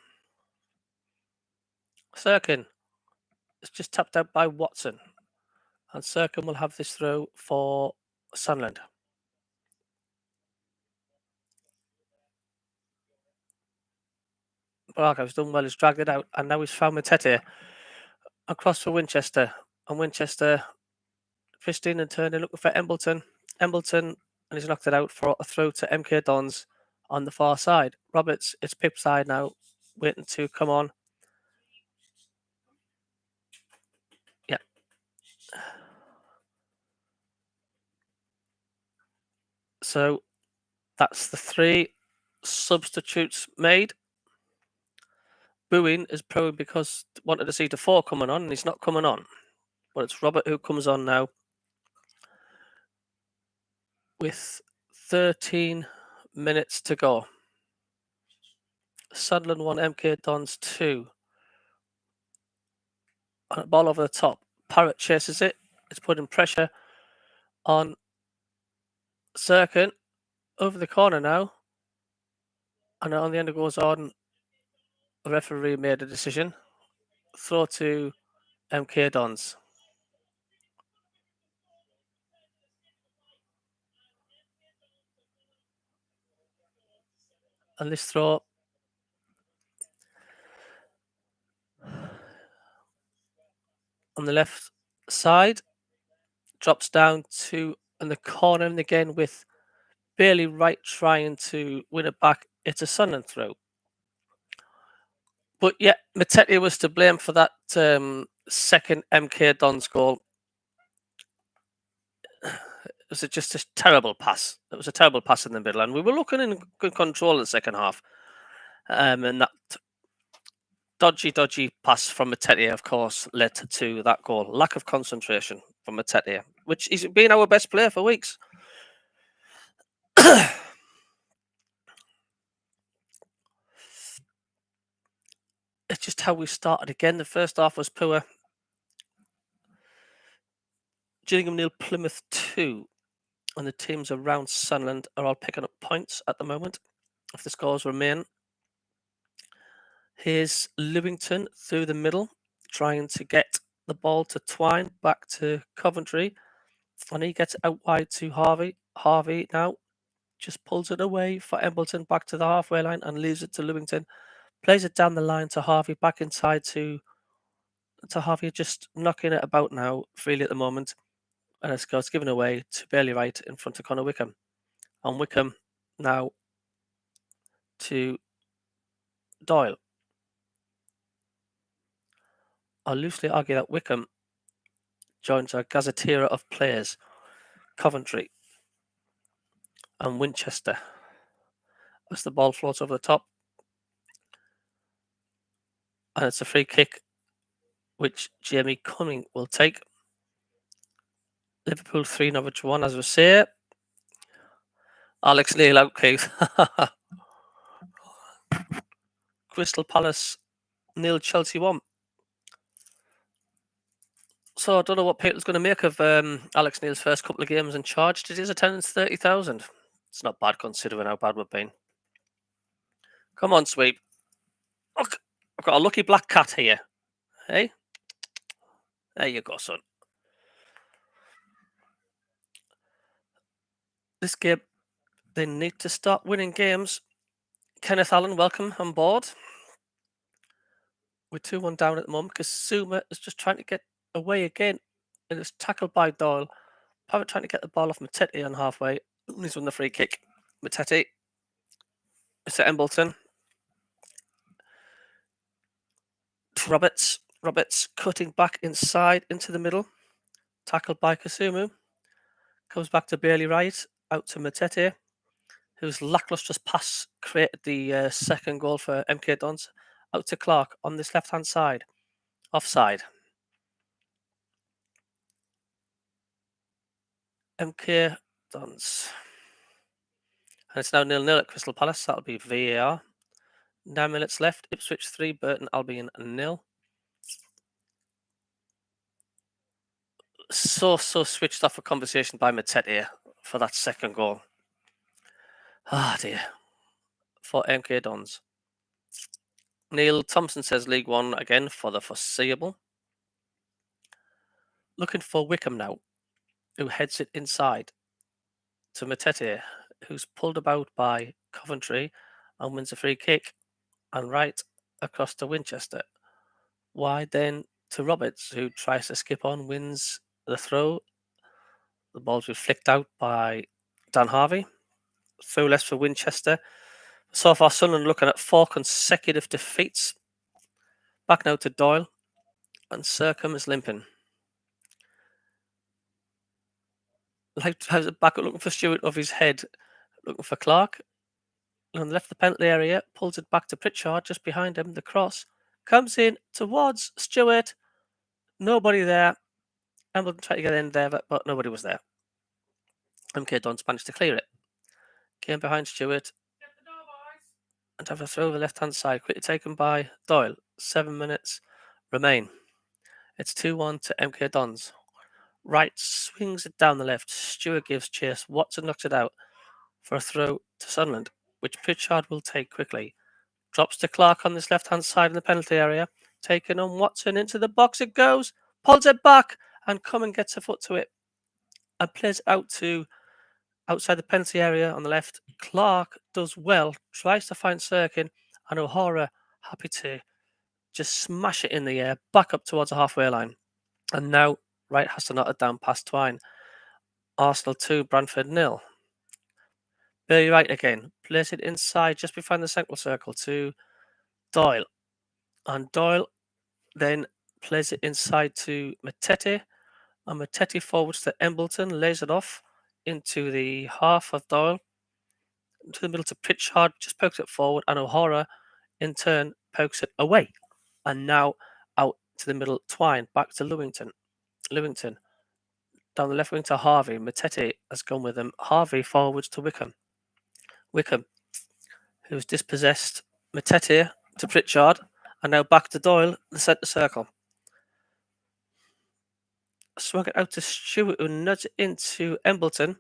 A: Sirkin is just tapped out by Watson. And Sirkin will have this throw for Sunderland. Barkow's done well, he's dragged it out, and now he's found Matete across for Winchester. And Winchester, Christine and turning, looking for Embleton. Embleton, and he's knocked it out for a throw to MK Dons on the far side. Roberts, it's Pip's side now, waiting to come on. Yeah. So that's the 3 substitutes made. Booing is probably because wanted to see Defoe coming on, and he's not coming on. But it's Robert who comes on now with 13 minutes to go. Sunderland 1, MK Dons 2. And a ball over the top. Parrott chases it. It's putting pressure on Sirkin. Over the corner now. And on the end it goes on. The referee made a decision. Throw to MK Dons. And this throw on the left side drops down to in the corner, and again with Bailey Wright trying to win it back. It's a Sunderland throw. But yeah, Matete was to blame for that second MK Dons goal. It was just a terrible pass. It was a terrible pass in the middle, and we were looking in good control in the second half. And that dodgy pass from Matete, of course, led to that goal. Lack of concentration from Matete, which he's been our best player for weeks. It's just how we started again. The first half was poor. Gillingham 0, Plymouth 2. And the teams around Sunderland are all picking up points at the moment, if the scores remain. Here's Lewington through the middle, trying to get the ball to Twine back to Coventry. And he gets out wide to Harvey. Harvey now just pulls it away for Embleton back to the halfway line and leaves it to Lewington. Plays it down the line to Harvey, back inside to Harvey, just knocking it about now freely at the moment. And it's given away to Bailey Wright in front of Connor Wickham. And Wickham now to Doyle. I'll loosely argue that Wickham joins our gazetteer of players, Coventry and Winchester. As the ball floats over the top. And it's a free kick, which Jamie Cumming will take. Liverpool 3, Norwich 1, as we say. Alex Neil out, Keith. Crystal Palace 0, Chelsea 1. So I don't know what people's going to make of Alex Neil's first couple of games in charge. Did his attendance 30,000? It's not bad considering how bad we've been. Come on, Sweep. Look, I've got a lucky black cat here. Hey? There you go, son. This game, they need to start winning games. Kenneth Allen, welcome on board. We're 2-1 down at the moment because Suma is just trying to get away again. And it's tackled by Doyle. Pavett trying to get the ball off Matete on halfway. He's won the free kick. Matete. It's Embleton. Roberts. Roberts cutting back inside into the middle. Tackled by Kasumu. Comes back to Bailey Wright. Out to Matete, whose lacklustrous pass created the second goal for MK Dons. Out to Clark on this left-hand side. Offside. MK Dons. And it's now 0-0 at Crystal Palace. That'll be VAR. 9 minutes left. Ipswich 3, Burton Albion 0. So switched off a conversation by Matete for that second goal. Ah, dear. For MK Dons. Neil Thompson says League One again for the foreseeable. Looking for Wickham now, who heads it inside to Matete, who's pulled about by Coventry and wins a free kick, and right across to Winchester. Wide then to Roberts, who tries to skip on, wins the throw. The ball's been flicked out by Dan Harvey. Throw less for Winchester. So far, Sunderland looking at 4 consecutive defeats. Back now to Doyle, and Circum is limping. Like has it back up looking for Stewart of his head, looking for Clark. And left the penalty area, pulls it back to Pritchard just behind him. The cross comes in towards Stewart. Nobody there. Embleton tried to get in there, but nobody was there. MK Dons managed to clear it. Came behind Stewart. And have a throw over the left hand side, quickly taken by Doyle. 7 minutes remain. It's 2-1 to MK Dons. Wright swings it down the left. Stewart gives chase. Watson knocks it out for a throw to Sunderland, which Pritchard will take quickly. Drops to Clark on this left-hand side in the penalty area. Taken on Watson into the box it goes. Pulls it back and Cumming gets a foot to it. And plays out to outside the penalty area on the left. Clark does well. Tries to find Sirkin. And O'Hara happy to just smash it in the air. Back up towards the halfway line. And now Wright has to knock it down past Twine. Arsenal 2, Brentford 0. Bailey Wright again. Plays it inside just behind the central circle to Doyle. And Doyle then plays it inside to Matete. And Matete forwards to Embleton. Lays it off into the half of Doyle. To the middle to Pritchard. Just pokes it forward. And O'Hara in turn pokes it away. And now out to the middle. Twine. Back to Lewington. Down the left wing to Harvey. Matete has gone with him. Harvey forwards to Wickham. Wickham, who's dispossessed Matete to Pritchard, and now back to Doyle, the centre circle. Swung it out to Stewart, who nudged it into Embleton,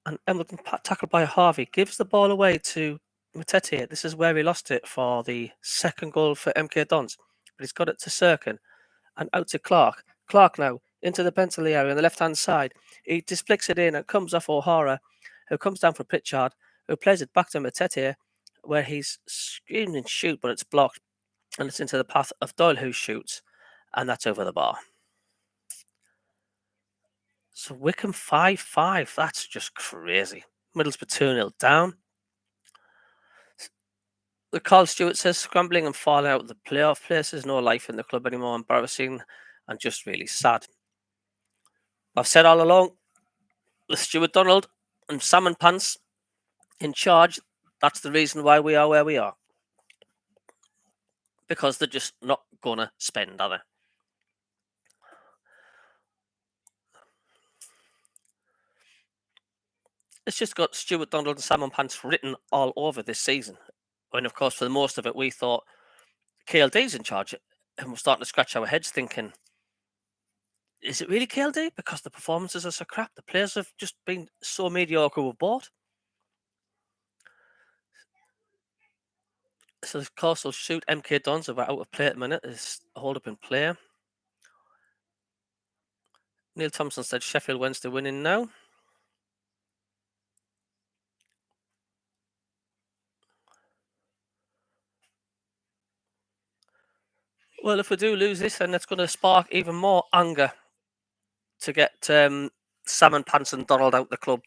A: and Embleton tackled by Harvey. Gives the ball away to Matete. This is where he lost it for the second goal for MK Dons, but he's got it to Sirkin, and out to Clark. Clark now into the penalty area on the left-hand side. He disflicks it in and comes off O'Hara, who comes down for Pritchard, who plays it back to Matete, where he's screaming shoot, but it's blocked, and it's into the path of Doyle, who shoots, and that's over the bar. So Wickham 5-5, that's just crazy. Middlesbrough 2-0 down. The Carl Stewart says scrambling and falling out of the playoff places, no life in the club anymore, embarrassing and just really sad. I've said all along, with Stuart Donald and Salmon Pants in charge, that's the reason why we are where we are. because they're just not going to spend, are they? It's just got Stuart Donald and Simon Pants written all over this season. And of course, for the most of it, we thought KLD's in charge. And we're starting to scratch our heads thinking, is it really KLD? Because the performances are so crap. The players have just been so mediocre with bought. So, of course, they'll shoot MK Dons about out of play at the minute. Is a hold up in play. Neil Thompson said Sheffield Wednesday winning now. Well, if we do lose this, then that's going to spark even more anger to get Salmon Pants and Donald out the club.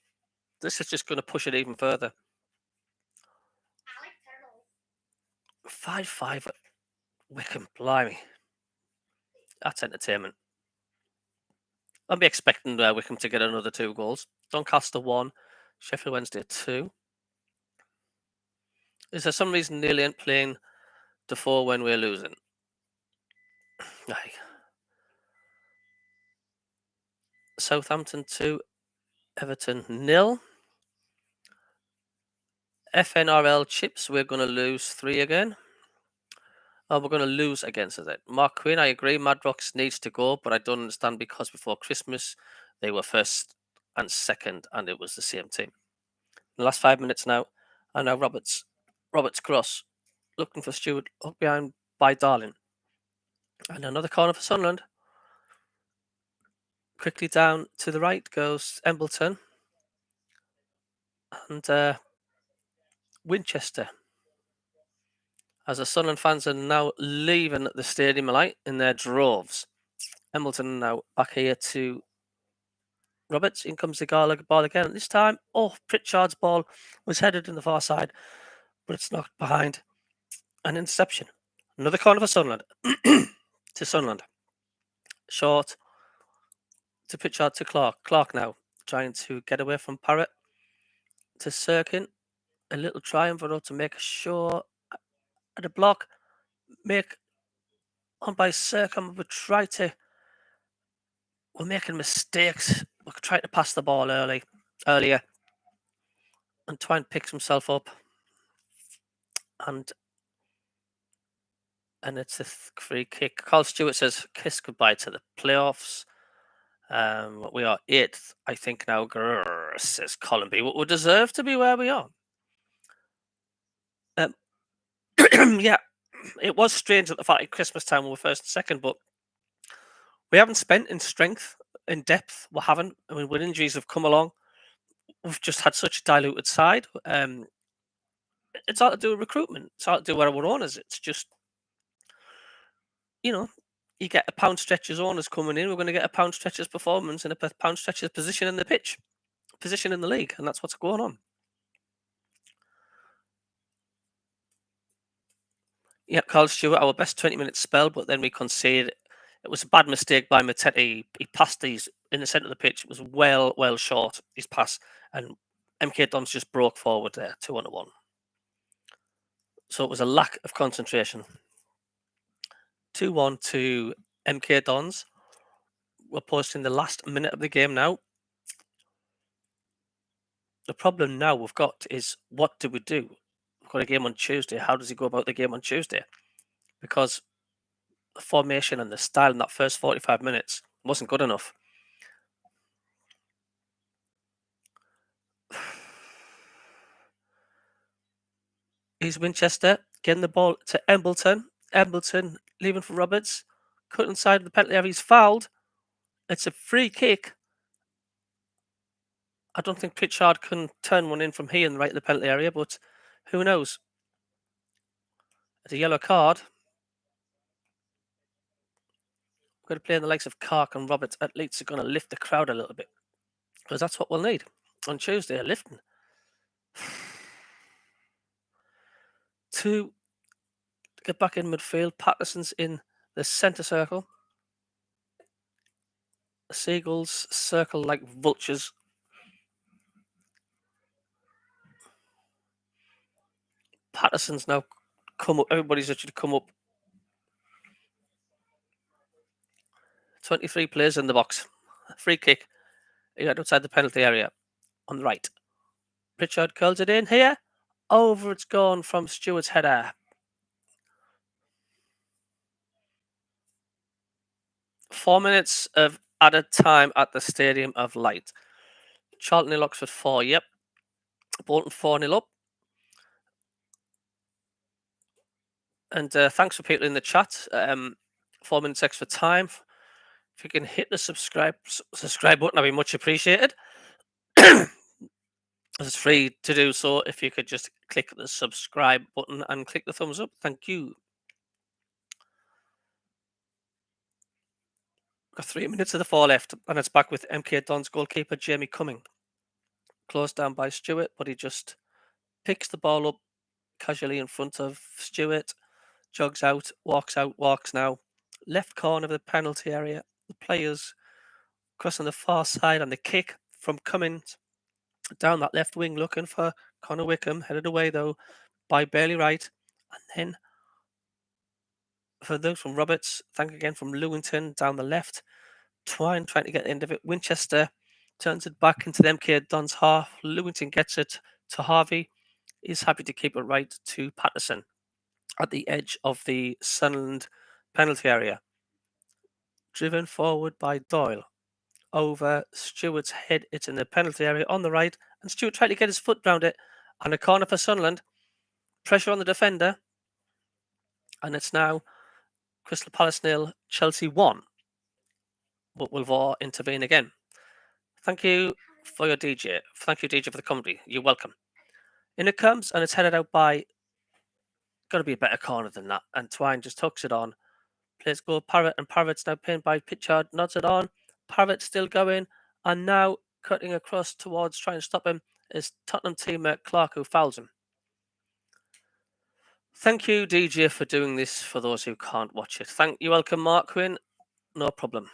A: This is just going to push it even further. 5-5 at Wickham, blimey. That's entertainment. I'll be expecting Wickham to get another 2 goals. Doncaster 1, Sheffield Wednesday 2. Is there some reason Neil ain't playing Defoe when we're losing? Aye. Southampton 2, Everton 0. FNRL Chips, we're going to lose 3 again. Oh, we're going to lose against it. Mark Quinn, I agree. Madrox needs to go, but I don't understand because before Christmas they were first and second, and it was the same team. The last 5 minutes now, and now Roberts cross, looking for Stewart, up behind by Darling, and another corner for Sunderland. Quickly down to the right goes Embleton, and Winchester. As the Sunderland fans are now leaving the stadium alight in their droves. Embleton now back here to Roberts. In comes the ball again. This time, Pritchard's ball was headed in the far side, but it's knocked behind. An interception. Another corner for Sunderland. To Sunderland. Short to Pritchard to Clark. Clark now trying to get away from Parrott to Sirkin. A little triumph to make sure at a block. Make on by Sirkin, but try to. We're making mistakes. We're trying to pass the ball earlier. And Twine picks himself up. And it's a free kick. Carl Stewart says, kiss goodbye to the playoffs. We are 8th, I think now, says Columby. We deserve to be where we are. Yeah, it was strange at the fact at Christmas time we were first and second, but we haven't spent in strength, in depth. We haven't. I mean, when injuries have come along, we've just had such a diluted side. It's all to do with recruitment. It's all to do with our owners. It's just, you get a pound stretcher's owners coming in. We're going to get a pound stretcher's performance and a pound stretcher's position in the pitch, position in the league, and that's what's going on. Yeah, Carl Stewart, our best 20-minute spell, but then we conceded. It was a bad mistake by Matete. He passed these in the centre of the pitch. It was well short, his pass, and MK Dons just broke forward there, 2-1. So it was a lack of concentration. 2-1 to MK Dons. We're posting the last minute of the game now. The problem now we've got is, what do we do? We've got a game on Tuesday. How does he go about the game on Tuesday? Because the formation and the style in that first 45 minutes wasn't good enough. Here's Winchester getting the ball to Embleton. Embleton leaving for Roberts. Cut inside the penalty area. He's fouled. It's a free kick. I don't think Pritchard can turn one in from here in the right of the penalty area, but who knows? It's a yellow card. We're going to play in the likes of Clark and Roberts. At least are going to lift the crowd a little bit, because that's what we'll need on Tuesday, a lifting. 2 to get back in midfield. Patterson's in the centre circle. The Seagulls circle like vultures. Patterson's now come up. Everybody's actually come up 23 players in the box. Free kick. You got outside the penalty area on the right. Pritchard curls it in here. Over it's gone from Stewart's header. 4 minutes of added time at the Stadium of Light. Charlton 0, Oxford 4. Yep. Bolton 4-0 up. And thanks for people in the chat. 4 minutes extra time. If you can hit the subscribe button, that'd be much appreciated. It's free to do so. If you could just click the subscribe button and click the thumbs up. Thank you. Got 3 minutes of the 4 left, and it's back with MK Dons goalkeeper Jamie Cumming. Closed down by Stewart, but he just picks the ball up casually in front of Stewart, jogs out, walks now. Left corner of the penalty area. The players crossing the far side, and the kick from Cummings down that left wing looking for Connor Wickham. Headed away though by Bailey Wright. And then for those from Roberts, thank again from Lewington down the left. Twine trying to get the end of it. Winchester turns it back into the MK Dons half. Lewington gets it to Harvey. He's happy to keep it right to Patterson at the edge of the Sunderland penalty area. Driven forward by Doyle. Over Stewart's head. It's in the penalty area on the right. And Stewart tried to get his foot round it. And a corner for Sunderland. Pressure on the defender. And it's now Crystal Palace 0, Chelsea 1. But will VAR intervene again? Thank you for your DJ. Thank you, DJ, for the commentary. You're welcome. In it comes, and it's headed out by. Got to be a better corner than that. And Twine just tucks it on. Plays goal Parrott, and Parrott's now pinned by Pritchard. Nods it on. Parrott still going, and now cutting across towards trying to stop him is Tottenham teammate Clark, who fouls him. Thank you, DJ, for doing this for those who can't watch it. Thank you, welcome, Mark Quinn. No problem.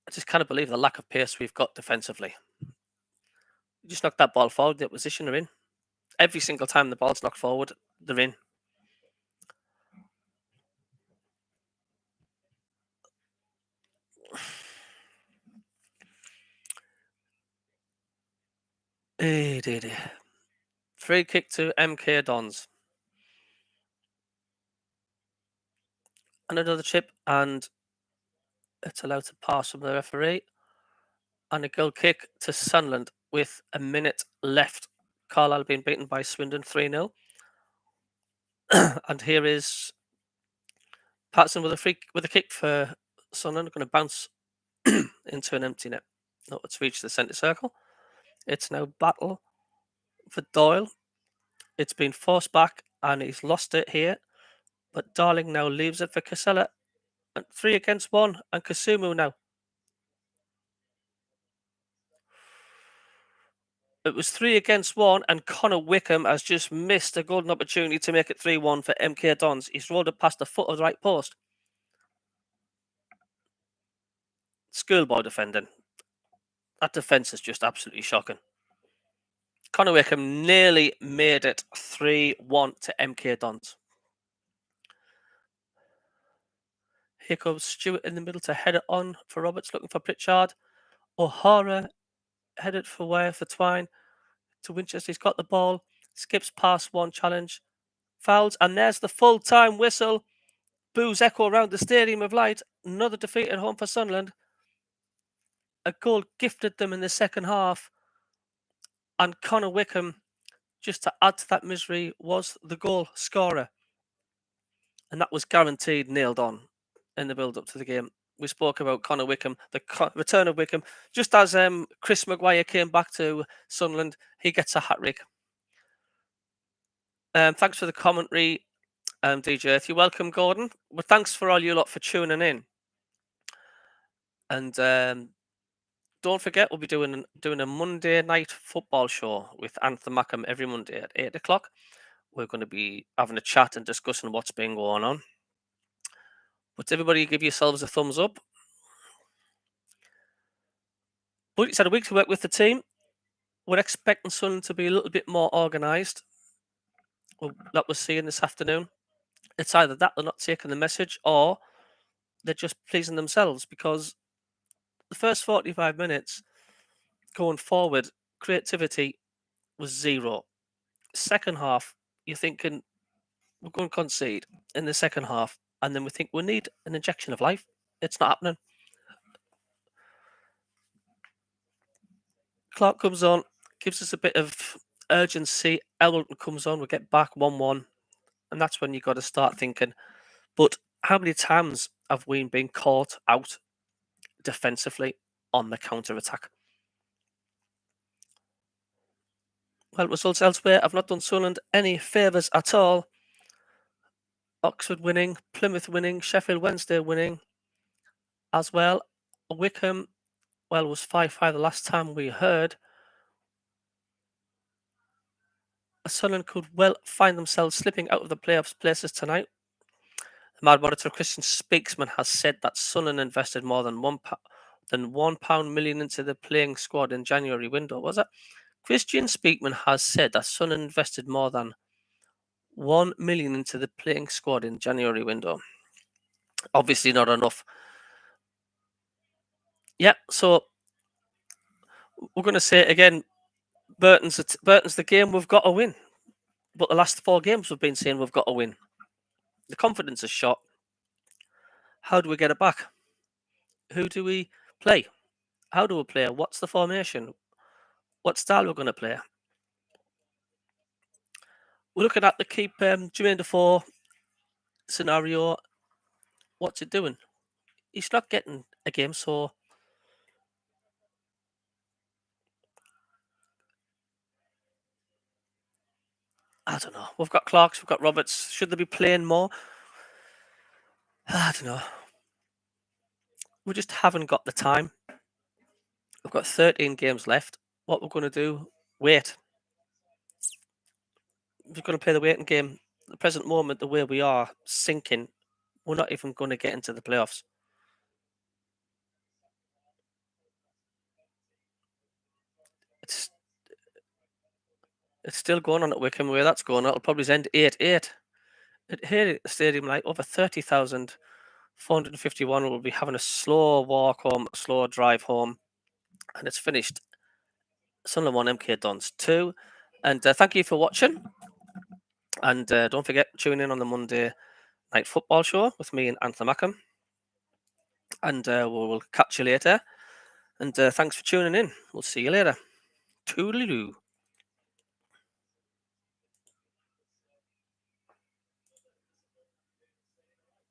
A: I just can't believe the lack of pace we've got defensively. You just knock that ball forward, the opposition are in. Every single time the ball's knocked forward, they're in. Free kick to MK Dons. And another chip, and it's allowed to pass from the referee. And a goal kick to Sunderland with a minute left. Carlisle being beaten by Swindon 3-0. And here is Patterson with a kick for Sunderland. Going to bounce into an empty net. No, it's reached the centre circle. It's now battle for Doyle. It's been forced back and he's lost it here. But Darling now leaves it for Casella. And 3 against 1. And Kasumu now. It was 3 against 1, and Connor Wickham has just missed a golden opportunity to make it 3-1 for MK Dons. He's rolled it past the foot of the right post. Schoolboy defending. That defence is just absolutely shocking. Connor Wickham nearly made it 3-1 to MK Dons. Here comes Stewart in the middle to head it on for Roberts, looking for Pritchard. O'Hara headed for where for Twine. To Winchester, he's got the ball. Skips past one challenge. Fouls, and there's the full-time whistle. Boos echo around the Stadium of Light. Another defeat at home for Sunderland. A goal gifted them in the second half. And Connor Wickham, just to add to that misery, was the goal scorer. And that was guaranteed nailed on in the build-up to the game. We spoke about Connor Wickham, the return of Wickham. Just as Chris Maguire came back to Sunderland, he gets a hat-trick. Thanks for the commentary, DJ Earth. You're welcome, Gordon. But thanks for all you lot for tuning in. And don't forget, we'll be doing a Monday night football show with Anthony Mackham every Monday at 8 o'clock. We're going to be having a chat and discussing what's been going on. But everybody give yourselves a thumbs up. But it's had a week to work with the team. We're expecting Sunderland to be a little bit more organised. Well, that we're seeing this afternoon. It's either that they're not taking the message or they're just pleasing themselves, because the first 45 minutes going forward, creativity was zero. Second half, you're thinking we're going to concede in the second half, and then we think we need an injection of life. It's not happening. Clark comes on, gives us a bit of urgency. Elton comes on, we get back 1-1, and that's when you got to start thinking. But how many times have we been caught out defensively on the counter attack? Well, results elsewhere have not done Sunderland any favours at all. Oxford winning, Plymouth winning, Sheffield Wednesday winning as well. Wickham, well, was 5-5 the last time we heard. Sunderland could well find themselves slipping out of the playoffs places tonight. The Mad Monitor Christian Speaksman has said that Sunderland invested more than £1 million into the playing squad in January window. Was it? Christian Speakman has said that Sunderland invested more than £1 million into the playing squad in January window. Obviously not enough. Yeah, so we're going to say it again. Burton's the game we've got to win. But the last 4 games we've been saying we've got to win. The confidence is shot. How do we get it back? Who do we play? How do we play? What's the formation? What style we're going to play? We're looking at the keep Jermaine Defoe scenario. What's it doing? He's not getting a game, so I don't know. We've got Clarks, we've got Roberts. Should they be playing more? I don't know. We just haven't got the time. We've got 13 games left. What we're going to do? Wait. We're going to play the waiting game. At the present moment, the way we are sinking, we're not even going to get into the playoffs. It's still going on at Wickham. Where that's going, it'll probably end 8-8. Here at the stadium, like over 30,451 will be having a slow walk home, slow drive home, and it's finished. Sunderland 1, MK Dons 2. And thank you for watching. And don't forget, tune in on the Monday night football show with me and Anthony Mackham. And we'll catch you later. And thanks for tuning in. We'll see you later. Toodaloo.